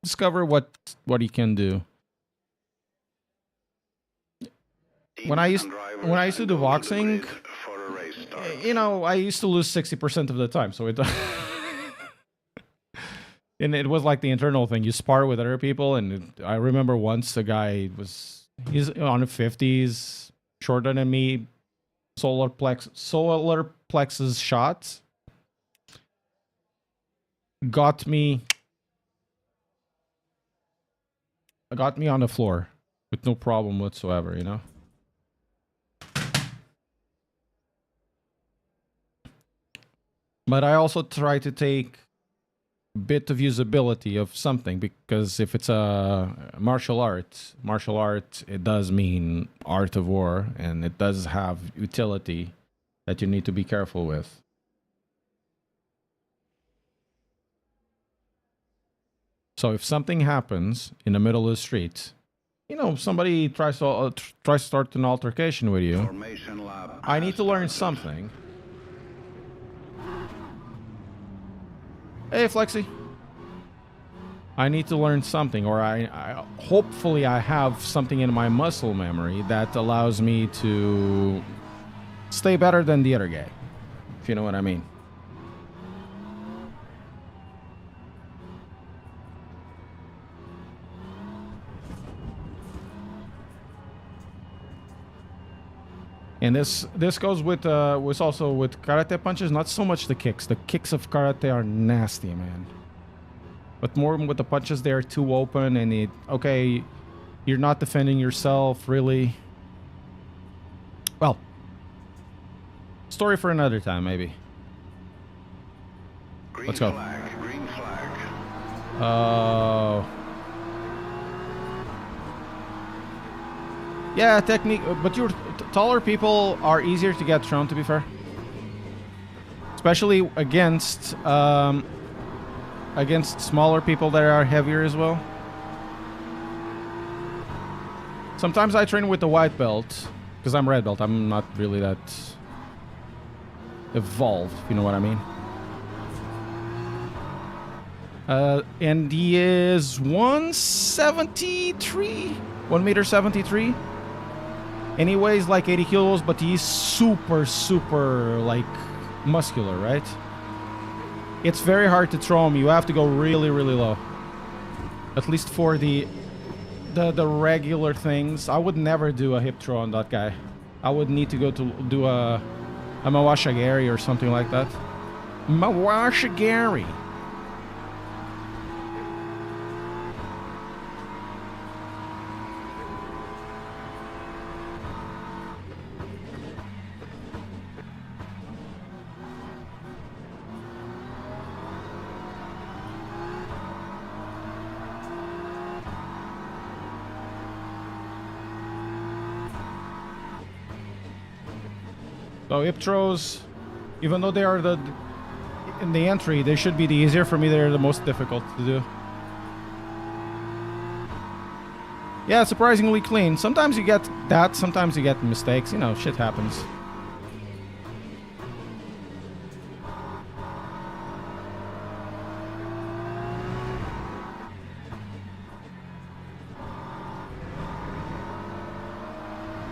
Speaker 2: discover what you can do. When I used to do boxing, I used to lose 60% of the time, so it and it was like the internal thing. You spar with other people, and I remember once a guy he's on the 50s, shorter than me, solar plexus shot got me on the floor with no problem whatsoever, But I also try to take a bit of usability of something, because if it's a martial art, it does mean art of war, and it does have utility that you need to be careful with. So if something happens in the middle of the street, somebody tries to start an altercation with you, I need to learn something. Hey, Flexi. I need to learn something, or I hopefully I have something in my muscle memory that allows me to stay better than the other guy, if you know what I mean. And this goes with also with karate punches. Not so much the kicks. The kicks of karate are nasty, man. But more with the punches, they are too open, and you're not defending yourself really. Story for another time, maybe.
Speaker 4: Green
Speaker 2: Let's go.
Speaker 4: flag, green flag.
Speaker 2: Yeah, technique, but taller people are easier to get thrown, to be fair. Especially against smaller people that are heavier as well. Sometimes I train with the white belt, because I'm red belt. I'm not really that evolved, if you know what I mean. And he is 173, 1 meter 73. And he weighs like 80 kilos, but he's super, like muscular, right? It's very hard to throw him. You have to go really, really low. At least for the regular things. I would never do a hip throw on that guy. I would need to go to do a Mawashigari or something like that. Mawashigari. So hip throws, even though they are in the entry, they should be the easier. For me, they're the most difficult to do. Yeah, surprisingly clean. Sometimes you get that, sometimes you get mistakes. You know, shit happens.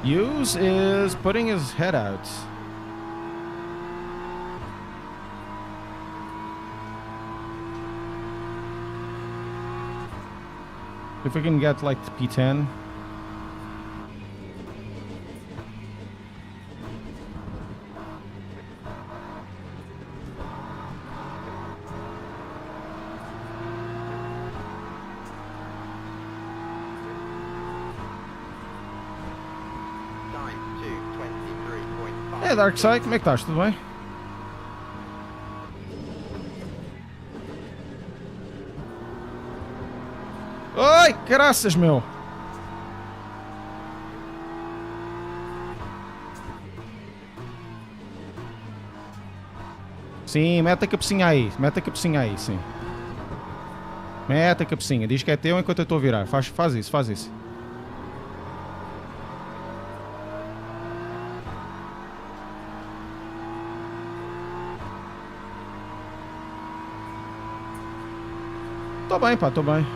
Speaker 2: Hughes is putting his head out. If we can get like P10.
Speaker 3: Time 2:23.5.
Speaker 2: Ja, Darkseid, megtaste tudo bem? Ai, graças, meu! Sim, mete a cabecinha aí. Mete a cabecinha aí, sim. Mete a cabecinha. Diz que é teu enquanto eu estou a virar. Faz isso, faz isso. Tô bem, pá, tô bem.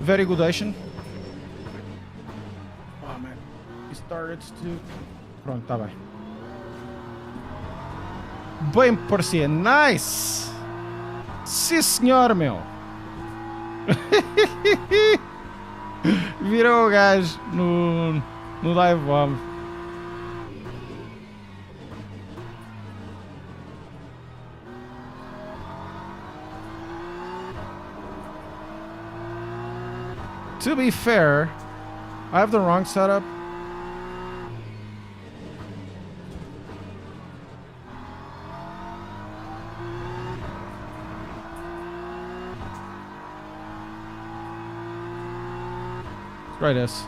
Speaker 2: Very good action. Oh, man. He started to... Pronto, tá bem. Bem parecia. Nice! Sim, senhor, meu. Virou o gajo no dive bomb. To be fair, I have the wrong setup. Let's try this.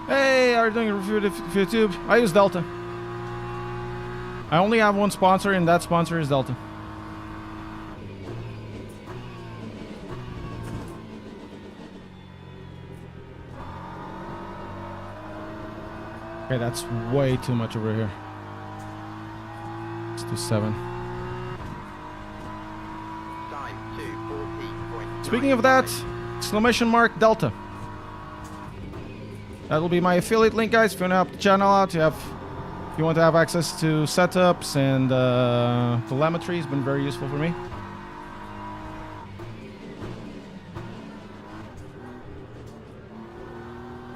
Speaker 2: Hey, are you doing a review of YouTube? I use Delta. I only have one sponsor, and that sponsor is Delta. Okay, that's way too much over here. Let's do 7.
Speaker 3: Time 2:14.9.
Speaker 2: Speaking of that, exclamation mark Delta. That'll be my affiliate link, guys. If you want to help the channel out, if you want to have access to setups and telemetry, it's been very useful for me.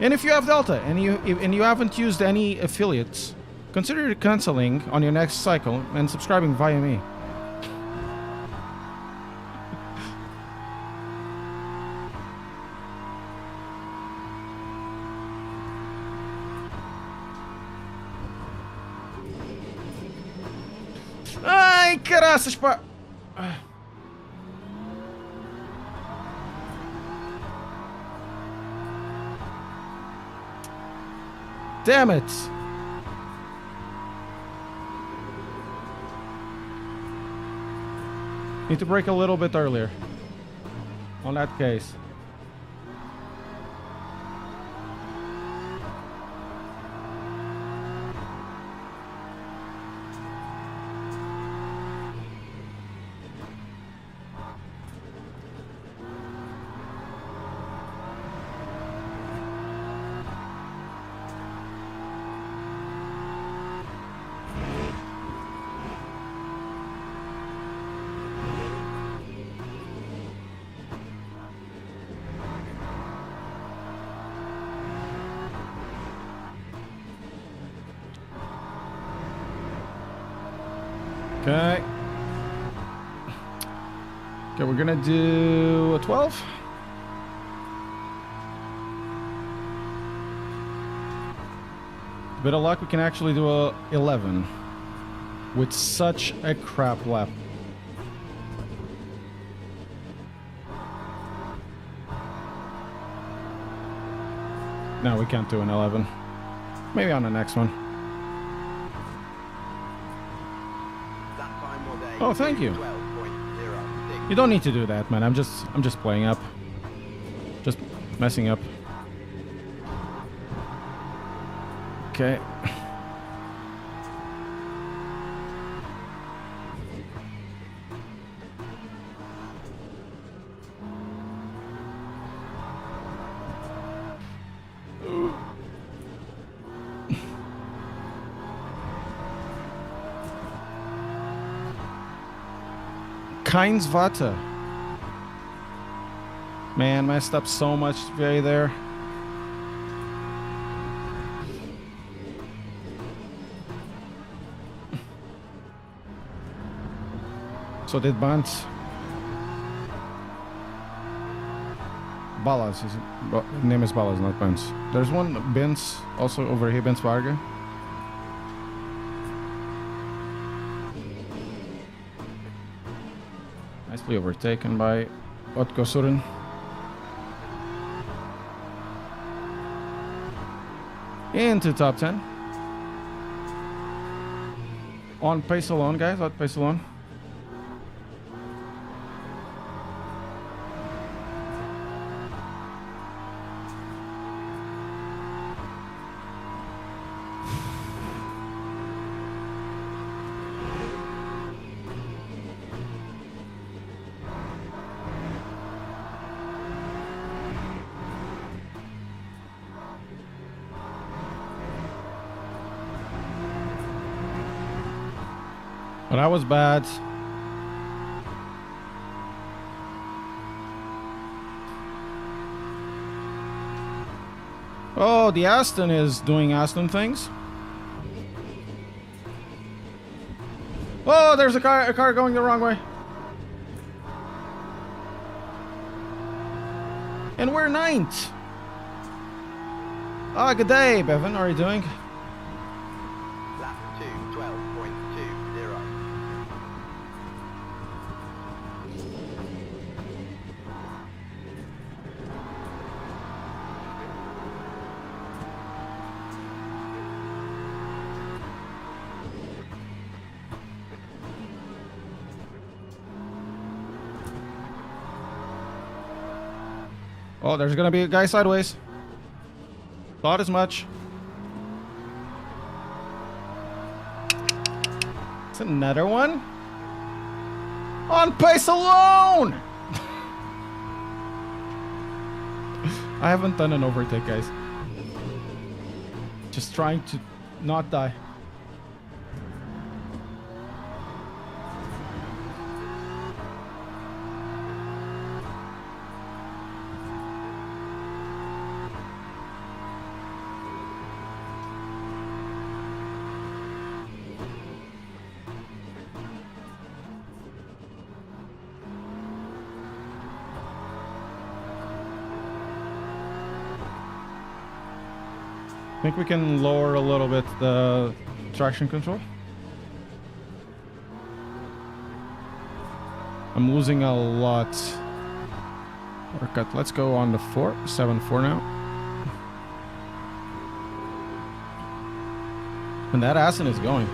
Speaker 2: And if you have Delta and you haven't used any affiliates, consider canceling on your next cycle and subscribing via me. Ai, caraças, pá! Damn it! Need to brake a little bit earlier. On that case. Okay. Okay, we're gonna do a 12. Bit of luck, we can actually do a 11 with such a crap lap. No, we can't do an 11. Maybe on the next one.
Speaker 3: That time was a
Speaker 2: Oh, thank you.
Speaker 3: 12.06.
Speaker 2: You don't need to do that, man. I'm just playing up. Just messing up. Okay. Keins Water. Man, messed up so much today there. So did Bant. Ballas. Name is Ballas, not Bans. There's one Benz also over here, Benz Varga. Nicely overtaken by Otko Surin. Into top 10. On pace alone, guys. On pace alone. But that was bad. Oh, the Aston is doing Aston things. Oh, there's a car going the wrong way. And we're 9th. Ah, good day, Bevan. How are you doing?
Speaker 3: Lap 2, 12.20.
Speaker 2: Oh, there's gonna be a guy sideways. Thought as much. It's another one. On pace alone! I haven't done an overtake, guys. Just trying to not die. Think we can lower a little bit the traction control? I'm losing a lot. Cut. Let's go on the 7-4 now. And that Aston is going.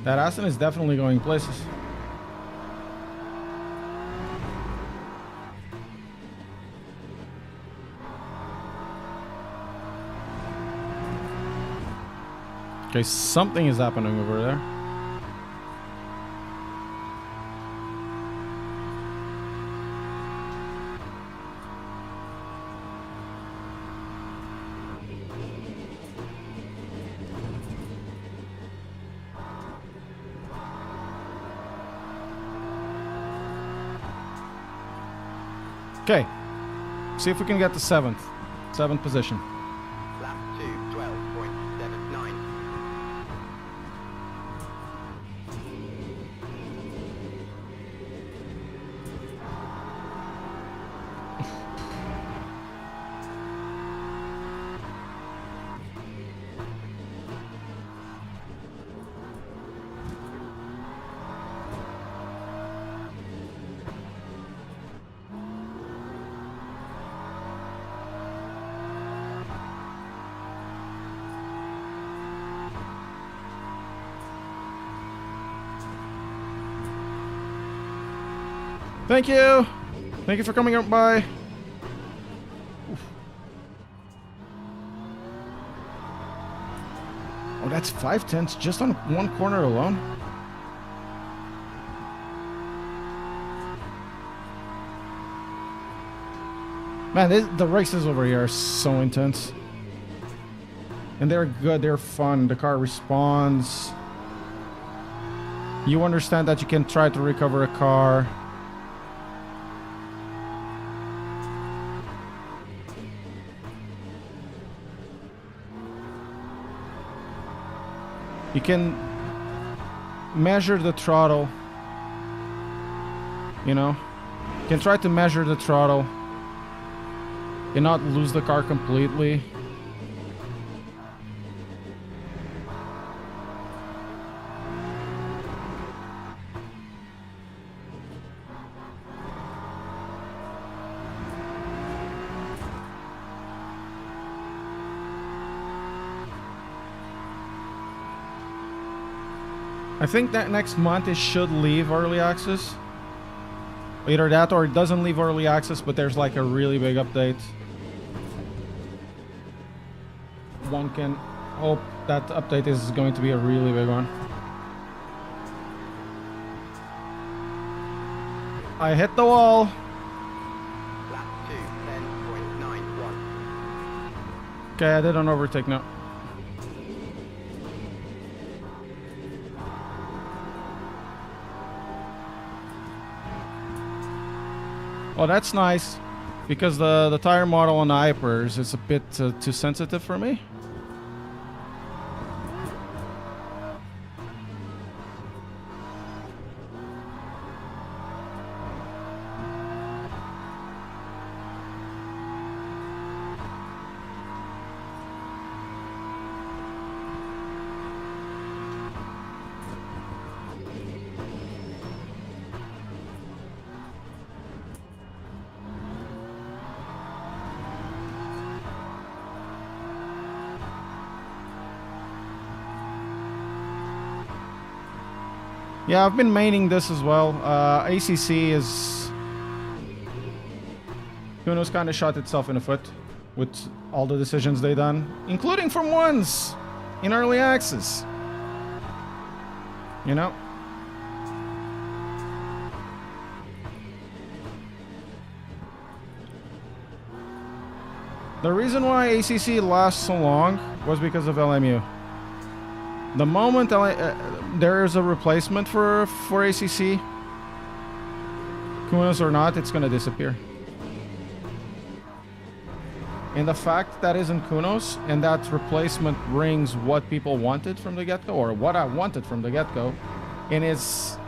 Speaker 2: That Aston is definitely going places. Okay, something is happening over there. Okay, see if we can get the seventh position.
Speaker 3: Lap 2, 12.79.
Speaker 2: Thank you. Thank you for coming up by. Oof. Oh, that's 5/10 just on one corner alone. Man, the races over here are so intense. And they're good, they're fun. The car responds. You understand that you can try to recover a car. You can measure the throttle, you know? You can try to measure the throttle and not lose the car completely. I think that next month it should leave early access. Either that or it doesn't leave early access, but there's like a really big update. One can hope that update is going to be a really big one. I hit the wall.
Speaker 3: Lap 2, 10.91.
Speaker 2: Okay, I did an overtake now. Oh, that's nice, because the tire model on the Hypers is a bit too sensitive for me. Yeah, I've been maining this as well. ACC is... Kuno's kind of shot itself in the foot with all the decisions they done, including from ones in early access. You know? The reason why ACC lasts so long was because of LMU. The moment there is a replacement for ACC, Kunos or not, it's gonna disappear. And the fact that isn't Kunos and that replacement brings what people wanted from the get-go, or what I wanted from the get-go, and is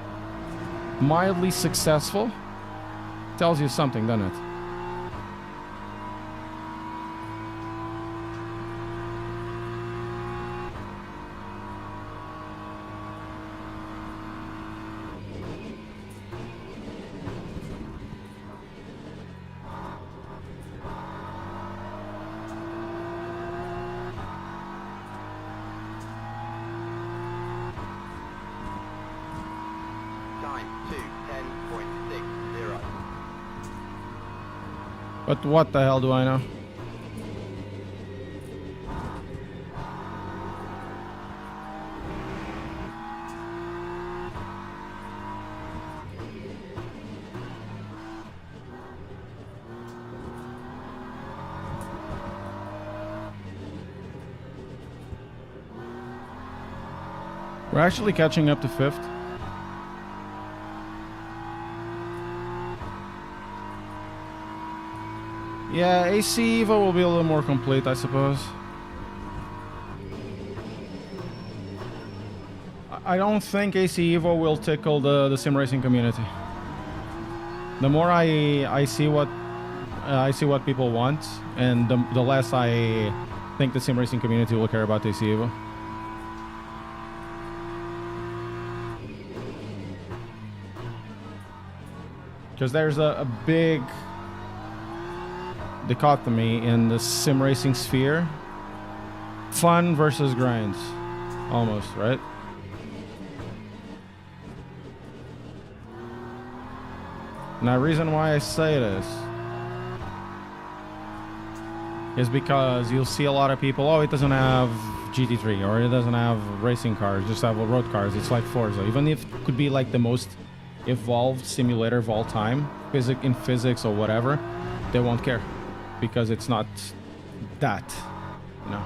Speaker 2: mildly successful, tells you something, doesn't it?
Speaker 3: Time to 10.60.
Speaker 2: But what the hell do I know? We're actually catching up to 5th. Yeah, AC Evo will be a little more complete, I suppose. I don't think AC Evo will tickle the sim racing community. The more I see what people want, and the less I think the sim racing community will care about AC Evo. Because there's a big dichotomy in the sim racing sphere. Fun versus grinds. Almost, right? Now, the reason why I say this is because you'll see a lot of people, oh, it doesn't have GT3 or it doesn't have racing cars, just have road cars. It's like Forza. Even if it could be like the most evolved simulator of all time, in physics or whatever, they won't care because it's not that, you know.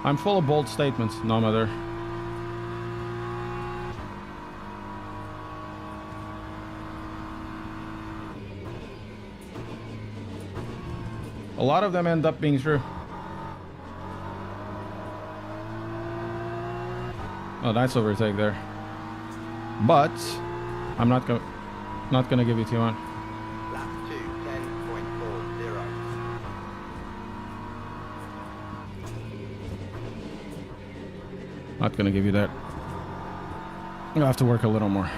Speaker 2: I'm full of bold statements, no matter. A lot of them end up being true. Oh, nice overtake there. But I'm not gonna give you too much.
Speaker 3: Lap 2, 10.40.
Speaker 2: Not gonna give you that. You'll have to work a little more.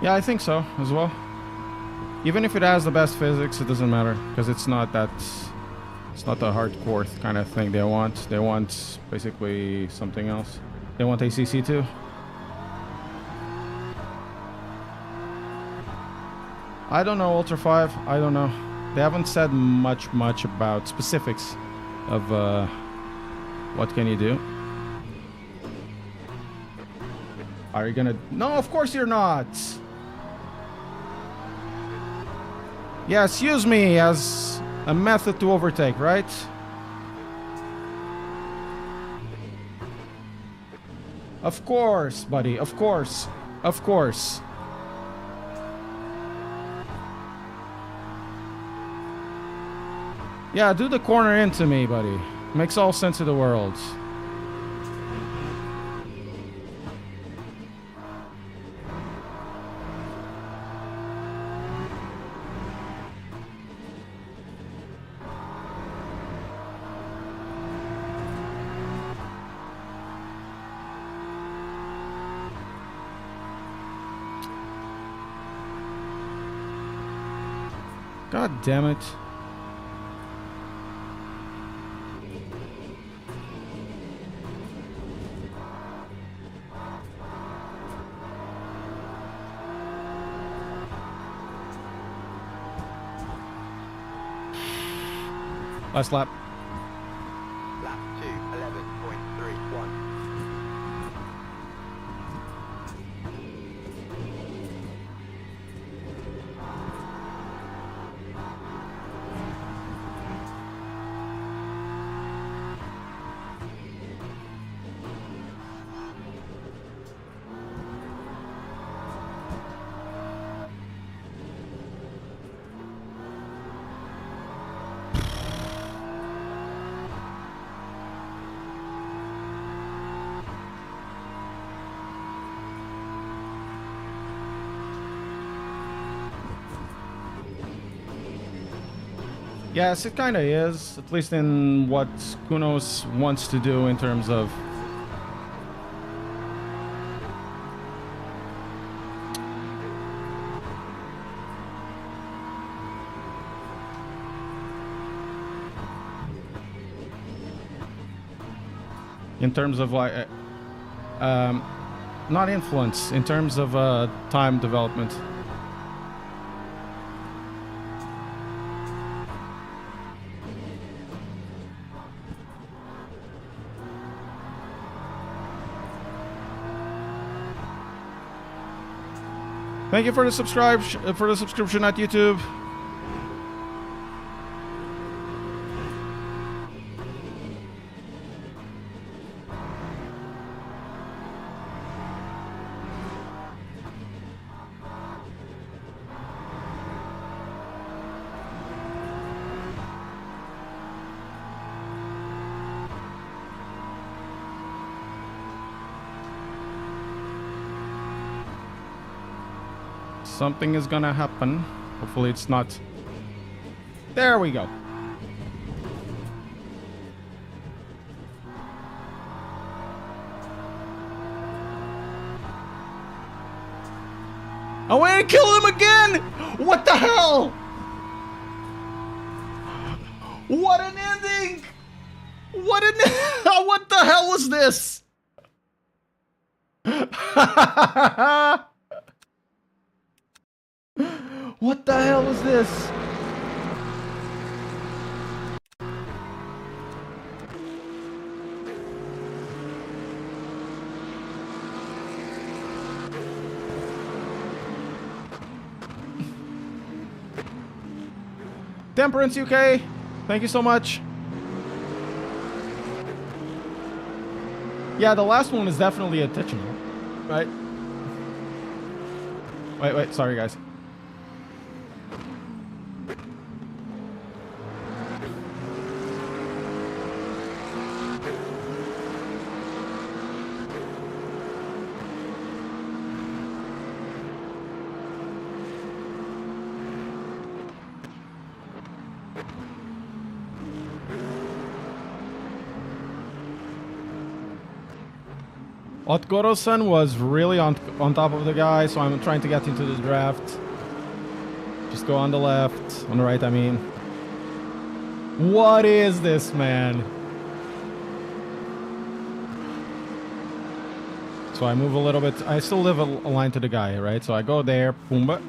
Speaker 2: Yeah, I think so as well. Even if it has the best physics, it doesn't matter because it's not the hardcore kind of thing they want. They want basically something else. They want ACC too. I don't know, Ultra 5. I don't know. They haven't said much about specifics of what can you do. Are you gonna? No, of course you're not. Yes, use me as a method to overtake, right? Of course, buddy. Of course. Of course. Yeah, do the corner into me, buddy. Makes all sense in the world. God damn it. Last lap.
Speaker 3: Lap 2, 11.31.
Speaker 2: Yes, it kind of is, at least in what Kunos wants to do in terms of... In terms of like... not influence, in terms of time development. Thank you for the subscription at YouTube. Something is gonna happen. Hopefully it's not. There we go. I want to kill him again! What the hell? What an ending! What an what the hell was this? What the hell was this? Temperance UK, thank you so much. Yeah, the last one is definitely intentional, right? Wait, sorry guys. Otgoro-san was really on top of the guy, so I'm trying to get into the draft. Just go on the left, on the right I mean. What is this, man? So I move a little bit. I still live aligned to the guy, right? So I go there, Pumbaa.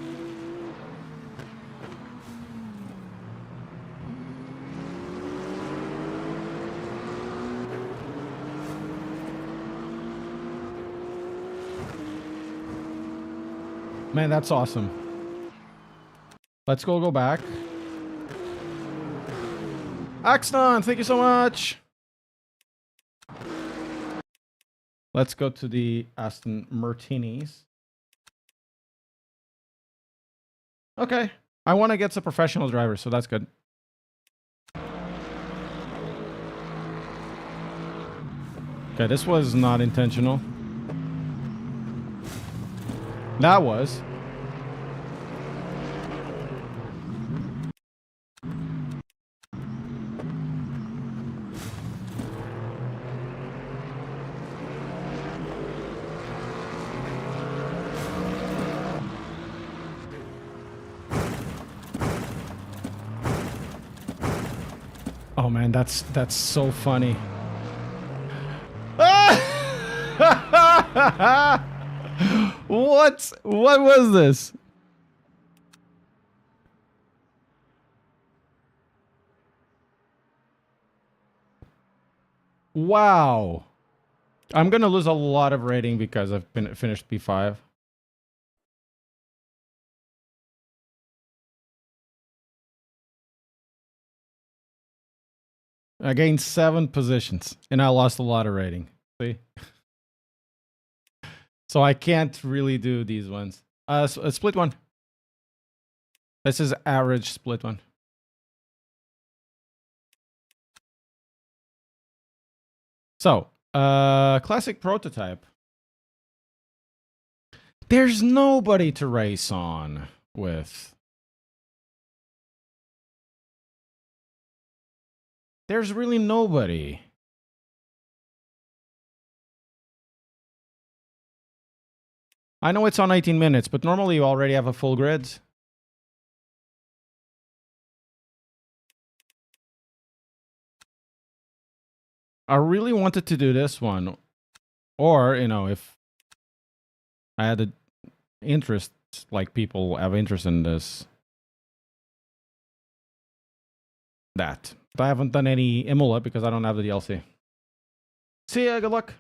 Speaker 2: Man, that's awesome. Let's go back. Axton, thank you so much. Let's go to the Aston Martinis. Okay. I want to get some professional drivers, so that's good. Okay, this was not intentional. That was. Oh man, that's so funny. What was this? Wow. I'm gonna lose a lot of rating because I've finished P5. I gained 7 positions and I lost a lot of rating. See? So I can't really do these ones. Split one. This is average split one. So, classic prototype. There's nobody to race on with. There's really nobody. I know it's on 18 minutes, but normally you already have a full grid. I really wanted to do this one. Or, you know, if I had an interest, like people have interest in this. That. But I haven't done any Imola because I don't have the DLC. See ya, good luck.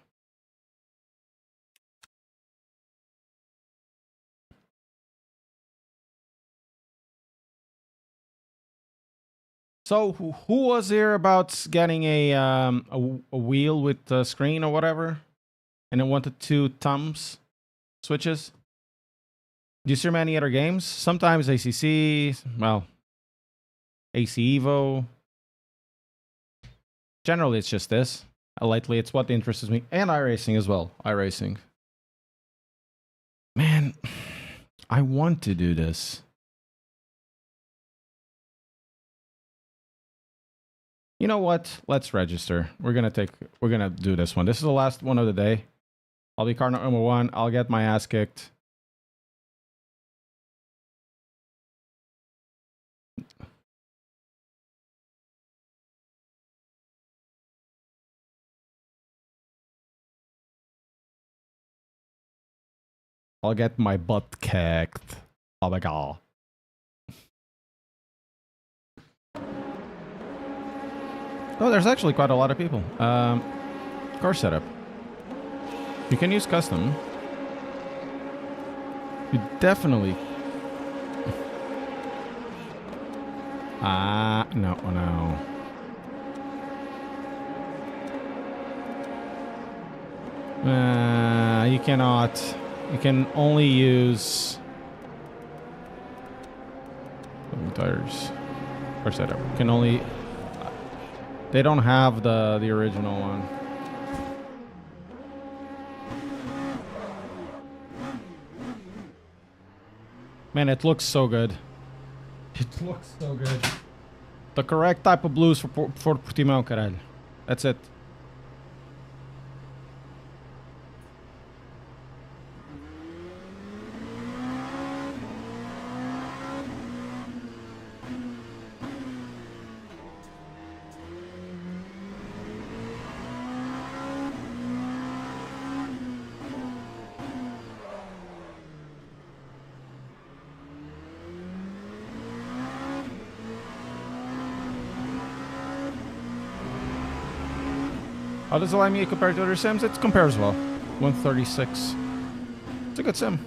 Speaker 2: So, who was here about getting a wheel with a screen or whatever? And it wanted 2 thumbs switches? Do you stream any other games? Sometimes ACC, well, AC Evo. Generally, it's just this. Lightly, it's what interests me. And iRacing as well. iRacing. Man, I want to do this. You know what? Let's register. We're gonna do this one. This is the last one of the day. I'll be car number 1. I'll get my ass kicked. I'll get my butt kicked. Oh my god. Oh, there's actually quite a lot of people. Car setup. You can use custom. You definitely... no, no. You cannot. You can only use... tires. Car setup. You can only... They don't have the original one. Man, it looks so good. It looks so good. The correct type of blues for Portimão, caralho. That's it. How does allow me compared to other sims? It compares well. 136. It's a good sim.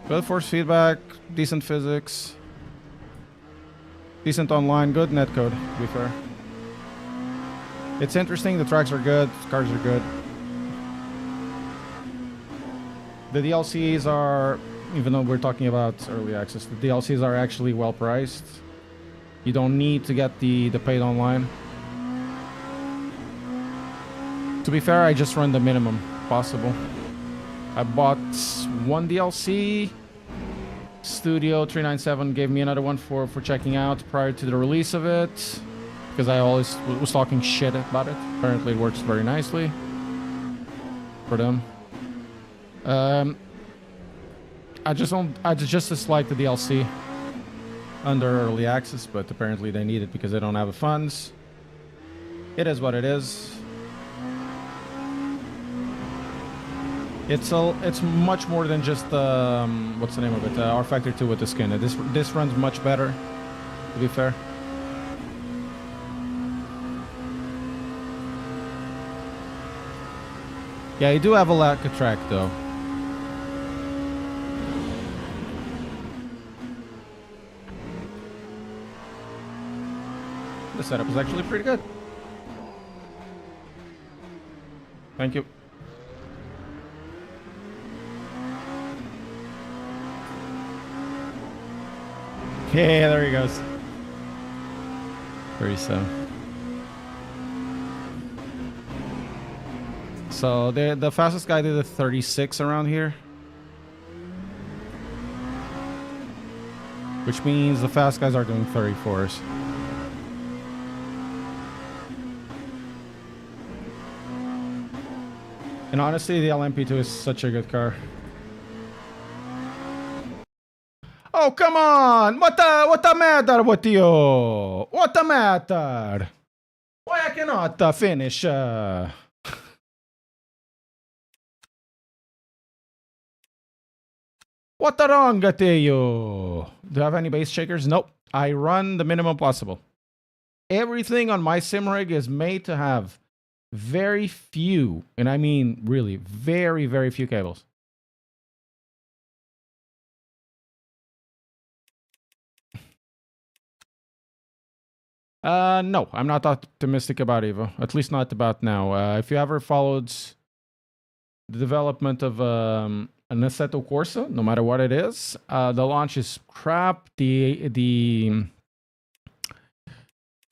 Speaker 2: Good force feedback, decent physics, decent online, good netcode, to be fair. It's interesting, the tracks are good, cars are good. The DLCs are, even though we're talking about early access, the DLCs are actually well priced. You don't need to get the paid online. To be fair, I just run the minimum possible. I bought 1 DLC. Studio 397 gave me another one for checking out prior to the release of it. Because I always was talking shit about it. Apparently it works very nicely. For them. I just dislike the DLC under early access, but apparently they need it because they don't have the funds. It is what it is. It's much more than just what's the name of it? R Factor 2 with the skin. This runs much better, to be fair. Yeah, you do have a lack of track though. The setup is actually pretty good. Thank you. Yeah, there he goes. 37. So the fastest guy did a 36 around here. Which means the fast guys are doing 34s. And honestly, the LMP2 is such a good car. Oh, come on! What the matter with you? What the matter? Why I cannot finish? What the wrong with you? Do you have any base shakers? Nope. I run the minimum possible. Everything on my sim rig is made to have very few, and I mean really very, very few cables. No, I'm not optimistic about Evo. At least not about now. If you ever followed the development of an Assetto Corsa, no matter what it is, the launch is crap. The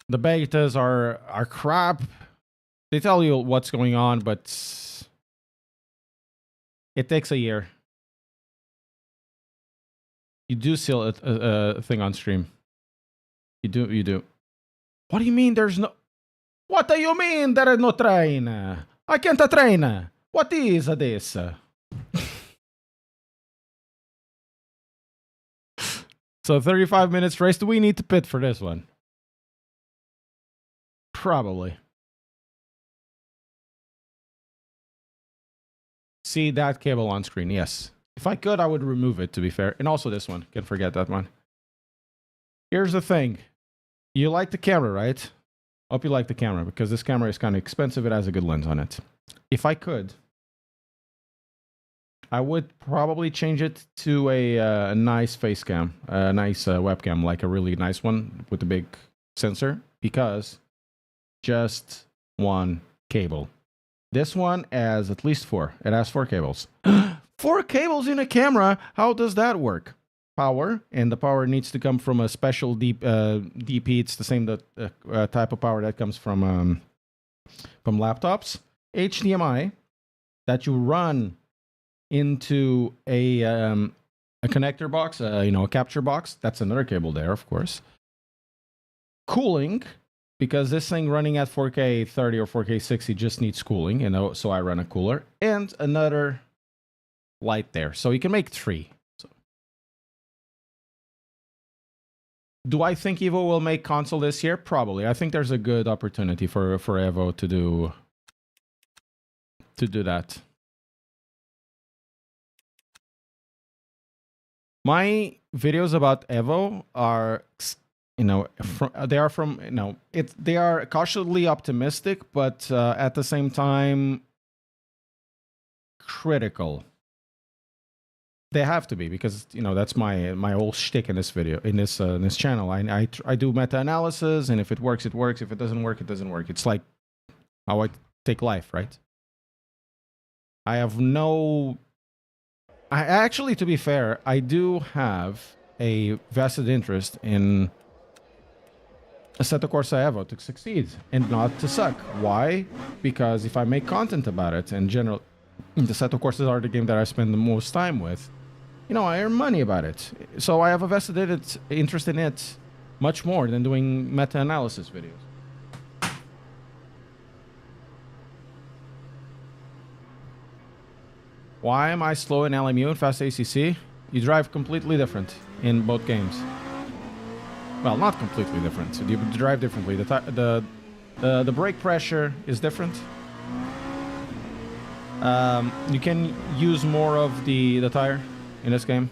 Speaker 2: betas are crap. They tell you what's going on, but it takes a year. You do sell a thing on stream. You do. What do you mean there's no... What do you mean there is no train? I can't train. What is this? So 35 minutes race. Do we need to pit for this one? Probably. See that cable on screen? Yes. If I could, I would remove it, to be fair. And also this one. Can't forget that one. Here's the thing. You like the camera, right? Hope you like the camera, because this camera is kind of expensive. It has a good lens on it. If I could, I would probably change it to a nice face cam, a nice webcam, like a really nice one with a big sensor, because just one cable. This one has at least 4. It has 4 cables. 4 cables in a camera? How does that work? Power, and the power needs to come from a special DP. It's the same type of power that comes from laptops. HDMI that you run into a connector box, a capture box. That's another cable there, of course. Cooling, because this thing running at 4K 30 or 4K 60 just needs cooling, so I run a cooler, and another light there. So you can make 3. Do I think Evo will make console this year? Probably. I think there's a good opportunity for Evo to do that. My videos about Evo are, they are cautiously optimistic, but at the same time critical. They have to be, because that's my whole shtick in this video, in this channel. I do meta-analysis, and if it works, it works. If it doesn't work, it doesn't work. It's like how I take life, right? Actually, to be fair, I do have a vested interest in Assetto Corsa Evo to succeed and not to suck. Why? Because if I make content about it, in general, the Assetto Corsas are the game that I spend the most time with. I earn money about it. So I have a vested interest in it much more than doing meta-analysis videos. Why am I slow in LMU and fast ACC? You drive completely different in both games. Well, not completely different. You drive differently. The brake pressure is different. You can use more of the tire in this game.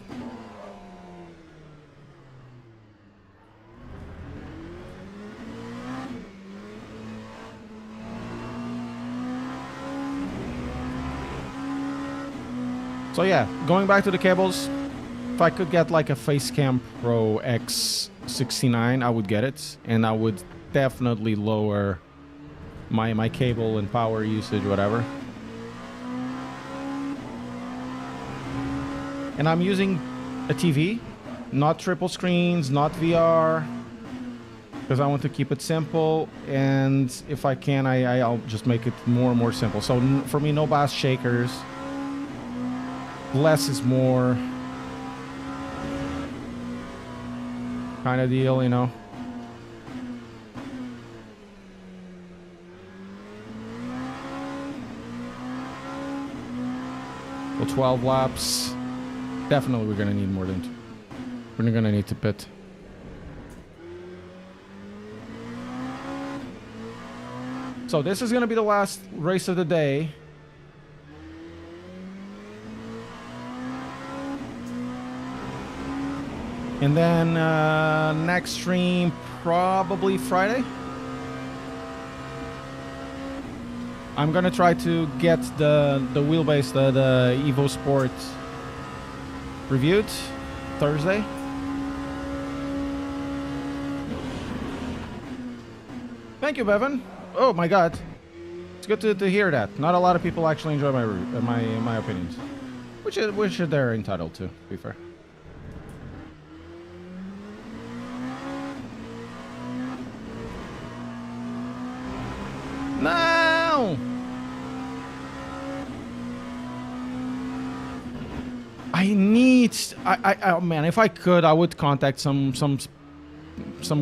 Speaker 2: So yeah, going back to the cables, if I could get like a Facecam Pro X69, I would get it, and I would definitely lower my cable and power usage, whatever. And I'm using a TV, not triple screens, not VR, because I want to keep it simple. And if I can, I'll just make it more and more simple. So for me, no bass shakers. Less is more kind of deal, 12 laps. Definitely we're gonna need more than we're gonna need to pit. So this is gonna be the last race of the day. And then next stream probably Friday. I'm gonna try to get the wheelbase, the Evo Sport reviewed Thursday. Thank you, Bevan. Oh my God, it's good to hear that. Not a lot of people actually enjoy my opinions, which they're entitled to be fair. No! I need. Oh man, if I could, I would contact some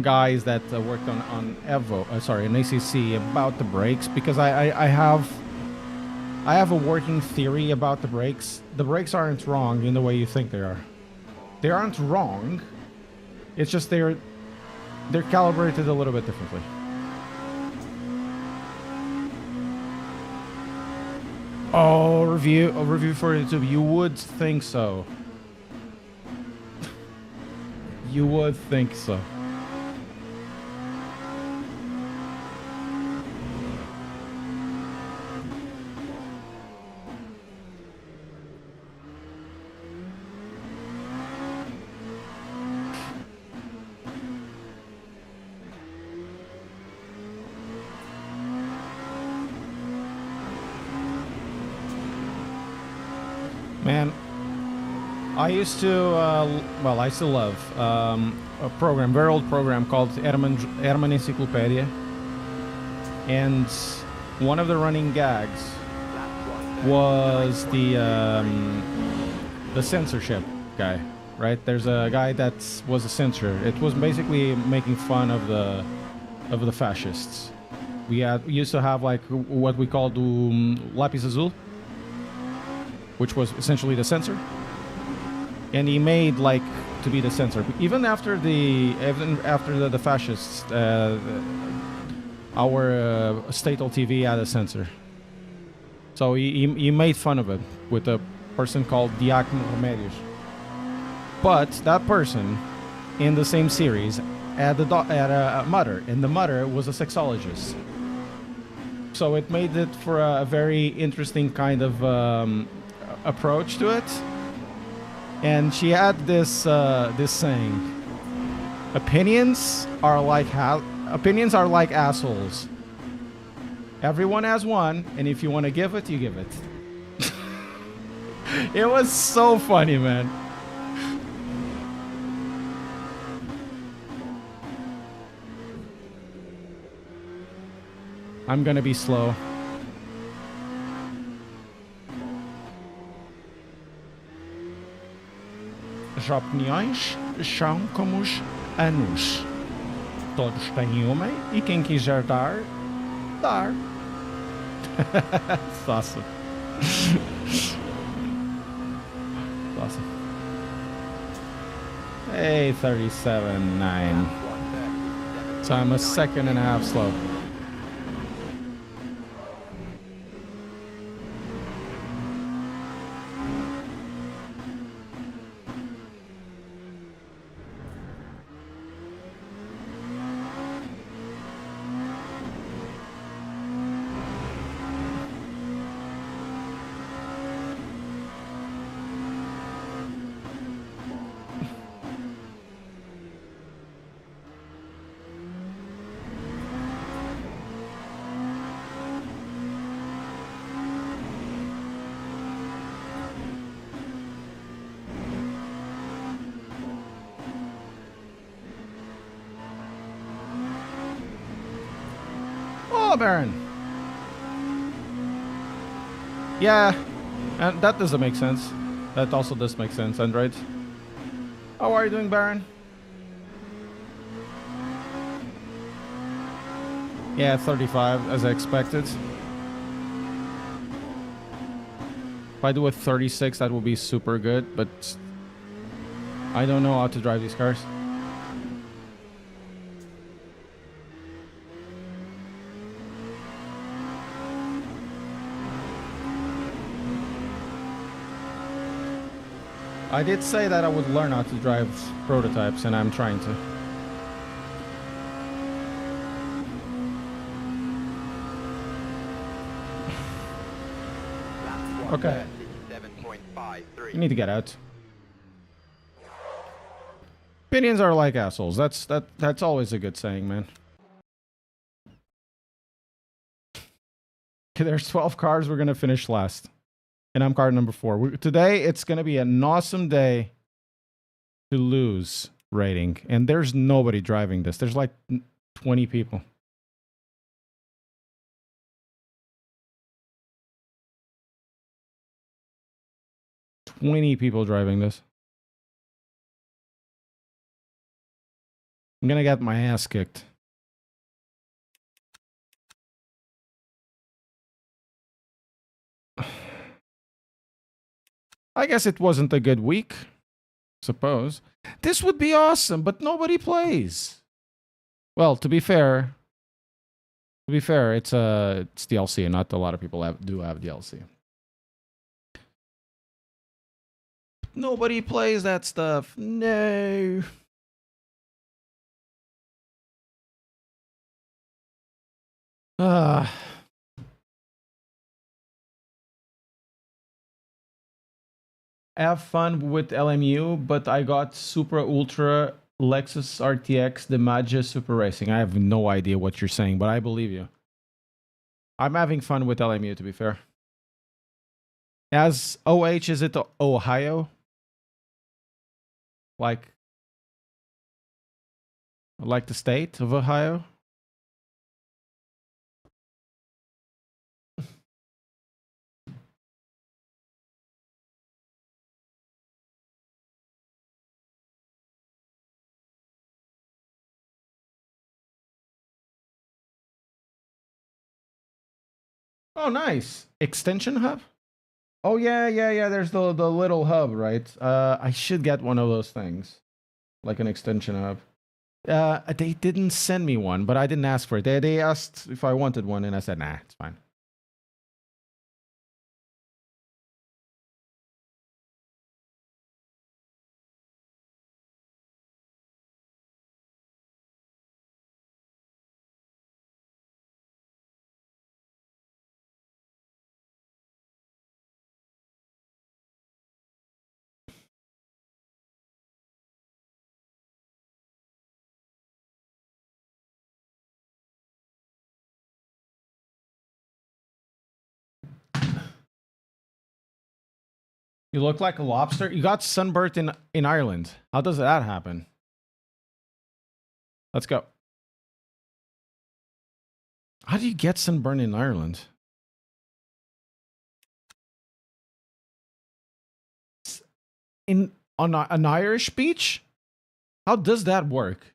Speaker 2: guys that worked on Evo. Sorry, an ACC about the brakes because I have a working theory about the brakes. The brakes aren't wrong in the way you think they are. They aren't wrong. It's just they're calibrated a little bit differently. Oh, a review for YouTube. You would think so. You would think so. Man, I used to, well, I still love a program, very old program called Herman Encyclopedia. And one of the running gags was the censorship guy, right? There's a guy that was a censor. It was basically making fun of the fascists. We used to have like what we called Lápis Azul, which was essentially the censor, and he made like to be the censor. Even after the fascists, our state-owned TV had a censor. So he made fun of it with a person called Diácono Remedios. But that person, in the same series, had a mother, and the mother was a sexologist. So it made it for a very interesting kind of approach to it, and she had this saying: opinions are like assholes. Everyone has one, and if you want to give it, you give it. It was so funny, man. I'm gonna be slow. As opiniões são como os anos. Todos têm uma e quem quiser dar, dar. It's awesome. It's awesome. Hey, 37.9. So I'm a second and a half slow. Baron. Yeah, and that doesn't make sense. That also does make sense, Android. How are you doing, Baron? Yeah, 35 as I expected. I do a 36, that would be super good, but I don't know how to drive these cars. I did say that I would learn how to drive prototypes, and I'm trying to.
Speaker 3: Lap 1,
Speaker 2: Okay.
Speaker 3: 37.53.
Speaker 2: You need to get out. Opinions are like assholes. That's always a good saying, man. Okay, there's 12 cars. We're gonna finish last, and I'm car number 4. Today it's gonna be an awesome day to lose rating, and there's nobody driving this. There's like 20 people. People driving this. I'm gonna get my ass kicked. I guess it wasn't a good week. Suppose. This would be awesome, but nobody plays. Well, to be fair, it's DLC, and not a lot of people do have DLC. Nobody plays that stuff. No. Have fun with LMU, but I got Supra Ultra Lexus RTX the Maggia Super Racing. I have no idea what you're saying, but I believe you. I'm having fun with LMU, to be fair. As OH, is it Ohio? Like the state of Ohio? Oh, nice. Extension hub? Oh, yeah. There's the little hub, right? I should get one of those things. Like an extension hub. They didn't send me one, but I didn't ask for it. They asked if I wanted one, and I said, nah, it's fine. You look like a lobster. You got sunburnt in Ireland. How does that happen? Let's go. How do you get sunburned in Ireland? On an Irish beach? How does that work?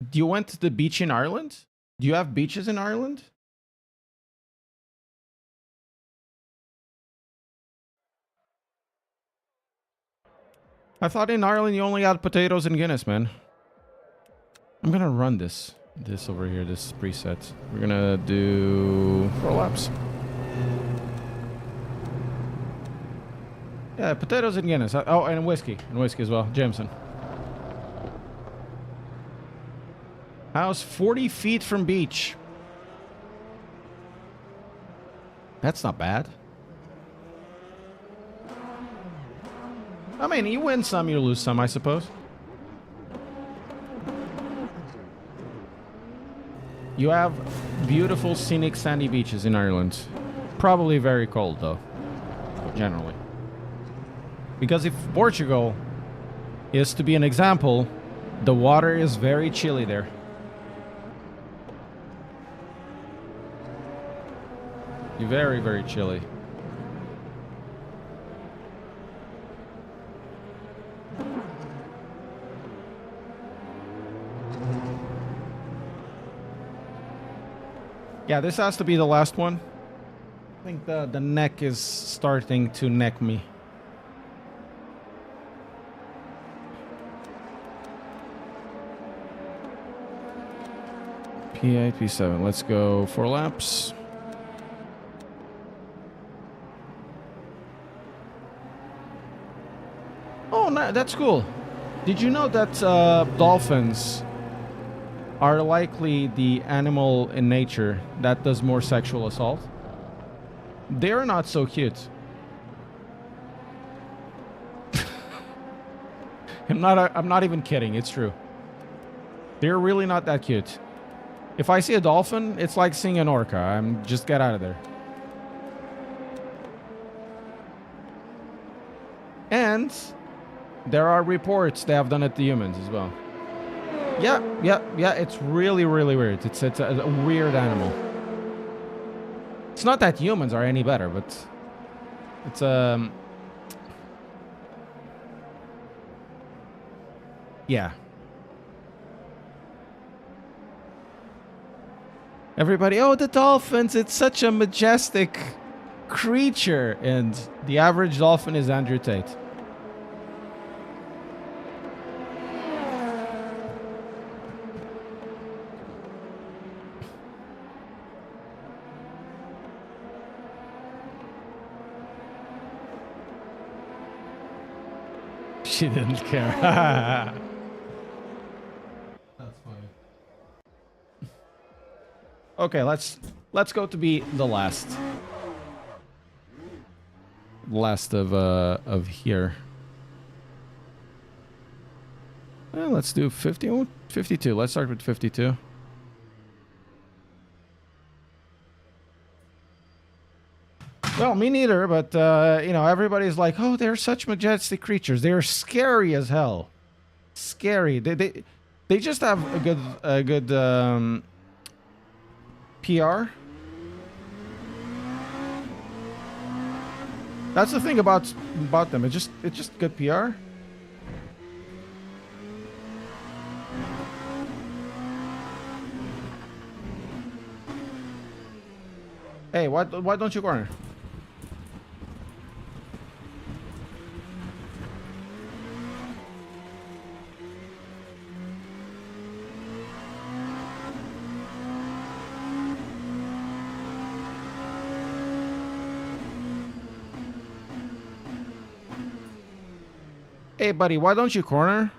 Speaker 2: Do you went to the beach in Ireland? Do you have beaches in Ireland? I thought in Ireland you only had potatoes and Guinness, man. I'm gonna run this over here, this preset. We're gonna do 4 laps. Yeah, potatoes and Guinness. Oh, and whiskey as well. Jameson. House 40 feet from beach. That's not bad. I mean, you win some, you lose some, I suppose. You have beautiful, scenic, sandy beaches in Ireland. Probably very cold, though. Generally. Because if Portugal is to be an example, the water is very chilly there. Very, very chilly. Yeah, this has to be the last one. I think the neck is starting to neck me. P8, P7. Let's go 4 laps. Oh, no, that's cool. Did you know that dolphins are likely the animal in nature that does more sexual assault? They're not so cute. I'm not even kidding. It's true. They're really not that cute. If I see a dolphin, it's like seeing an orca. I'm just get out of there. And there are reports they have done it to humans as well. Yeah. It's really, really weird. It's a weird animal. It's not that humans are any better, but it's yeah. Everybody, oh, the dolphins, it's such a majestic creature. And the average dolphin is Andrew Tate. She didn't care. That's funny. Okay, let's go to be the last of here. Well, let's do 52. Let's start with 52. Well, me neither, but you know, everybody's like, "Oh, they're such majestic creatures. They're scary as hell. Scary. They just have a good PR. That's the thing about them. It's just good PR. Hey, why don't you corner? Hey, buddy, why don't you corner?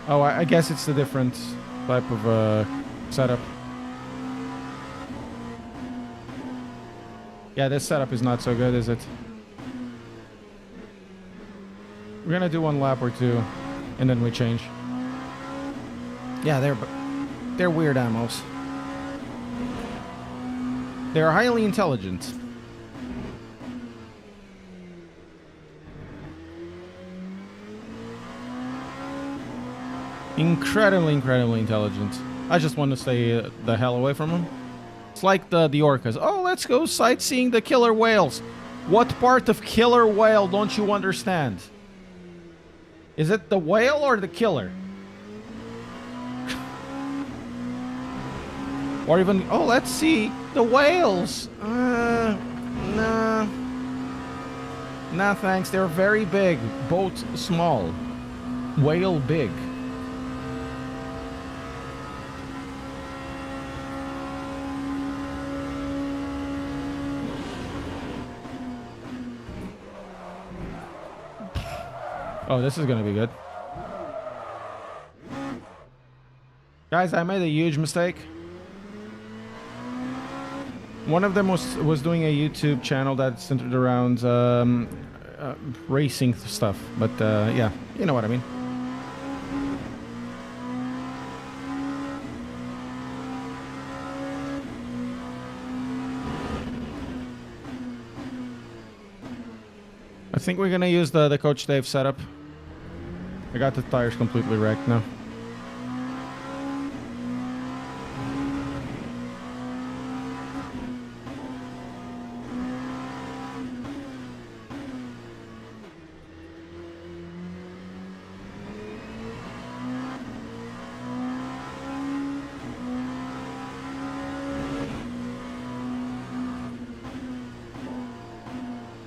Speaker 2: Oh, I guess it's the different type of setup. Yeah, this setup is not so good, is it? We're gonna do one lap or two, and then we change. Yeah, they're weird animals. They're highly intelligent. Incredibly intelligent. I just want to stay the hell away from them. It's like the orcas. Oh, let's go sightseeing the killer whales. What part of killer whale don't you understand? Is it the whale or the killer? Or even, oh, let's see the whales. Nah. Nah, thanks. They're very big. Boat small. Whale big. Oh, this is gonna be good. Guys, I made a huge mistake. One of them was doing a YouTube channel that's centered around racing stuff. But yeah, you know what I mean. I think we're gonna use the Coach Dave setup. I got the tires completely wrecked now.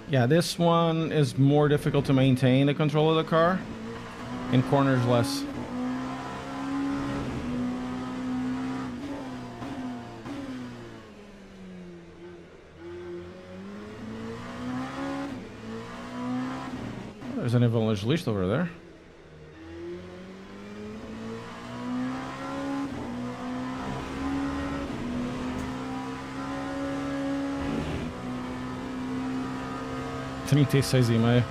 Speaker 2: Yeah, this one is more difficult to maintain the control of the car. In corners less. There's an evangelist over there. Trinta e seis e meio.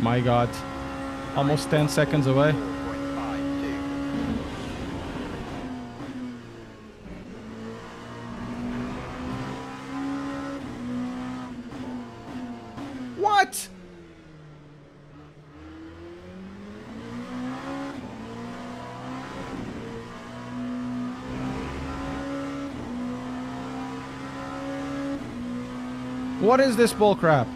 Speaker 2: My God. Almost 10 seconds away.
Speaker 3: 4.52.
Speaker 2: What? What is this bullcrap?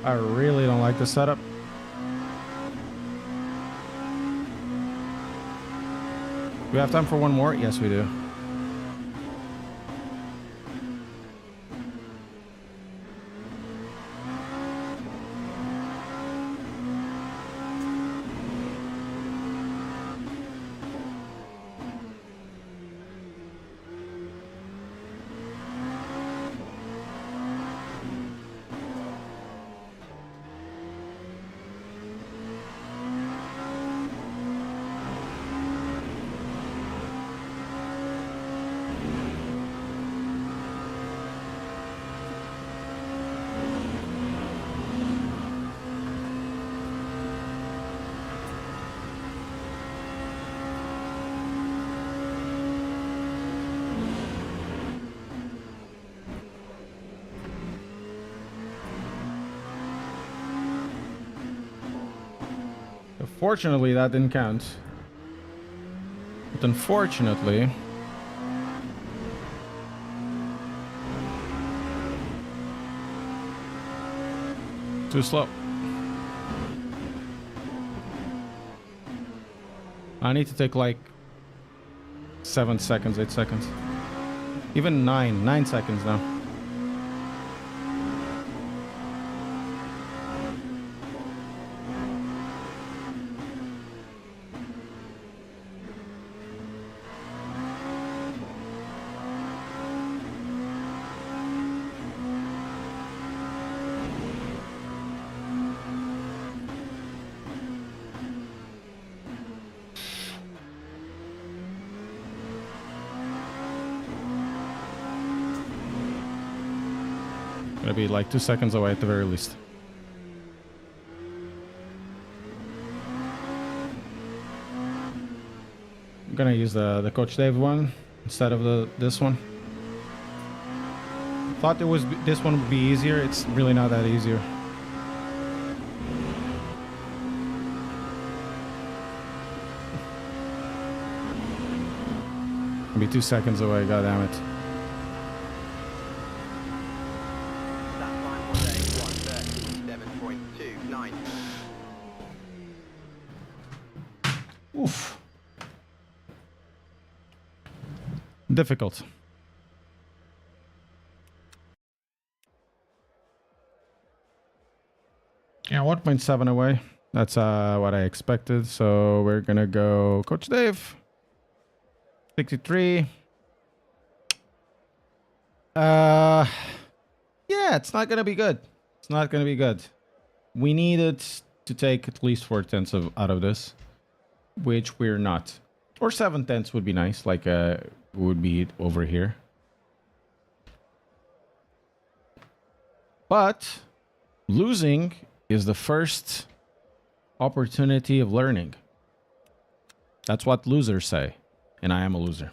Speaker 2: I really don't like the setup. Do we have time for one more? Yes, we do. Fortunately, that didn't count. But unfortunately... too slow. I need to take like 7 seconds, 8 seconds. Even 9 seconds now. Gonna be like 2 seconds away at the very least. I'm gonna use the Coach Dave one instead of this one. Thought this one would be easier. It's really not that easier. I'll be 2 seconds away. God damn it.
Speaker 3: That time was a 137.29.
Speaker 2: Oof. Difficult. Yeah, 1.7 away. That's what I expected. So we're gonna go Coach Dave. 63. Yeah, it's not gonna be good. It's not gonna be good. We needed to take at least 4/10 out of this, which we're not. Or 7/10 would be nice, like would be over here. But losing is the first opportunity of learning. That's what losers say. And I am a loser.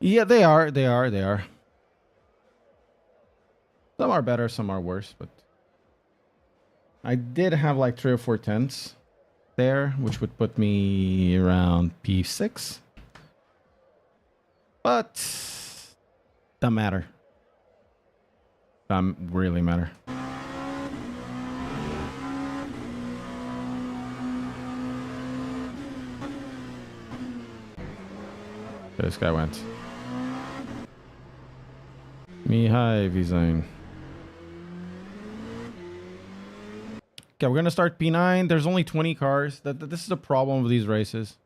Speaker 2: Yeah, they are. Some are better, some are worse, but I did have like 3 or 4 tenths there, which would put me around P6. But doesn't matter. Doesn't really matter. This guy went. Mihai Vizine. Okay, we're gonna start P9. There's only 20 cars. This is the problem with these races.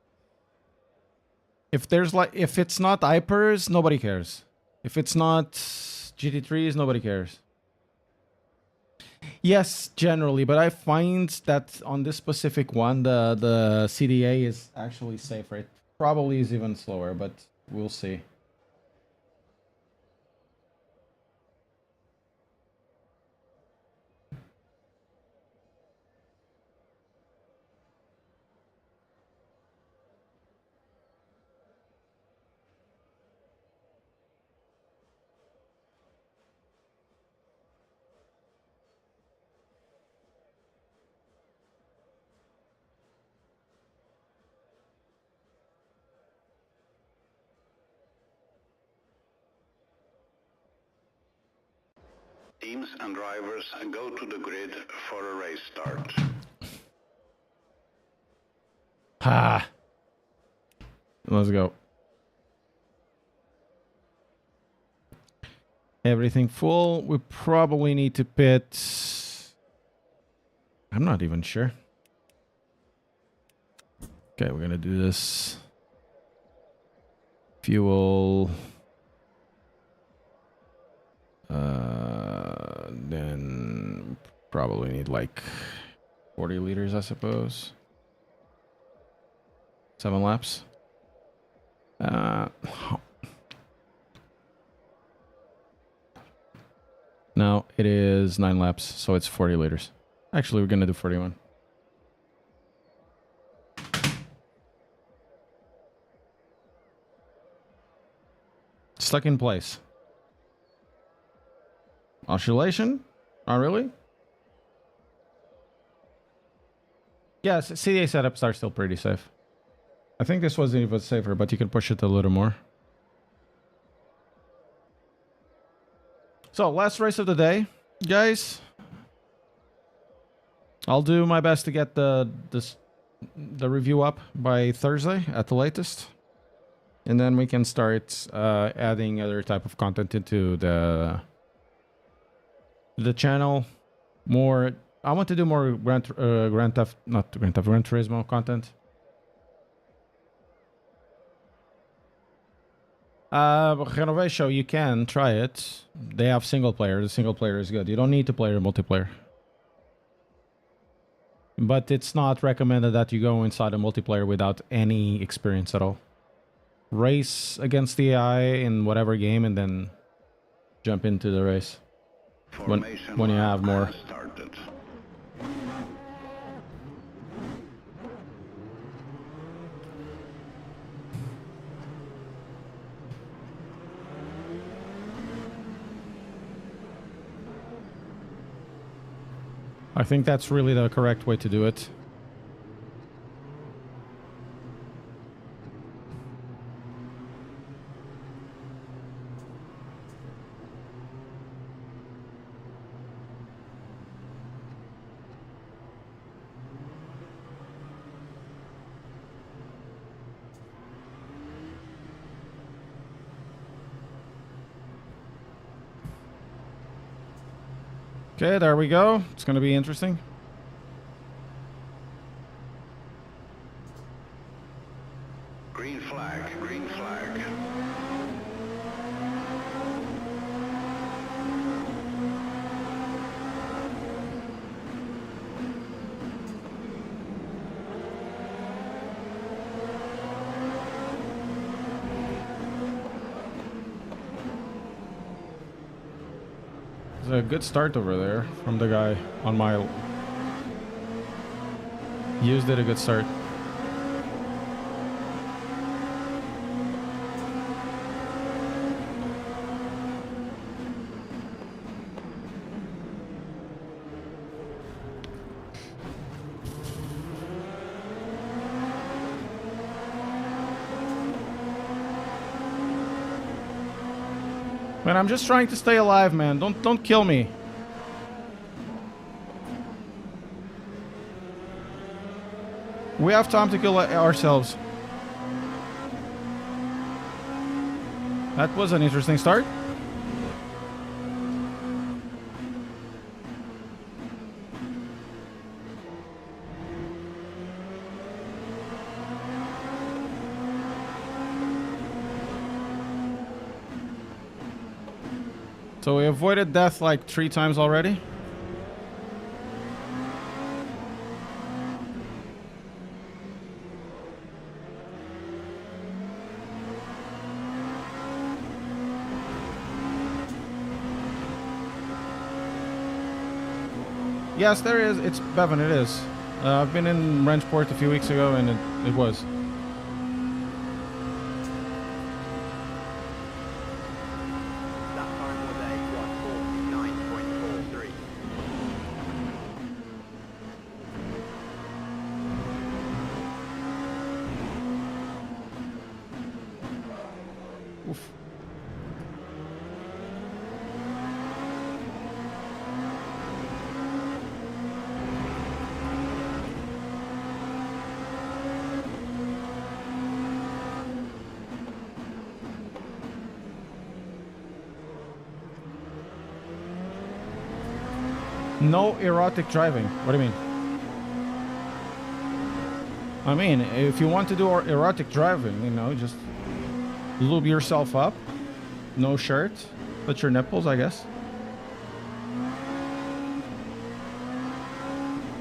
Speaker 2: If it's not Hypers, nobody cares. If it's not GT3s, nobody cares. Yes, generally, but I find that on this specific one, the CDA is actually safer. It probably is even slower, but we'll see.
Speaker 4: Teams and drivers go to the grid for a race start.
Speaker 2: Ha! Let's go. Everything full. We probably need to pit. I'm not even sure. Okay, we're gonna do this. Fuel. Then probably need like 40 liters, I suppose. 7 laps. No, it is 9 laps, so it's 40 liters. Actually, we're gonna do 41. Stuck in place. Oscillation? Not really? Yes, CDA setups are still pretty safe. I think this wasn't even safer, but you can push it a little more. So, last race of the day, guys. I'll do my best to get the review up by Thursday at the latest. And then we can start adding other type of content into the channel. More, I want to do more Gran Turismo content. Renovation, you can try it. They have single player. The single player is good. You don't need to play a multiplayer. But it's not recommended that you go inside a multiplayer without any experience at all. Race against the AI in whatever game and then jump into the race when you have more.
Speaker 4: Started.
Speaker 2: I think that's really the correct way to do it. Okay, there we go. It's going to be interesting.
Speaker 4: Green flag, green flag.
Speaker 2: There's a good start over there from the guy on my... Hughes did a good start. Man, I'm just trying to stay alive, man. Don't kill me. We have time to kill ourselves. That was an interesting start. So we avoided death like 3 times already. Yes, there is. It's Bevan, it is. I've been in Wrenchport a few weeks ago and it was.
Speaker 3: That time was a 149.43.
Speaker 2: Oof. No erotic driving. What do you mean? I mean, if you want to do erotic driving, you know, just lube yourself up. No shirt. Touch your nipples, I guess.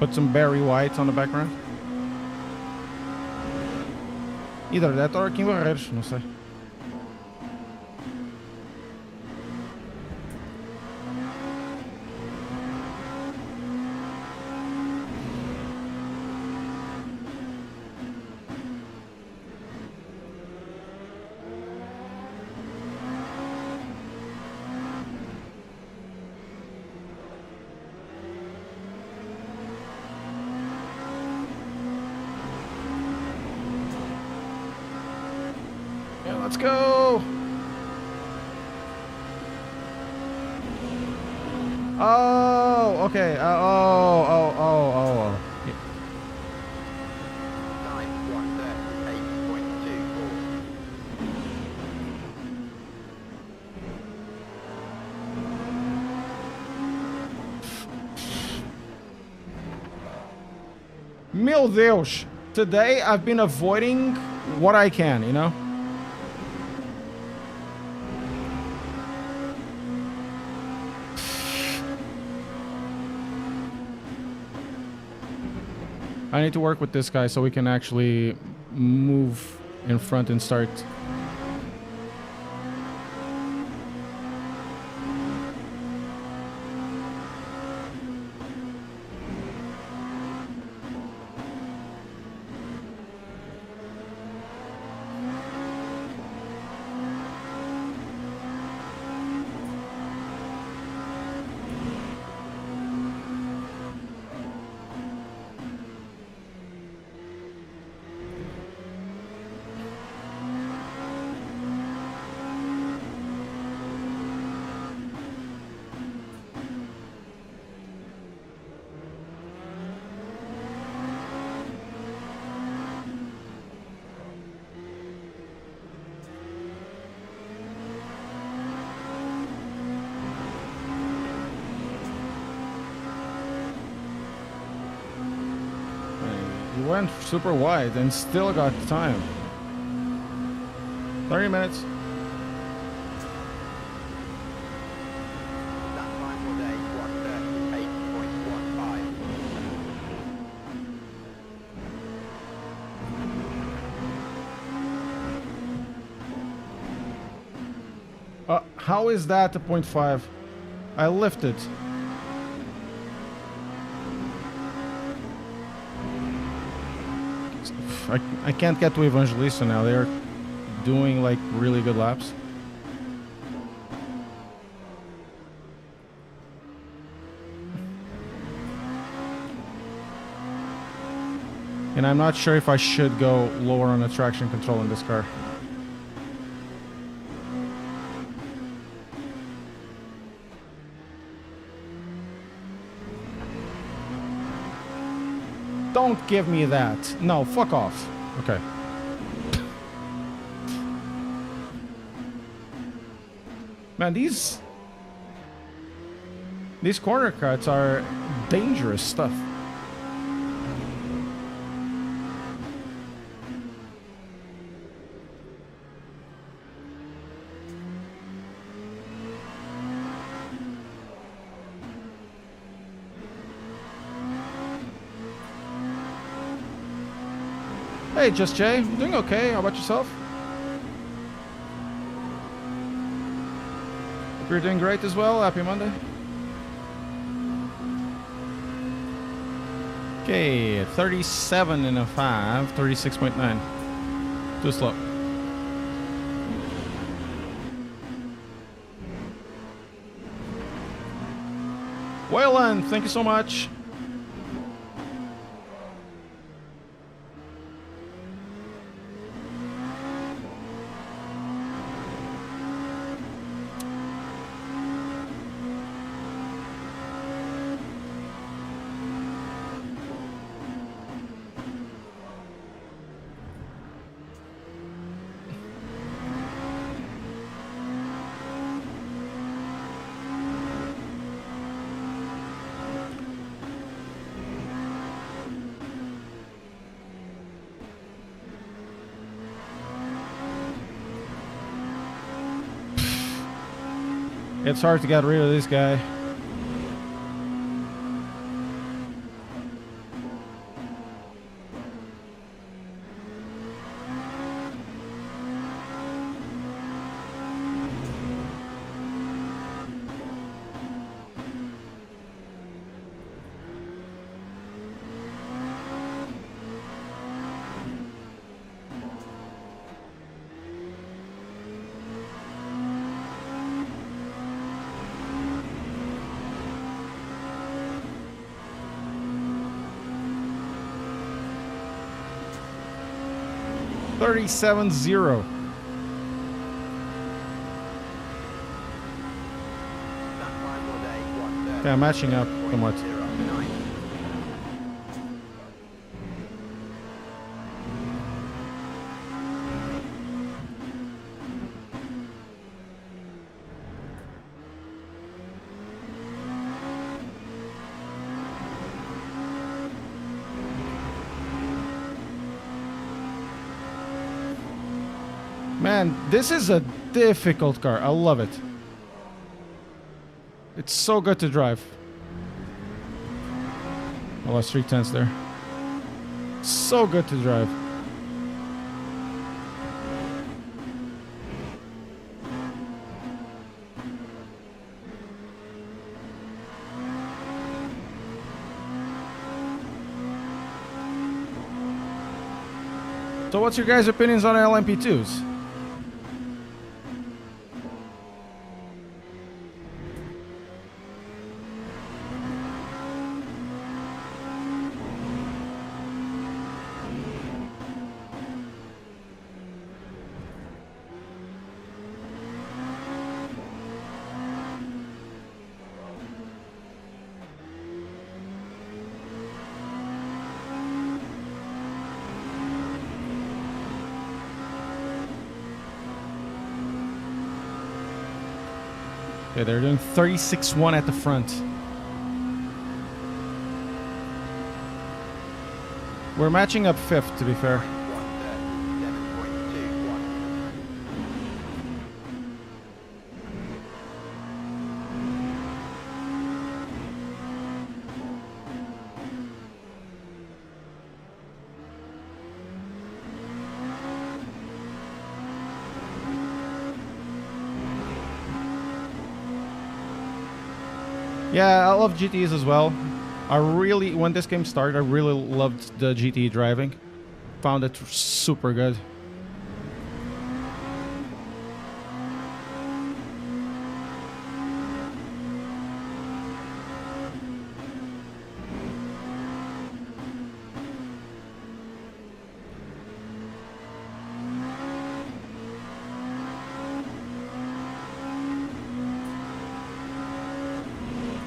Speaker 2: Put some Barry White on the background. Either that or Kim Barreiros, não sei. Yeah, let's go. Oh, okay. Oh. Yeah.
Speaker 3: Time 138.24.
Speaker 2: Meu Deus. Today I've been avoiding what I can, you know? I need to work with this guy so we can actually move in front and start. He went super wide and still got time. 30 minutes.
Speaker 3: That time was a 138.15.
Speaker 2: How is that a 0.5? I lifted. I can't get to Evangelista now. They're doing like really good laps. And I'm not sure if I should go lower on the traction control in this car. Don't give me that. No, fuck off. Okay. Man, these corner cuts are dangerous stuff. Hey, Just Jay. Doing okay. How about yourself? Hope you're doing great as well. Happy Monday. Okay, 37 and a 5, 36.9. Too slow. Wayland, thank you so much. It's hard to get rid of this guy. $37.0.
Speaker 3: That time or day, 1:30.
Speaker 2: Okay, I'm matching up somewhat.
Speaker 3: 0.09.
Speaker 2: Man, this is a difficult car. I love it. It's so good to drive. I lost 3/10 there. So good to drive. So what's your guys' opinions on LMP2s? Okay, they're doing 36.1 at the front. We're matching up fifth, to be fair.
Speaker 3: 1:37.21.
Speaker 2: Yeah, I love GTs as well. When this game started, I really loved the GT driving. Found it super good.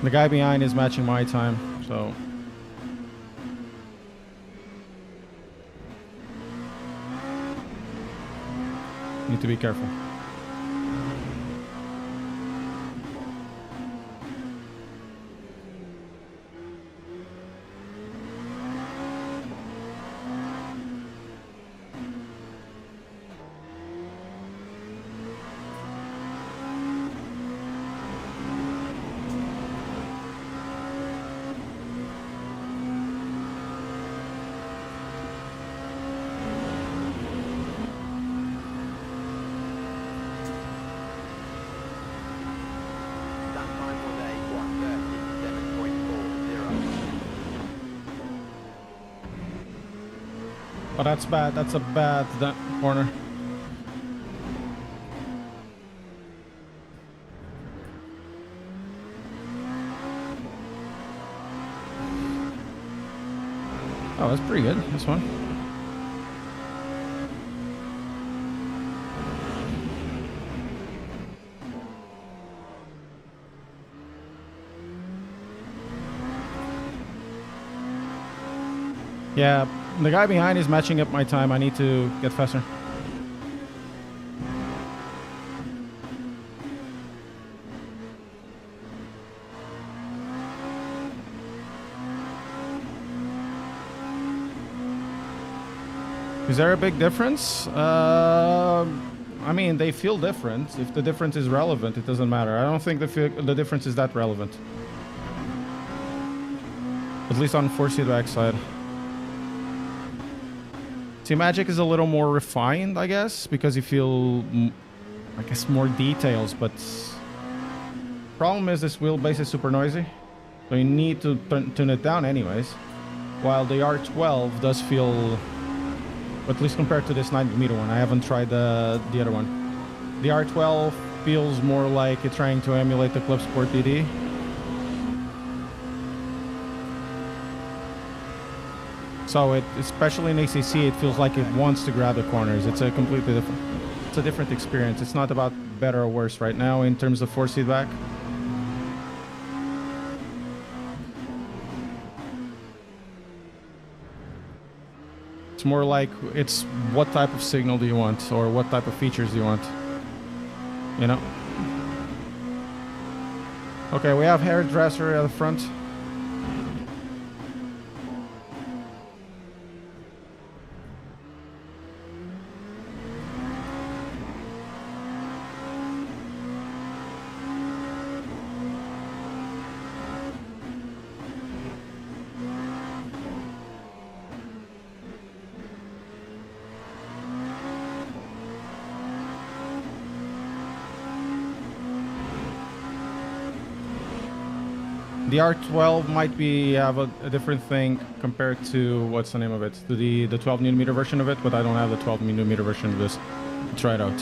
Speaker 2: The guy behind is matching my time, so Need to be careful.
Speaker 3: That time was a 1:37.40.
Speaker 2: Oh, that's bad. That's a bad corner. Oh, that's pretty good, this one. Yeah, the guy behind is matching up my time. I need to get faster. Is there a big difference? I mean, they feel different. If the difference is relevant, it doesn't matter. I don't think the difference is that relevant. At least on 4-seat backside. See, Magic is a little more refined, I guess, because you feel, I guess, more details, but problem is this wheelbase is super noisy, so you need to tune it down anyways, while the R12 does feel, at least compared to this 90-meter one. I haven't tried the other one. The R12 feels more like it's trying to emulate the Club Sport DD. So it, especially in ACC, it feels like it wants to grab the corners. It's a completely different, it's a different experience. It's not about better or worse right now in terms of 4-seat back. It's more like, it's what type of signal do you want, or what type of features do you want, you know? Okay, we have hairdresser at the front. The R12 might be have a different thing compared to, what's the name of it? To the 12mm version of it, but I don't have the 12mm version of this. Try it out.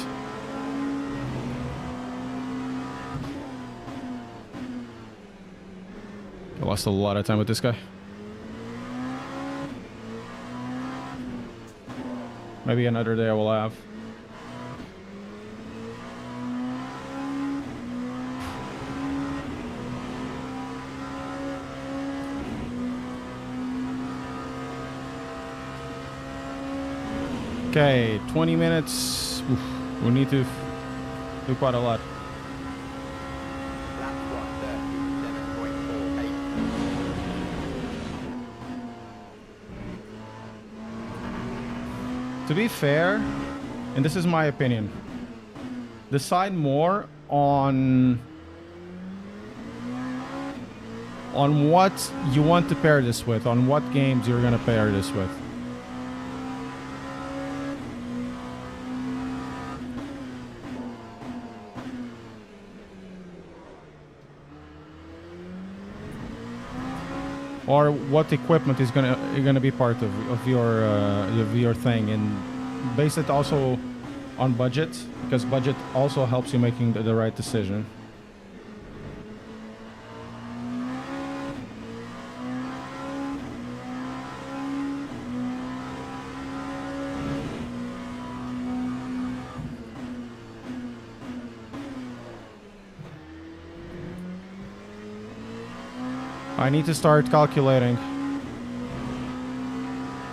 Speaker 2: I lost a lot of time with this guy. Maybe another day I will have. Okay, 20 minutes. Oof, we need to do quite a lot.
Speaker 3: Lap 1:37.48.
Speaker 2: To be fair, and this is my opinion, decide more on what you want to pair this with, on what games you're going to pair this with. Or what equipment is gonna be part of your thing, and base it also on budget, because budget also helps you making the right decision. I need to start calculating.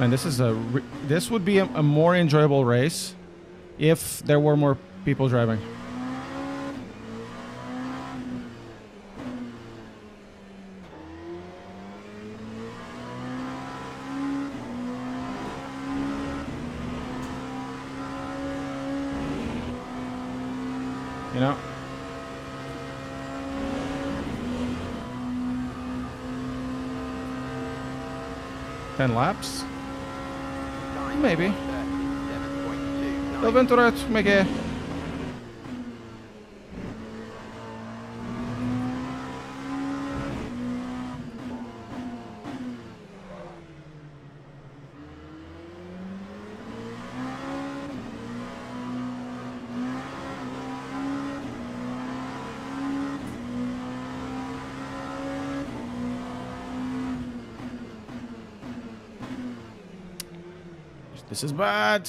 Speaker 2: And this is this would be a more enjoyable race if there were more people driving. You know? Ten laps? Maybe.
Speaker 3: 37.2.
Speaker 2: Dove venturat, como é que é? This is bad.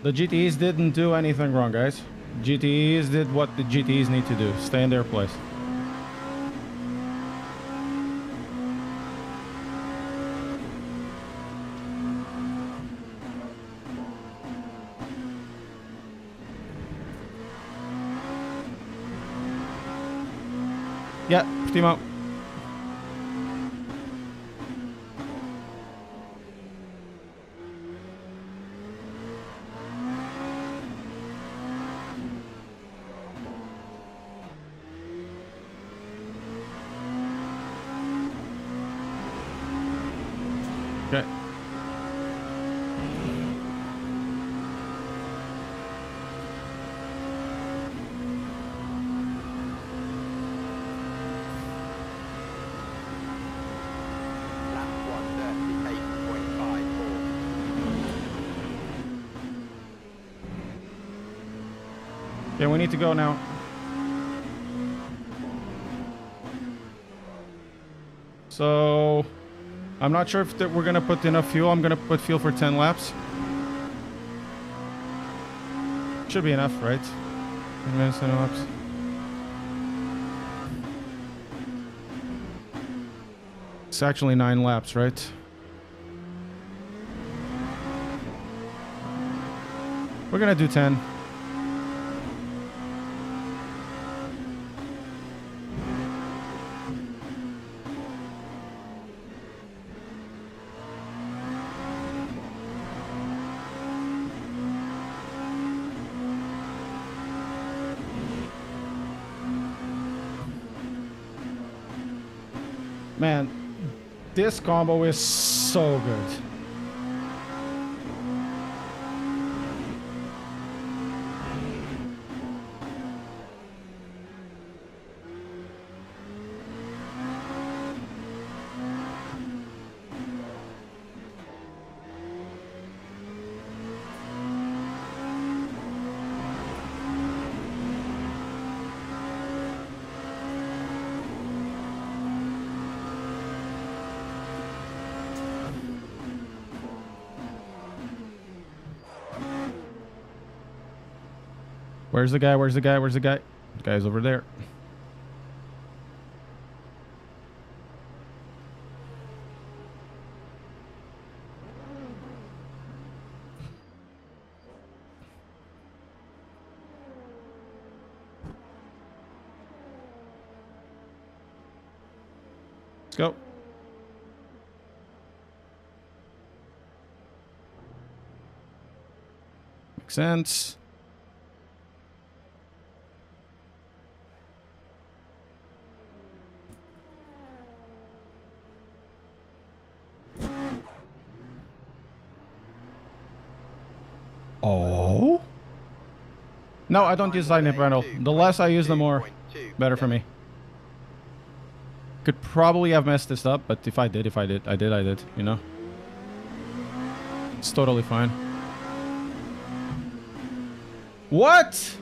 Speaker 2: The GTEs didn't do anything wrong, guys. GTEs did what the GTEs need to do. Stay in their place. Yeah, Timo. Okay.
Speaker 3: Lap 138.54.
Speaker 2: Okay, we need to go now. So, I'm not sure if we're gonna put enough fuel. I'm gonna put fuel for 10 laps. Should be enough, right? 10 minutes, 10 laps. It's actually 9 laps, right? We're gonna do 10. Man, this combo is so good. Where's the guy? Where's the guy? Where's the guy? The guy's over there. Let's go. Makes sense. Oh? No, I don't use lightning panel. The less I use, the more better for me. Could probably have messed this up, but if I did, I did, you know? It's totally fine. What?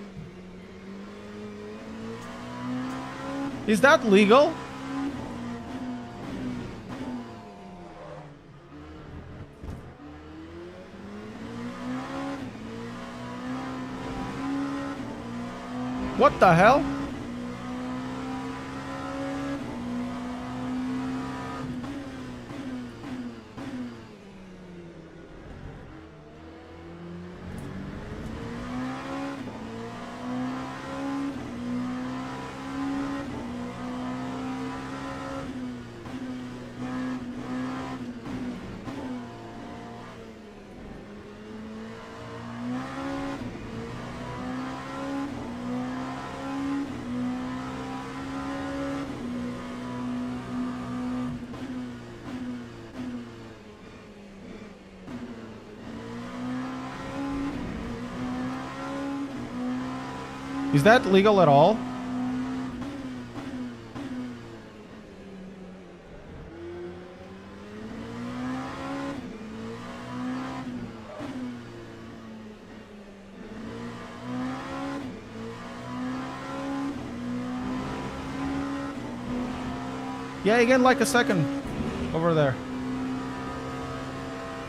Speaker 2: Is that legal? What the hell? Is that legal at all? Yeah, again, like a second over there.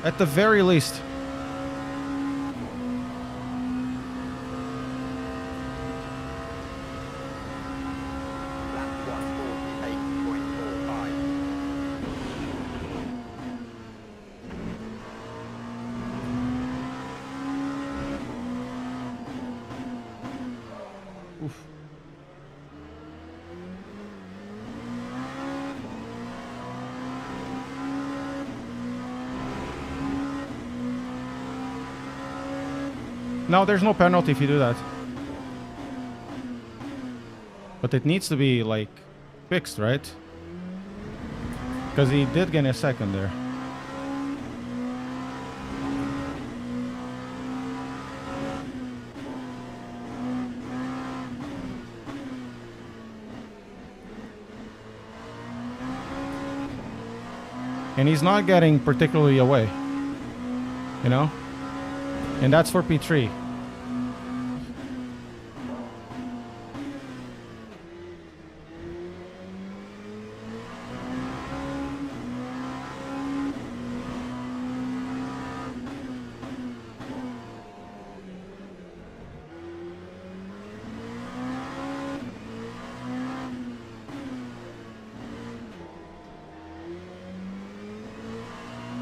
Speaker 2: At the very least.
Speaker 3: Lap 148.45.
Speaker 2: Oof. No, there's no penalty if you do that. But it needs to be, like, fixed, right? Because he did gain a second there. And he's not getting particularly away. You know? And that's for P3.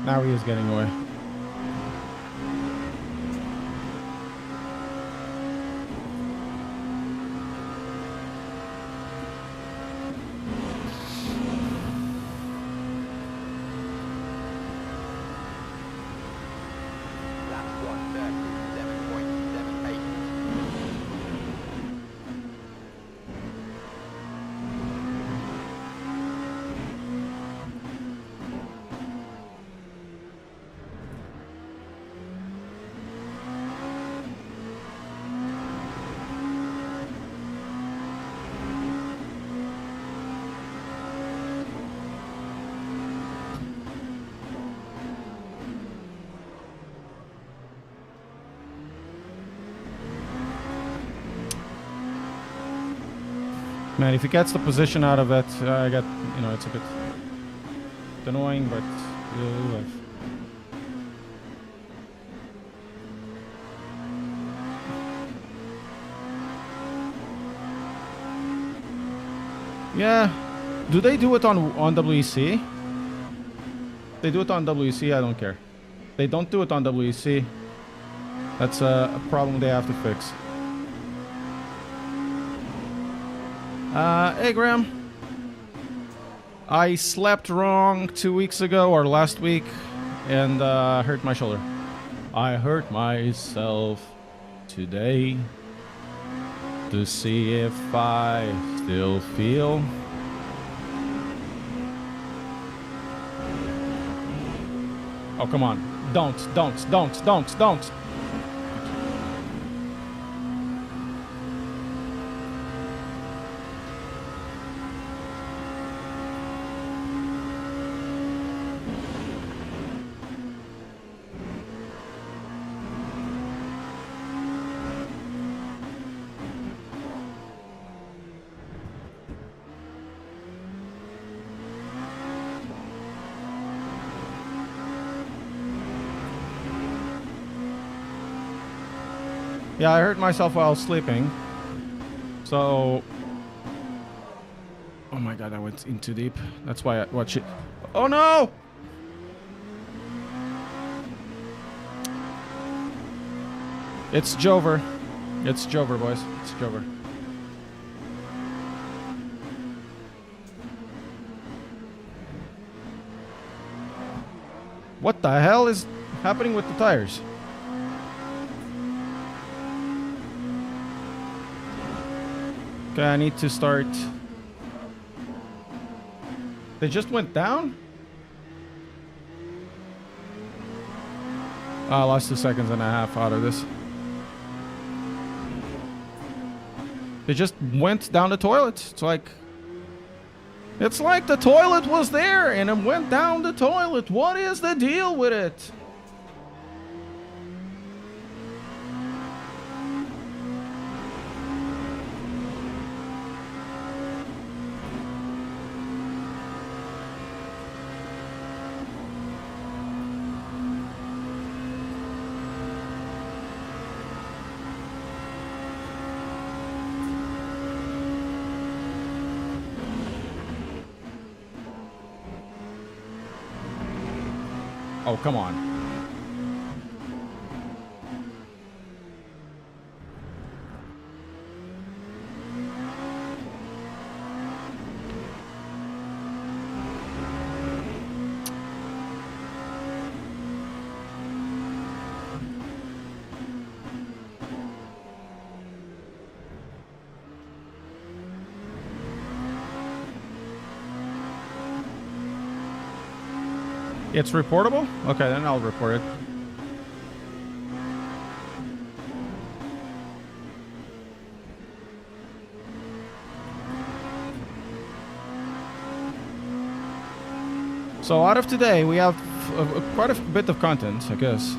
Speaker 2: Now he is getting away.
Speaker 3: Lap 137.78.
Speaker 2: Man, if he gets the position out of it, I get, you know, it's a bit annoying, but we'll live. Yeah, do they do it on WEC? They do it on WEC, I don't care. They don't do it on WEC. That's a problem they have to fix. Hey Graham. I slept wrong 2 weeks ago or last week and hurt my shoulder. I hurt myself today to see if I still feel. Oh, come on. Don't. Yeah, I hurt myself while sleeping. So, oh my god, I went in too deep. That's why I watch it. Oh no! It's Jover. It's Jover, boys. It's Jover. What the hell is happening with the tires? Okay, I need to start. They just went down? I lost 2 seconds and a half out of this. They just went down the toilet. It's like the toilet was there and it went down the toilet. What is the deal with it? Oh, come on. It's reportable? Okay, then I'll report it. So out of today, we have quite a bit of content, I guess.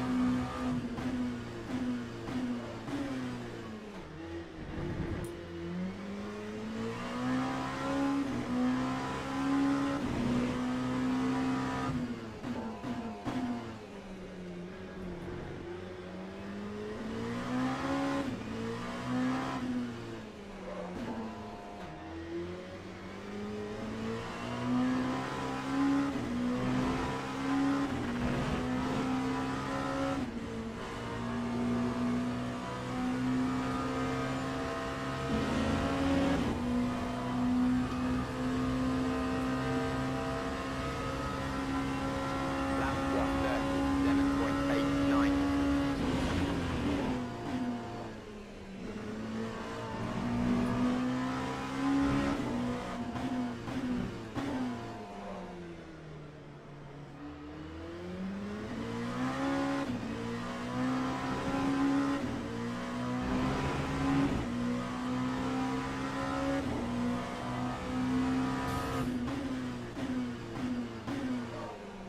Speaker 3: Lap 1:37.89.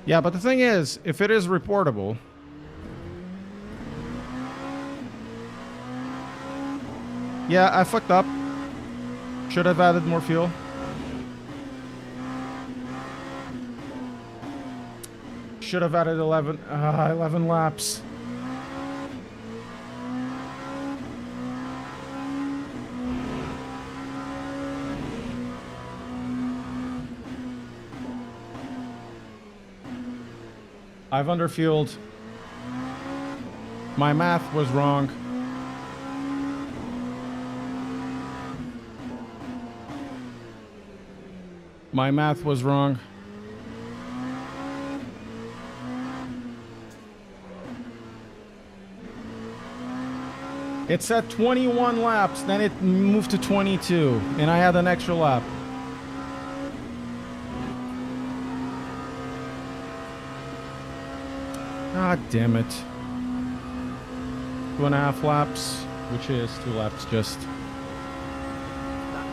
Speaker 2: Yeah, but the thing is, if it is reportable, yeah, I fucked up. Should have added more fuel. Should have added 11 laps. I've underfueled. My math was wrong. My math was wrong. It said 21 laps, then it moved to 22, and I had an extra lap. God damn it. 2.5 laps, which is 2 laps just.
Speaker 3: That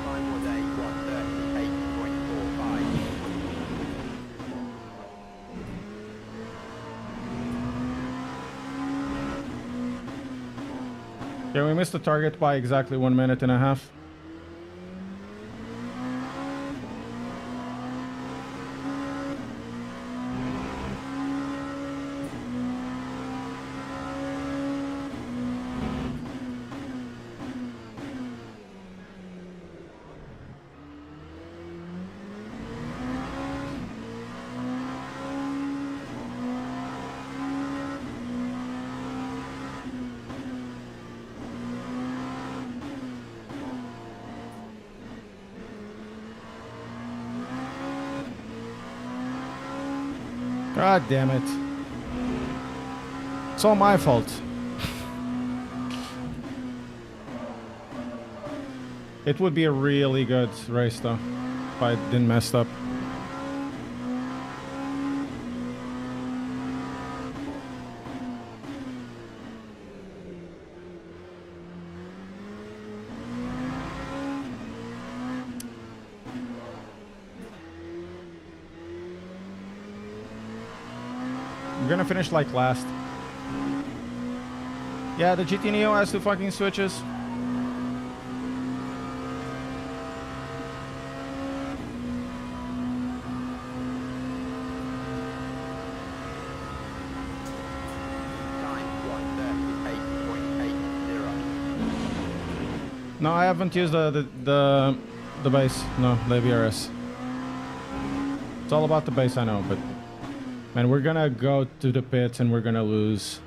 Speaker 3: time was a 1:38.45.
Speaker 2: Yeah, we missed the target by exactly 1 minute and a half. God damn it. It's all my fault. It would be a really good race though, if I didn't mess up. We're gonna finish like last. Yeah, the GT Neo has 2 fucking switches.
Speaker 3: Time 1:38.80.
Speaker 2: No, I haven't used the base. No, the BRS. It's all about the base, I know, but man, we're gonna go to the pits and we're gonna lose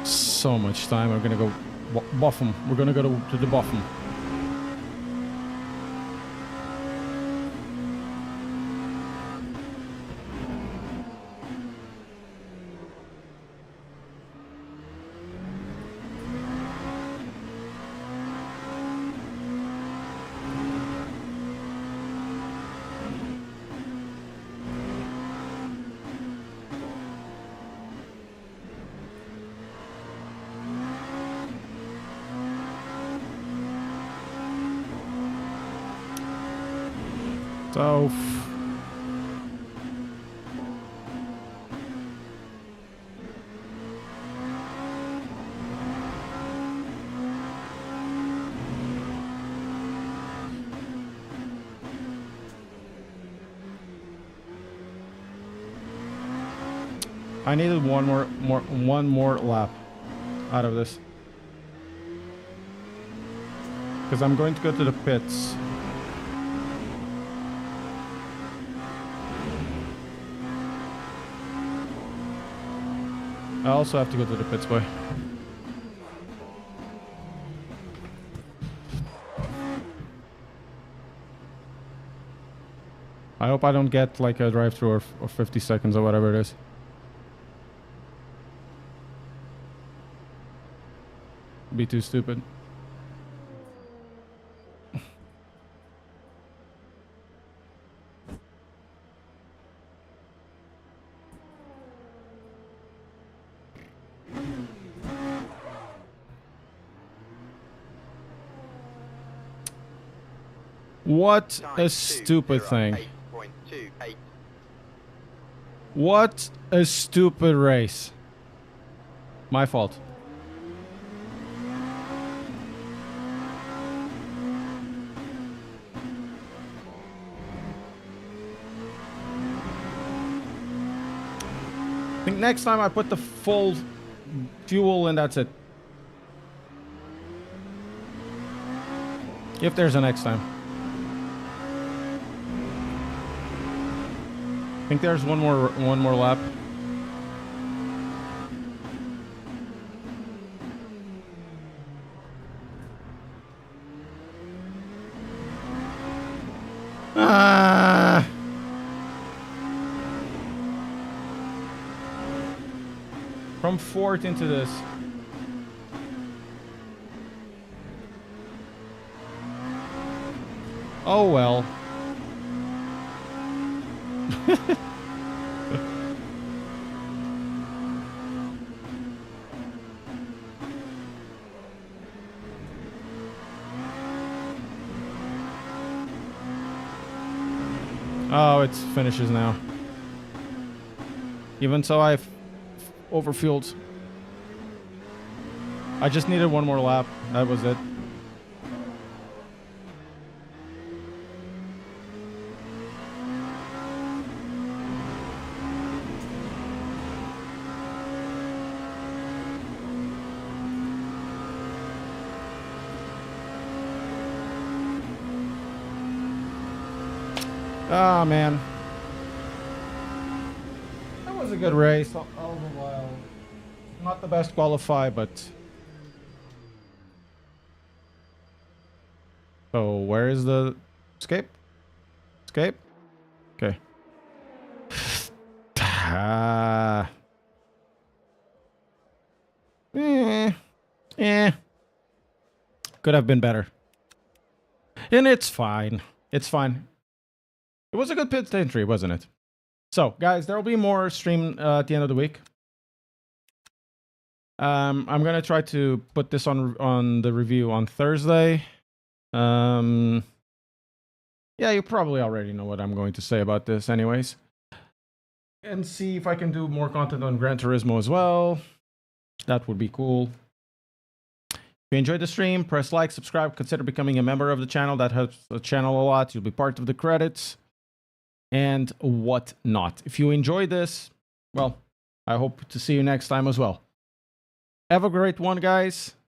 Speaker 2: so much time. We're gonna go buff them. We're gonna go to the buff them. So I needed one more lap out of this, because I'm going to go to the pits. I also have to go to the pits, boy. I hope I don't get like a drive-through or 50 seconds or whatever it is. Be too stupid. What a stupid thing.
Speaker 3: 2:08.28.
Speaker 2: What a stupid race. My fault. I think next time I put the full fuel and that's it. If there's a next time. I think there's one more lap. Ah. From fourth into this. Oh well. Oh, it finishes now. Even so, I've overfueled. I just needed one more lap. That was it. Ah, man. That was a good race. All the while. Not the best qualify, but... So, where is the... Escape? Escape? Okay. Could have been better. And it's fine. It's fine. It was a good pit entry, wasn't it? So, guys, there will be more stream at the end of the week. I'm gonna try to put this on the review on Thursday. Yeah, you probably already know what I'm going to say about this, anyways. And see if I can do more content on Gran Turismo as well. That would be cool. If you enjoyed the stream, press like, subscribe, consider becoming a member of the channel. That helps the channel a lot. You'll be part of the credits and whatnot. If you enjoyed this, well, I hope to see you next time as well. Have a great one, guys.